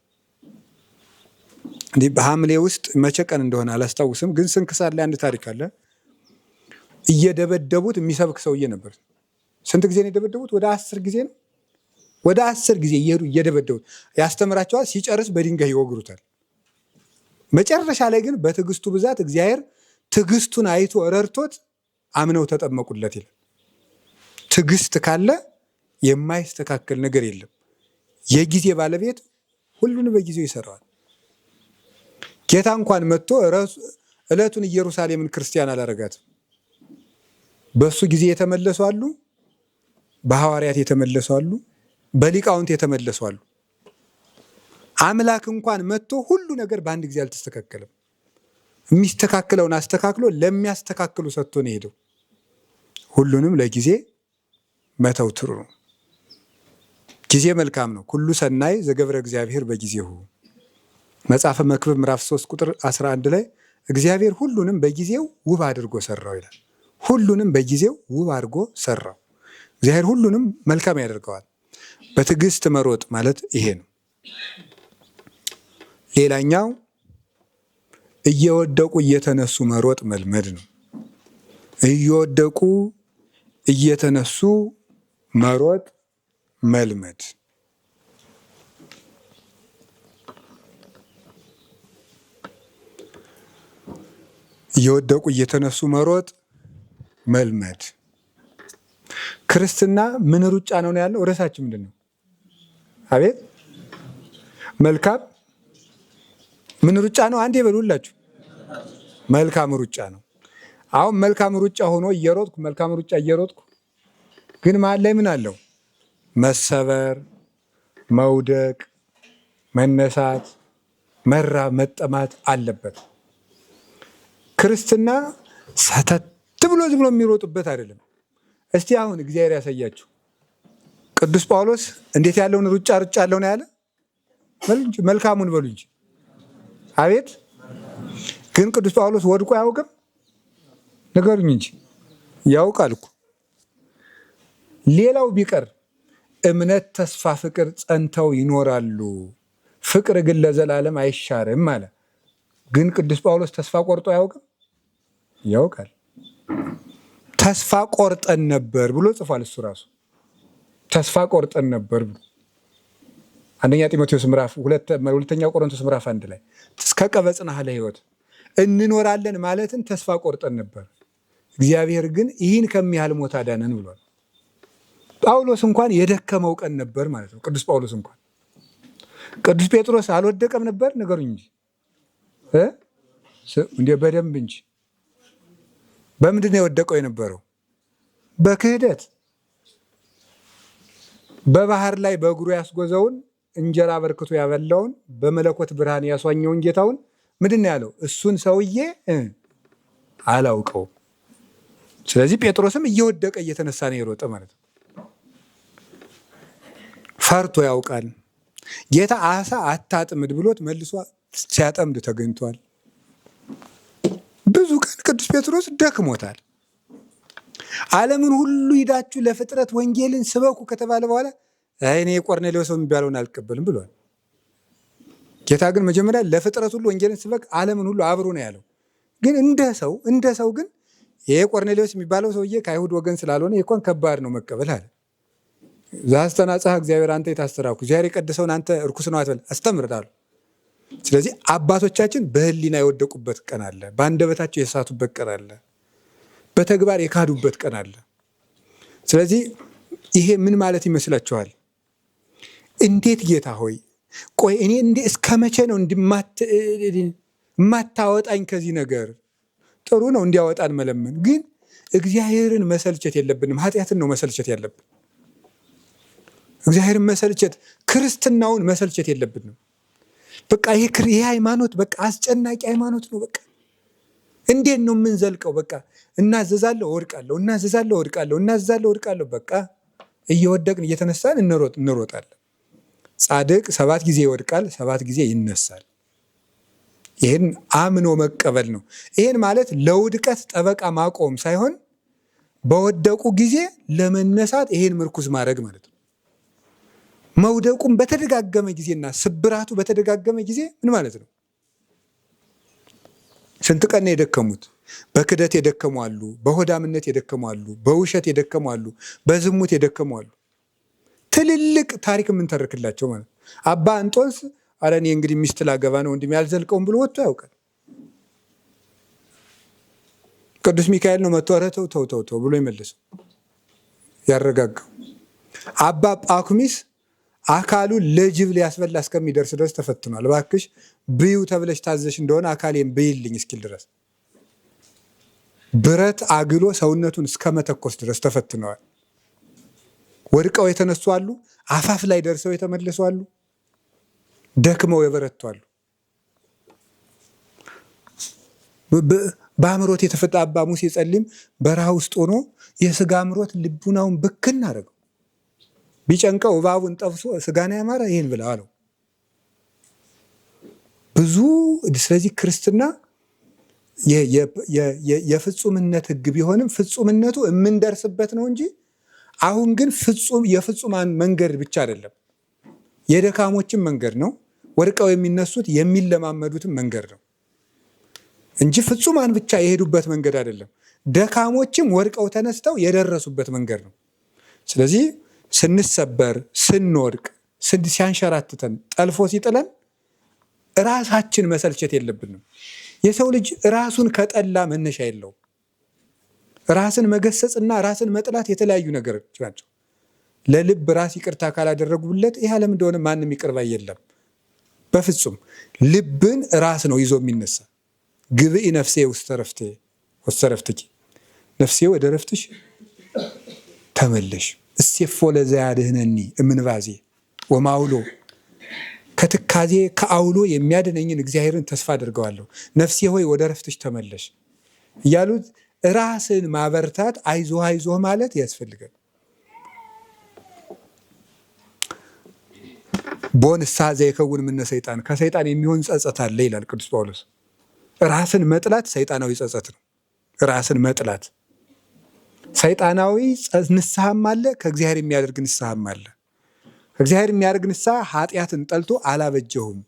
እንዲህ በሐምሌ ውስጥ መቼ ቀን እንደሆነ አላስታውስም፣ ግን ስንክሳር ላይ አንድ ታሪክ አለ። እየደበደቡት የሚሰብክ ሰውዬ ነበር። ስንት ጊዜ ነው የደበደቡት? ወደ 10 ጊዜ ነው። ወደ 10 ጊዜ እየሄዱ እየደበደቡት ያስተምራቸዋል። ሲጨርስ በድንጋይ ይወግሩታል። መጨረሻ ላይ ግን በትዕግስቱ ብዛት እግዚአብሔር ትዕግስቱን አይቶ ረድቶት አምነው ተጠመቁለት ይላል። ትዕግስት ካለ የማይስተካከል ነገር የለም። የጊዜ ባለቤት ሁሉን በጊዜው ይሰራዋል። ጌታ እንኳን መጥቶ ዕለቱን ኢየሩሳሌምን ክርስቲያን አላረጋትም። በሱ ጊዜ የተመለሱ አሉ፣ በሐዋርያት የተመለሱ አሉ፣ በሊቃውንት የተመለሱ አሉ። አምላክ እንኳን መጥቶ ሁሉ ነገር በአንድ ጊዜ አልተስተካከለም። የሚስተካከለውን አስተካክሎ ለሚያስተካክሉ ሰጥቶ ነው ሄደው። ሁሉንም ለጊዜ መተው ጥሩ ነው። ጊዜ መልካም ነው። ኩሉ ሰናይ ዘገብረ እግዚአብሔር በጊዜሁ። መጽሐፈ መክብብ ምዕራፍ 3 ቁጥር 11 ላይ እግዚአብሔር ሁሉንም በጊዜው ውብ አድርጎ ሰራው ይላል። ሁሉንም በጊዜው ውብ አድርጎ ሰራው። እግዚአብሔር ሁሉንም መልካም ያደርገዋል። በትዕግስት መሮጥ ማለት ይሄ ነው። ሌላኛው እየወደቁ እየተነሱ መሮጥ መልመድ ነው። እየወደቁ እየተነሱ መሮጥ መልመድ። እየወደቁ እየተነሱ መሮጥ መልመድ። ክርስትና ምን ሩጫ ነው ያለው? ርዕሳችን ምንድን ነው? አቤት መልካም ምን ሩጫ ነው? አንዴ በሉላችሁ። መልካም ሩጫ ነው። አሁን መልካም ሩጫ ሆኖ እየሮጥኩ መልካም ሩጫ እየሮጥኩ ግን መሀል ላይ ምን አለው? መሰበር፣ መውደቅ፣ መነሳት፣ መራብ፣ መጠማት አለበት። ክርስትና ሰተት ብሎ ዝም ብሎ የሚሮጥበት አይደለም። እስቲ አሁን እግዚአብሔር ያሳያችሁ። ቅዱስ ጳውሎስ እንዴት ያለውን ሩጫ ያለው ነው ያለ? መልካሙን በሉ እንጂ። አቤት ግን ቅዱስ ጳውሎስ ወድቆ አያውቅም? ንገሩኝ እንጂ። ያውቃል እኮ። ሌላው ቢቀር እምነት፣ ተስፋ፣ ፍቅር ጸንተው ይኖራሉ፣ ፍቅር ግን ለዘላለም አይሻርም አለ። ግን ቅዱስ ጳውሎስ ተስፋ ቆርጦ አያውቅም? ያውቃል። ተስፋ ቆርጠን ነበር ብሎ ጽፏል እሱ ራሱ። ተስፋ ቆርጠን ነበር ብሎ አንደኛ ጢሞቴዎስ ምዕራፍ 2 ሁለተኛ ቆሮንቶስ ምዕራፍ 1 ላይ እስከ ቀበጽናህ ለሕይወት እንኖራለን ማለትን ተስፋ ቆርጠን ነበር፣ እግዚአብሔር ግን ይህን ከሚያህል ሞት አዳነን ብሏል። ጳውሎስ እንኳን የደከመው ቀን ነበር ማለት ነው። ቅዱስ ጳውሎስ እንኳን። ቅዱስ ጴጥሮስ አልወደቀም ነበር? ንገሩኝ እንጂ እንዴ! በደንብ እንጂ። በምንድን ነው የወደቀው የነበረው? በክህደት። በባህር ላይ በእግሩ ያስጎዘውን እንጀራ አበርክቶ ያበላውን በመለኮት ብርሃን ያስዋኘውን ጌታውን ምንድን ነው ያለው? እሱን ሰውዬ አላውቀውም። ስለዚህ ጴጥሮስም እየወደቀ እየተነሳ ነው የሮጠ ማለት ነው። ፈርቶ ያውቃል። ጌታ አሳ አታጥምድ ብሎት መልሶ ሲያጠምድ ተገኝቷል። ብዙ ቀን ቅዱስ ጴጥሮስ ደክሞታል። ዓለምን ሁሉ ሂዳችሁ ለፍጥረት ወንጌልን ስበኩ ከተባለ በኋላ እኔ የቆርኔሌዎስ የሚባለውን አልቀበልም ብሏል። ጌታ ግን መጀመሪያ ለፍጥረት ሁሉ ወንጌልን ስበክ ዓለምን ሁሉ አብሮ ነው ያለው። ግን እንደ ሰው ግን ይሄ ቆርኔሌዎስ የሚባለው ሰውዬ ከአይሁድ ወገን ስላልሆነ ይኮን ከባድ ነው መቀበል አለ። ዛስተናጻህ እግዚአብሔር አንተ የታስተራኩ እግዚአብሔር የቀደሰውን አንተ እርኩስ ነው አትበል አስተምርዳሉ። ስለዚህ አባቶቻችን በህሊና የወደቁበት ቀን አለ፣ በአንደበታቸው የሳቱበት ቀን አለ፣ በተግባር የካዱበት ቀን አለ። ስለዚህ ይሄ ምን ማለት ይመስላችኋል? እንዴት ጌታ ሆይ ቆይ እኔ እስከ መቼ ነው የማታወጣኝ ከዚህ ነገር ጥሩ ነው እንዲያወጣን መለመን፣ ግን እግዚአብሔርን መሰልቸት የለብንም። ኃጢአትን ነው መሰልቸት ያለብን። እግዚአብሔርን መሰልቸት፣ ክርስትናውን መሰልቸት የለብንም። በቃ ይሄ ሃይማኖት በቃ አስጨናቂ ሃይማኖት ነው። በቃ እንዴት ነው የምንዘልቀው? በቃ እናዘዛለሁ ወድቃለሁ፣ እናዘዛለሁ ወድቃለሁ፣ እናዘዛለሁ ወድቃለሁ። በቃ እየወደቅን እየተነሳን እንሮጣለን። ጻድቅ 7 ጊዜ ይወድቃል፣ 7 ጊዜ ይነሳል። ይህን አምኖ መቀበል ነው። ይህን ማለት ለውድቀት ጠበቃ ማቆም ሳይሆን በወደቁ ጊዜ ለመነሳት ይሄን ምርኩዝ ማድረግ ማለት ነው። መውደቁም በተደጋገመ ጊዜና ስብራቱ በተደጋገመ ጊዜ ምን ማለት ነው? ስንት ቀን የደከሙት? በክደት የደከሙ አሉ፣ በሆዳምነት የደከሙ አሉ፣ በውሸት የደከሙ አሉ፣ በዝሙት የደከሙ አሉ። ትልልቅ ታሪክ የምንተርክላቸው ማለት ነው። አባ እንጦንስ አረ እኔ እንግዲህ ሚስት ላገባ ነው ወንድሜ ያልዘልቀውም ብሎ ወጥቶ ያውቃል። ቅዱስ ሚካኤል ነው መጥቶ ኧረ ተው ብሎ የመለሰው ያረጋጋው። አባ ጳኩሚስ አካሉን ለጅብ ሊያስበላ እስከሚደርስ ድረስ ተፈትኗል። እባክሽ ብዩ ተብለሽ ታዘሽ እንደሆነ አካሌን ብይልኝ እስኪል ድረስ ብረት አግሎ ሰውነቱን እስከ መተኮስ ድረስ ተፈትነዋል። ወድቀው የተነሱ አሉ፣ አፋፍ ላይ ደርሰው የተመለሱ አሉ፣ ደክመው የበረቱ አሉ። በአእምሮት የተፈታ አባ ሙሴ ጸሊም በረሃ ውስጥ ሆኖ የስጋ አእምሮት ልቡናውን ብክን አደረገው። ቢጨንቀው እባቡን ጠብሶ ስጋና ያማረ ይህን ብላ አለው። ብዙ ስለዚህ ክርስትና የፍጹምነት ሕግ ቢሆንም ፍጹምነቱ የምንደርስበት ነው እንጂ አሁን ግን የፍጹማን መንገድ ብቻ አይደለም፣ የደካሞችም መንገድ ነው። ወድቀው የሚነሱት የሚለማመዱትም መንገድ ነው እንጂ ፍጹማን ብቻ የሄዱበት መንገድ አይደለም። ደካሞችም ወድቀው ተነስተው የደረሱበት መንገድ ነው። ስለዚህ ስንሰበር፣ ስንወድቅ፣ ሲያንሸራትተን፣ ጠልፎ ሲጥለን ራሳችን መሰልቸት የለብንም። የሰው ልጅ ራሱን ከጠላ መነሻ የለውም። ራስን መገሰጽና ራስን መጥላት የተለያዩ ነገሮች ናቸው። ለልብ ራስ ይቅርታ ካላደረጉለት ይህ ዓለም እንደሆነ ማንም ይቅር ባይ የለም። በፍጹም ልብን ራስ ነው ይዞ የሚነሳ። ግብኢ ነፍሴ ውስተ ረፍትኪ፣ ነፍሴ ወደ ረፍትሽ ተመለሽ። እሴፎ ለዘያድኅነኒ እምንባዜ ወማውሎ፣ ከትካዜ ከአውሎ የሚያድነኝን እግዚአብሔርን ተስፋ አድርገዋለሁ። ነፍሴ ሆይ ወደ ረፍትሽ ተመለሽ እያሉት ራስን ማበርታት፣ አይዞህ ማለት ያስፈልጋል። ቦንሳ ዘይከውን ምነ ሰይጣን፣ ከሰይጣን የሚሆን ጸጸት አለ ይላል ቅዱስ ጳውሎስ። ራስን መጥላት ሰይጣናዊ ጸጸት ነው። ራስን መጥላት ሰይጣናዊ ንስሐም አለ፣ ከእግዚአብሔር የሚያደርግ ንስሐም አለ። ከእግዚአብሔር የሚያደርግ ንስሐ ኃጢአትን ጠልቶ አላበጀሁም፣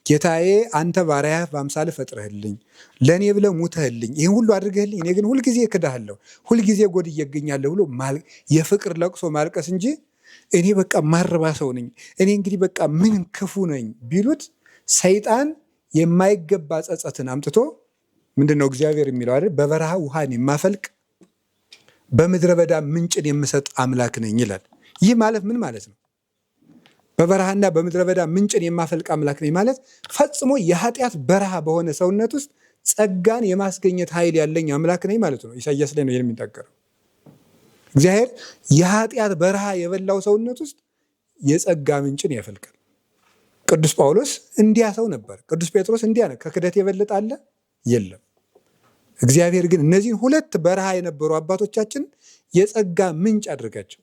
ጌታዬ አንተ ባሪያህ በአምሳልህ ፈጥረህልኝ ለእኔ ብለህ ሙተህልኝ ይህን ሁሉ አድርገህልኝ፣ እኔ ግን ሁልጊዜ እክድሃለሁ፣ ሁልጊዜ ጎድዬ እገኛለሁ ብሎ የፍቅር ለቅሶ ማልቀስ እንጂ እኔ በቃ ማረባ ሰው ነኝ፣ እኔ እንግዲህ በቃ ምን ክፉ ነኝ ቢሉት ሰይጣን የማይገባ ጸጸትን አምጥቶ ምንድን ነው እግዚአብሔር የሚለው አይደል? በበረሃ ውሃን የማፈልቅ በምድረ በዳ ምንጭን የምሰጥ አምላክ ነኝ ይላል። ይህ ማለት ምን ማለት ነው? በበረሃና በምድረ በዳ ምንጭን የማፈልቅ አምላክ ነኝ ማለት ፈጽሞ የኃጢአት በረሃ በሆነ ሰውነት ውስጥ ጸጋን የማስገኘት ኃይል ያለኝ አምላክ ነኝ ማለት ነው። ኢሳይያስ ላይ ነው ይህን የሚናገረው። እግዚአብሔር የኃጢአት በረሃ የበላው ሰውነት ውስጥ የጸጋ ምንጭን ያፈልቃል። ቅዱስ ጳውሎስ እንዲያ ሰው ነበር። ቅዱስ ጴጥሮስ እንዲያ ነው። ከክደት የበለጠ አለ? የለም። እግዚአብሔር ግን እነዚህን ሁለት በረሃ የነበሩ አባቶቻችን የጸጋ ምንጭ አድርጋቸው።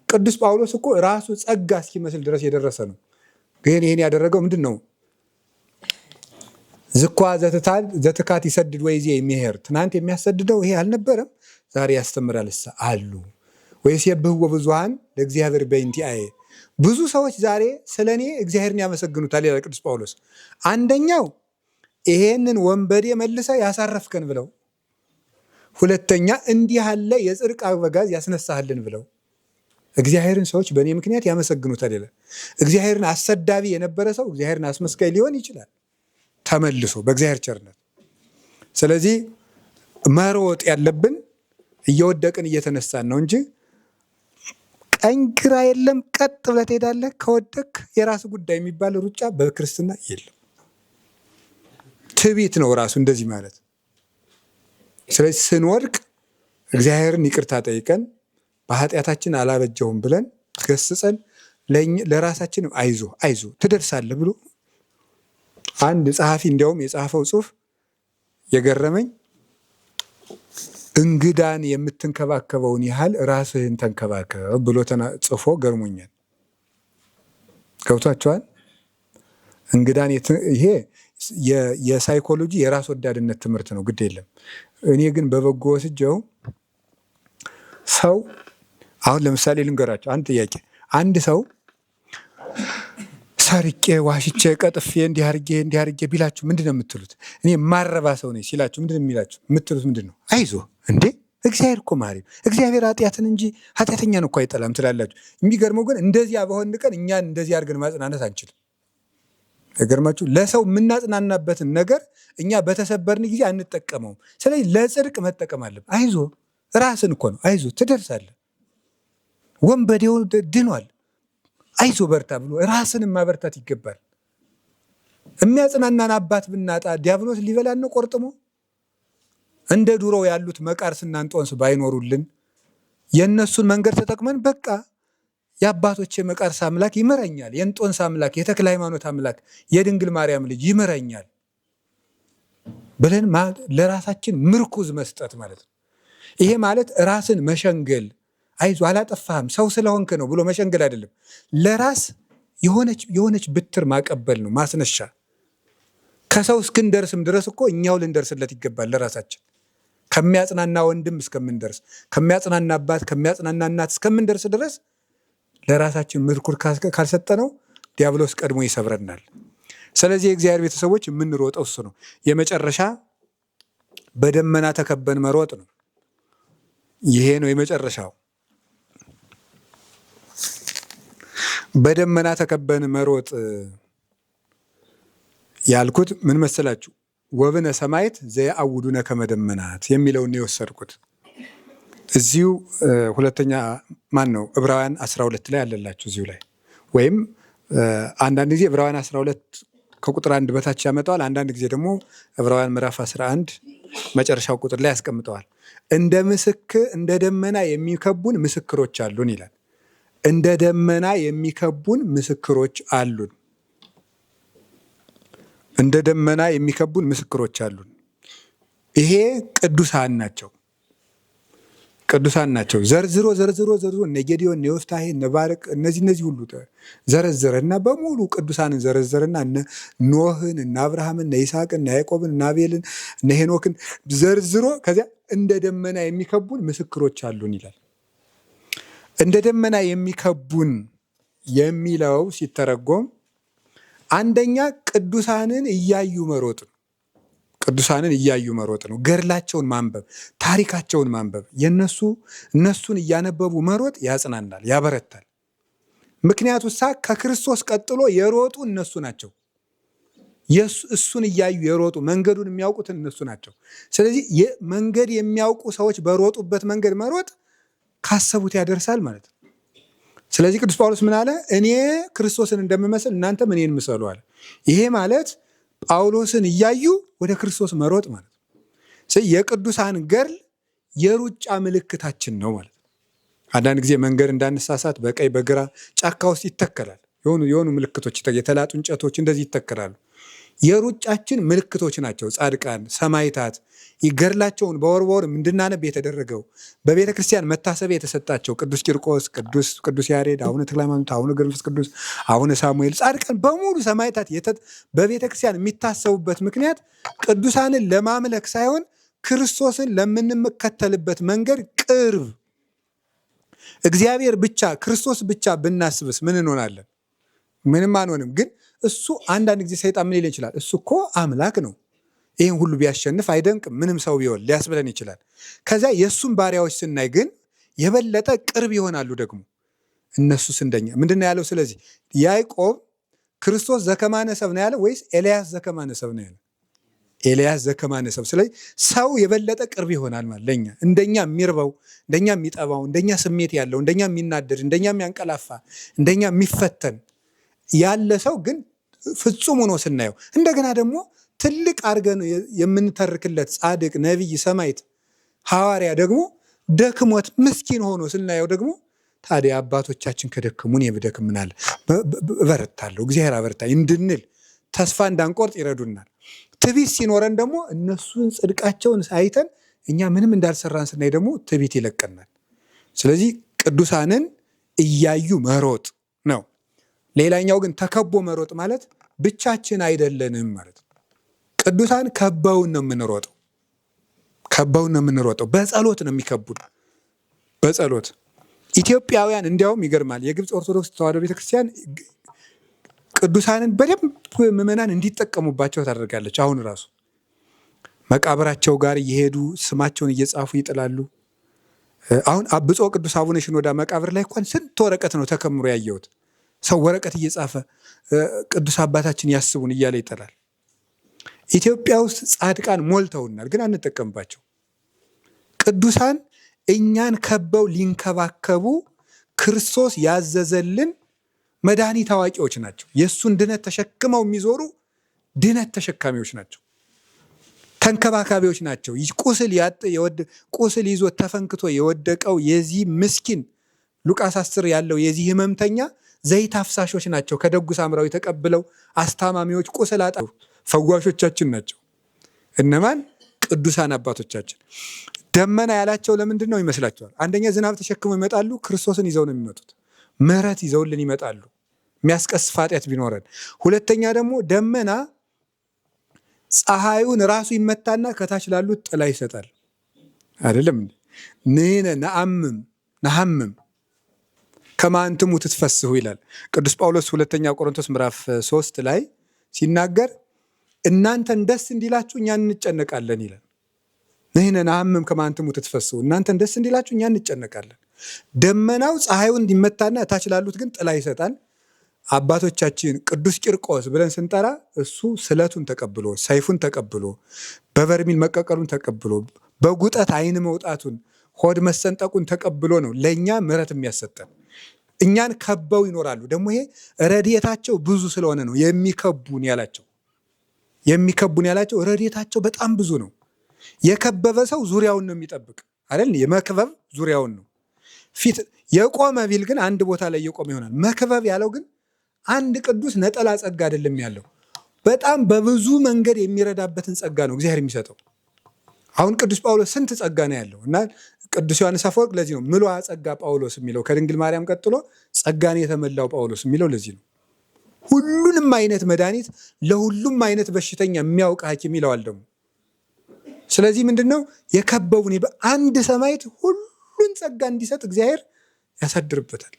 ቅዱስ ጳውሎስ እኮ ራሱ ጸጋ እስኪመስል ድረስ የደረሰ ነው። ግን ይህን ያደረገው ምንድን ነው? ዝኳ ዘትካት ይሰድድ ወይዜ የሚሄር፣ ትናንት የሚያሰድደው ይሄ አልነበረም፣ ዛሬ ያስተምራል አሉ። ወይስ የብህወ ብዙሃን ለእግዚአብሔር በእንቲአየ፣ ብዙ ሰዎች ዛሬ ስለ እኔ እግዚአብሔርን ያመሰግኑታል ይላል ቅዱስ ጳውሎስ። አንደኛው ይሄንን ወንበዴ መልሰ ያሳረፍከን ብለው፣ ሁለተኛ እንዲህ ያለ የጽድቅ አበጋዝ ያስነሳህልን ብለው እግዚአብሔርን ሰዎች በእኔ ምክንያት ያመሰግኑታል ይላል። እግዚአብሔርን አሰዳቢ የነበረ ሰው እግዚአብሔርን አስመስጋይ ሊሆን ይችላል ተመልሶ በእግዚአብሔር ቸርነት። ስለዚህ መሮጥ ያለብን እየወደቅን እየተነሳን ነው እንጂ ቀኝ ግራ የለም። ቀጥ ብለህ ትሄዳለህ። ከወደቅ የራስ ጉዳይ የሚባል ሩጫ በክርስትና የለም። ትዕቢት ነው ራሱ እንደዚህ ማለት። ስለዚህ ስንወድቅ እግዚአብሔርን ይቅርታ ጠይቀን በኃጢአታችን አላበጀውም ብለን ገስጸን ለራሳችንም አይዞ ትደርሳለህ ብሎ አንድ ጸሐፊ እንዲያውም የጻፈው ጽሑፍ የገረመኝ እንግዳን የምትንከባከበውን ያህል ራስህን ተንከባከብ ብሎ ጽፎ ገርሞኛል። ገብቷቸዋል። እንግዳን ይሄ የሳይኮሎጂ የራስ ወዳድነት ትምህርት ነው፣ ግድ የለም። እኔ ግን በበጎ ወስጀው ሰው አሁን ለምሳሌ ልንገራቸው አንድ ጥያቄ። አንድ ሰው ሰርቄ ዋሽቼ ቀጥፌ እንዲህ አድርጌ ቢላችሁ ምንድን ነው የምትሉት? እኔ ማረባ ሰው ነኝ ሲላችሁ ምንድን ነው የሚላችሁ? የምትሉት ምንድን ነው? አይዞ እንዴ እግዚአብሔር እኮ ማሪ፣ እግዚአብሔር ኃጢአትን እንጂ ኃጢአተኛን እኮ አይጠላም ትላላችሁ። የሚገርመው ግን እንደዚያ በሆን ቀን እኛን እንደዚህ አድርገን ማጽናናት አንችልም። ገርማችሁ ለሰው የምናጽናናበትን ነገር እኛ በተሰበርን ጊዜ አንጠቀመውም። ስለዚህ ለጽድቅ መጠቀም አለብን። አይዞ ራስን እኮ ነው፣ አይዞ ትደርሳለህ፣ ወንበዴው ድኗል፣ አይዞ በርታ ብሎ ራስን ማበርታት ይገባል። የሚያጽናናን አባት ብናጣ ዲያብሎስ ሊበላን ነው ቆርጥሞ። እንደ ድሮ ያሉት መቃርስና እንጦንስ ባይኖሩልን የእነሱን መንገድ ተጠቅመን በቃ የአባቶች የመቃርስ አምላክ ይምረኛል፣ የእንጦንስ አምላክ፣ የተክለ ሃይማኖት አምላክ፣ የድንግል ማርያም ልጅ ይምረኛል ብለን ለራሳችን ምርኩዝ መስጠት ማለት ነው። ይሄ ማለት ራስን መሸንገል፣ አይዞ አላጠፋህም ሰው ስለሆንክ ነው ብሎ መሸንገል አይደለም። ለራስ የሆነች ብትር ማቀበል ነው፣ ማስነሻ። ከሰው እስክንደርስም ድረስ እኮ እኛው ልንደርስለት ይገባል። ለራሳችን ከሚያጽናና ወንድም እስከምንደርስ፣ ከሚያጽናና አባት፣ ከሚያጽናና እናት እስከምንደርስ ድረስ ለራሳችን ምርኩር ካልሰጠነው ዲያብሎስ ቀድሞ ይሰብረናል። ስለዚህ የእግዚአብሔር ቤተሰቦች የምንሮጠው እሱ ነው። የመጨረሻ በደመና ተከበን መሮጥ ነው። ይሄ ነው የመጨረሻው። በደመና ተከበን መሮጥ ያልኩት ምን መሰላችሁ? ወብነ ሰማይት ዘየአውዱነ ከመ ደመናት የሚለውን የወሰድኩት እዚሁ ሁለተኛ ዕብራውያን 12 ላይ አለላችሁ እዚሁ ላይ። ወይም አንዳንድ ጊዜ ዕብራውያን 12 ከቁጥር 1 በታች ያመጣዋል። አንዳንድ ጊዜ ደግሞ ዕብራውያን ምዕራፍ 11 መጨረሻው ቁጥር ላይ ያስቀምጠዋል። እንደ ደመና የሚከቡን ምስክሮች አሉን ይላል። እንደ ደመና የሚከቡን ምስክሮች አሉን። እንደ ደመና የሚከቡን ምስክሮች አሉን። ይሄ ቅዱሳን ናቸው። ዘርዝሮ እነ ጌዴዎን፣ እነ ዮፍታሔ፣ እነ ባርቅ እነዚህ ሁሉ ዘረዘረና በሙሉ ቅዱሳንን ዘረዘረና እነ ኖህን፣ እነ አብርሃምን፣ እነ ይስሐቅን፣ እነ ያዕቆብን፣ እነ አቤልን፣ እነ ሄኖክን ዘርዝሮ ከዚያ እንደ ደመና የሚከቡን ምስክሮች አሉን ይላል። እንደ ደመና የሚከቡን የሚለው ሲተረጎም አንደኛ ቅዱሳንን እያዩ መሮጥ ነው። ገድላቸውን ማንበብ፣ ታሪካቸውን ማንበብ፣ እነሱን እያነበቡ መሮጥ ያጽናናል፣ ያበረታል። ምክንያቱ ከክርስቶስ ቀጥሎ የሮጡ እነሱ ናቸው። እሱን እያዩ የሮጡ መንገዱን የሚያውቁትን እነሱ ናቸው። ስለዚህ መንገድ የሚያውቁ ሰዎች በሮጡበት መንገድ መሮጥ ካሰቡት ያደርሳል ማለት ነው። ስለዚህ ቅዱስ ጳውሎስ ምን አለ? እኔ ክርስቶስን እንደምመስል እናንተም እኔን ምሰሉ አለ። ይሄ ማለት ጳውሎስን እያዩ ወደ ክርስቶስ መሮጥ ማለት ነው። የቅዱሳን ገድል የሩጫ ምልክታችን ነው ማለት ነው። አንዳንድ ጊዜ መንገድ እንዳንሳሳት በቀኝ በግራ ጫካ ውስጥ ይተከላል። የሆኑ ምልክቶች፣ የተላጡ እንጨቶች እንደዚህ ይተከላሉ። የሩጫችን ምልክቶች ናቸው። ጻድቃን፣ ሰማዕታት ገድላቸውን በወር እንድናነብ የተደረገው በቤተ ክርስቲያን መታሰቢያ የተሰጣቸው ቅዱስ ቂርቆስ፣ ቅዱስ ያሬድ፣ አቡነ ተክለ ሃይማኖት፣ አቡነ ገብረ መንፈስ ቅዱስ፣ አቡነ ሳሙኤል ጻድቃን በሙሉ ሰማዕታት በቤተ ክርስቲያን የሚታሰቡበት ምክንያት ቅዱሳንን ለማምለክ ሳይሆን ክርስቶስን ለምንከተልበት መንገድ ቅርብ እግዚአብሔር ብቻ ክርስቶስ ብቻ ብናስብስ ምን እንሆናለን? ምንም አንሆንም። ግን እሱ አንዳንድ ጊዜ ሰይጣን ምን ሊለን ይችላል? እሱ እኮ አምላክ ነው፣ ይህን ሁሉ ቢያሸንፍ አይደንቅም፣ ምንም ሰው ቢሆን ሊያስብለን ይችላል። ከዚያ የእሱን ባሪያዎች ስናይ ግን የበለጠ ቅርብ ይሆናሉ። ደግሞ እነሱስ እንደኛ ምንድን ነው ያለው? ስለዚህ ያዕቆብ ክርስቶስ ዘከማነ ሰብእ ነው ያለው ወይስ ኤልያስ ዘከማነ ሰብእ ነው ያለው? ኤልያስ ዘከማነ ሰብእ። ስለዚህ ሰው የበለጠ ቅርብ ይሆናል ማለት ለኛ። እንደኛ የሚርበው፣ እንደኛ የሚጠባው፣ እንደኛ ስሜት ያለው፣ እንደኛ የሚናደድ፣ እንደኛ የሚያንቀላፋ፣ እንደኛ የሚፈተን ያለ ሰው ግን ፍጹም ሆኖ ስናየው እንደገና ደግሞ ትልቅ አድርገን የምንተርክለት ጻድቅ፣ ነቢይ፣ ሰማዕት፣ ሐዋርያ ደግሞ ደክሞት ምስኪን ሆኖ ስናየው ደግሞ ታዲያ አባቶቻችን ከደከሙ እኔ ብደክም ምን አለ እበረታለሁ እግዚአብሔር አበረታኝ እንድንል ተስፋ እንዳንቆርጥ ይረዱናል። ትዕቢት ሲኖረን ደግሞ እነሱን ጽድቃቸውን ሳይተን እኛ ምንም እንዳልሰራን ስናይ ደግሞ ትዕቢት ይለቀናል። ስለዚህ ቅዱሳንን እያዩ መሮጥ ነው። ሌላኛው ግን ተከቦ መሮጥ ማለት ብቻችን አይደለንም ማለት ነው። ቅዱሳን ከበውን ነው የምንሮጠው። በጸሎት ነው የሚከቡን። በጸሎት ኢትዮጵያውያን እንዲያውም ይገርማል። የግብፅ ኦርቶዶክስ ተዋሕዶ ቤተክርስቲያን ቅዱሳንን በደንብ ምዕመናን እንዲጠቀሙባቸው ታደርጋለች። አሁን ራሱ መቃብራቸው ጋር እየሄዱ ስማቸውን እየጻፉ ይጥላሉ። አሁን ብፁዕ ቅዱስ አቡነ ሽኖዳ መቃብር ላይ እንኳን ስንት ወረቀት ነው ተከምሮ ያየሁት። ሰው ወረቀት እየጻፈ ቅዱስ አባታችን ያስቡን እያለ ይጥላል። ኢትዮጵያ ውስጥ ጻድቃን ሞልተውናል፣ ግን አንጠቀምባቸው። ቅዱሳን እኛን ከበው ሊንከባከቡ ክርስቶስ ያዘዘልን መድኃኒት አዋቂዎች ናቸው። የእሱን ድነት ተሸክመው የሚዞሩ ድነት ተሸካሚዎች ናቸው። ተንከባካቢዎች ናቸው። ቁስል ይዞ ተፈንክቶ የወደቀው የዚህ ምስኪን ሉቃስ 10 ያለው የዚህ ህመምተኛ ዘይት አፍሳሾች ናቸው። ከደጉ ሳምራዊ ተቀብለው አስታማሚዎች፣ ቁስል አጣ ፈዋሾቻችን ናቸው። እነማን? ቅዱሳን አባቶቻችን። ደመና ያላቸው ለምንድን ነው ይመስላችኋል? አንደኛ ዝናብ ተሸክመው ይመጣሉ። ክርስቶስን ይዘው ነው የሚመጡት። ምሕረት ይዘውልን ይመጣሉ የሚያስቀስፍ ኃጢአት ቢኖረን። ሁለተኛ ደግሞ ደመና ፀሐዩን ራሱ ይመታና ከታች ላሉት ጥላ ይሰጣል። አይደለም ንሕነ ነሐምም ከመ አንትሙ ትትፈስሑ ይላል ቅዱስ ጳውሎስ ሁለተኛ ቆሮንቶስ ምዕራፍ 3 ላይ ሲናገር እናንተን ደስ እንዲላችሁ እኛ እንጨነቃለን ይላል። ንሕነ ነሐምም ከመ አንትሙ ትትፈስሑ፣ እናንተን ደስ እንዲላችሁ እኛ እንጨነቃለን። ደመናው ፀሐዩን እንዲመታና ታች ላሉት ግን ጥላ ይሰጣል። አባቶቻችን ቅዱስ ቂርቆስ ብለን ስንጠራ እሱ ስለቱን ተቀብሎ ሰይፉን ተቀብሎ በበርሚል መቀቀሉን ተቀብሎ በጉጠት ዓይን መውጣቱን ሆድ መሰንጠቁን ተቀብሎ ነው ለእኛ ምሕረት የሚያሰጠን። እኛን ከበው ይኖራሉ። ደግሞ ይሄ ረድኤታቸው ብዙ ስለሆነ ነው የሚከቡን ያላቸው። ረድኤታቸው በጣም ብዙ ነው። የከበበ ሰው ዙሪያውን ነው የሚጠብቅ አይደል? የመክበብ ዙሪያውን ነው። ፊት የቆመ ቢል ግን አንድ ቦታ ላይ የቆመ ይሆናል። መክበብ ያለው ግን አንድ ቅዱስ ነጠላ ጸጋ አይደለም ያለው፣ በጣም በብዙ መንገድ የሚረዳበትን ጸጋ ነው እግዚአብሔር የሚሰጠው። አሁን ቅዱስ ጳውሎስ ስንት ጸጋ ነው ያለው እና ቅዱስ ዮሐንስ አፈወርቅ ለዚህ ነው ምሉዐ ጸጋ ጳውሎስ የሚለው፣ ከድንግል ማርያም ቀጥሎ ጸጋን የተመላው ጳውሎስ የሚለው ለዚህ ነው። ሁሉንም አይነት መድኃኒት ለሁሉም አይነት በሽተኛ የሚያውቅ ሐኪም ይለዋል ደግሞ። ስለዚህ ምንድነው የከበቡን በአንድ ሰማዕት ሁሉን ጸጋ እንዲሰጥ እግዚአብሔር ያሳድርበታል።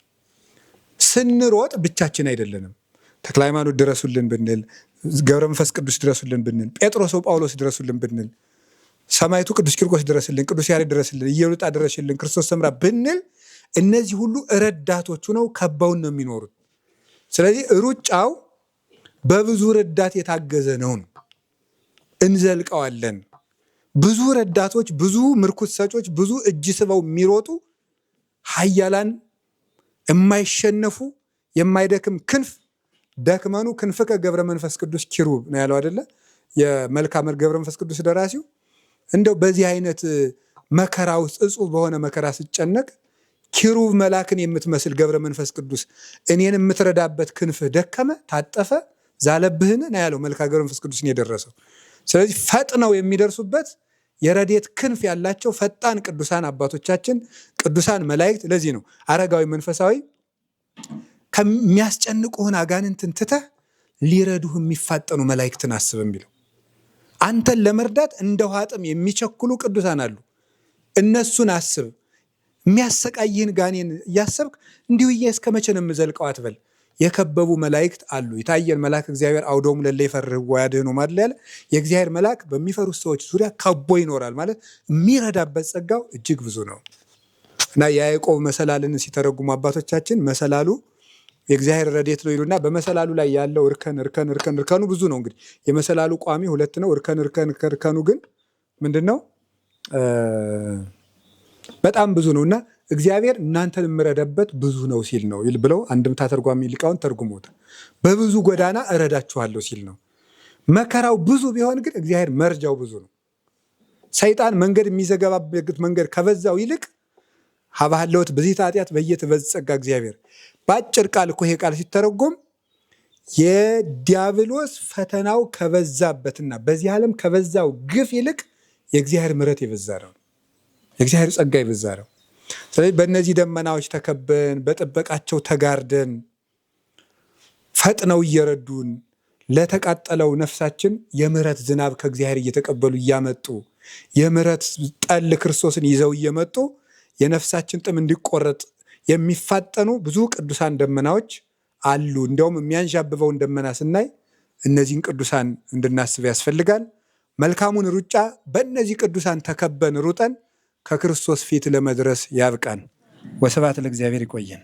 ስንሮጥ ብቻችን አይደለንም። ተክለ ሃይማኖት ድረሱልን ብንል፣ ገብረ መንፈስ ቅዱስ ድረሱልን ብንል፣ ጴጥሮስ ጳውሎስ ድረሱልን ብንል፣ ሰማዕቱ ቅዱስ ቂርቆስ ድረስልን፣ ቅዱስ ያሬድ ድረስልን፣ ኢየሉጣ ድረስልን፣ ክርስቶስ ሰምራ ብንል እነዚህ ሁሉ ረዳቶቹ ነው፣ ከበውን ነው የሚኖሩት። ስለዚህ ሩጫው በብዙ ረዳት የታገዘ ነው። እንዘልቀዋለን። ብዙ ረዳቶች፣ ብዙ ምርኩዝ ሰጮች፣ ብዙ እጅ ስበው የሚሮጡ ኃያላን የማይሸነፉ የማይደክም ክንፍ ደክመኑ ክንፍከ ገብረ መንፈስ ቅዱስ ኪሩብ ነው ያለው አይደለ? የመልክአ ገብረ መንፈስ ቅዱስ ደራሲው። እንደው በዚህ አይነት መከራ ውስጥ እጹብ በሆነ መከራ ስጨነቅ ኪሩብ መልአክን የምትመስል ገብረ መንፈስ ቅዱስ እኔን የምትረዳበት ክንፍህ ደከመ፣ ታጠፈ፣ ዛለብህን ነው ያለው መልክአ ገብረ መንፈስ ቅዱስን የደረሰው። ስለዚህ ፈጥነው የሚደርሱበት የረድኤት ክንፍ ያላቸው ፈጣን ቅዱሳን አባቶቻችን፣ ቅዱሳን መላእክት። ለዚህ ነው አረጋዊ መንፈሳዊ ከሚያስጨንቁህን አጋንንትን ትተህ ሊረዱህ የሚፋጠኑ መላእክትን አስብ የሚለው። አንተን ለመርዳት እንደ ውሃ ጥም የሚቸኩሉ ቅዱሳን አሉ። እነሱን አስብ። የሚያሰቃይህን ጋኔን እያሰብክ እንዲሁ እስከ መቼ ነው የምዘልቀው አትበል። የከበቡ መላእክት አሉ። የታየን መልአክ እግዚአብሔር አውዶሙ ለእለ ይፈርህዎ ወያድኅኖሙ አይደል ያለ። የእግዚአብሔር መልአክ በሚፈሩት ሰዎች ዙሪያ ከቦ ይኖራል ማለት የሚረዳበት ጸጋው እጅግ ብዙ ነው እና የያዕቆብ መሰላልን ሲተረጉሙ አባቶቻችን መሰላሉ የእግዚአብሔር ረድኤት ነው ይሉና በመሰላሉ ላይ ያለው እርከኑ ብዙ ነው። እንግዲህ የመሰላሉ ቋሚ 2 ነው። እርከኑ ግን ምንድን ነው? በጣም ብዙ ነው እና እግዚአብሔር እናንተን የምረዳበት ብዙ ነው ሲል ነው ብለው አንድምታ ተርጓሚ ሊቃውንት ተርጉሞታል። በብዙ ጎዳና እረዳችኋለሁ ሲል ነው። መከራው ብዙ ቢሆን ግን እግዚአብሔር መርጃው ብዙ ነው። ሰይጣን መንገድ የሚዘጋበት መንገድ ከበዛው ይልቅ ሀባህለወት በዚህ ኃጢአት በየተበጸጋ እግዚአብሔር በአጭር ቃል እኮ ይሄ ቃል ሲተረጎም የዲያብሎስ ፈተናው ከበዛበትና በዚህ ዓለም ከበዛው ግፍ ይልቅ የእግዚአብሔር ምሕረት የበዛ ነው። የእግዚአብሔር ጸጋ የበዛ ነው። ስለዚህ በእነዚህ ደመናዎች ተከበን በጥበቃቸው ተጋርደን ፈጥነው እየረዱን ለተቃጠለው ነፍሳችን የምሕረት ዝናብ ከእግዚአብሔር እየተቀበሉ እያመጡ የምሕረት ጠል ክርስቶስን ይዘው እየመጡ የነፍሳችን ጥም እንዲቆረጥ የሚፋጠኑ ብዙ ቅዱሳን ደመናዎች አሉ። እንዲያውም የሚያንዣብበውን ደመና ስናይ እነዚህን ቅዱሳን እንድናስብ ያስፈልጋል። መልካሙን ሩጫ በእነዚህ ቅዱሳን ተከበን ሩጠን ከክርስቶስ ፊት ለመድረስ ያብቃን። ወስብሐት ለእግዚአብሔር። ይቆየን።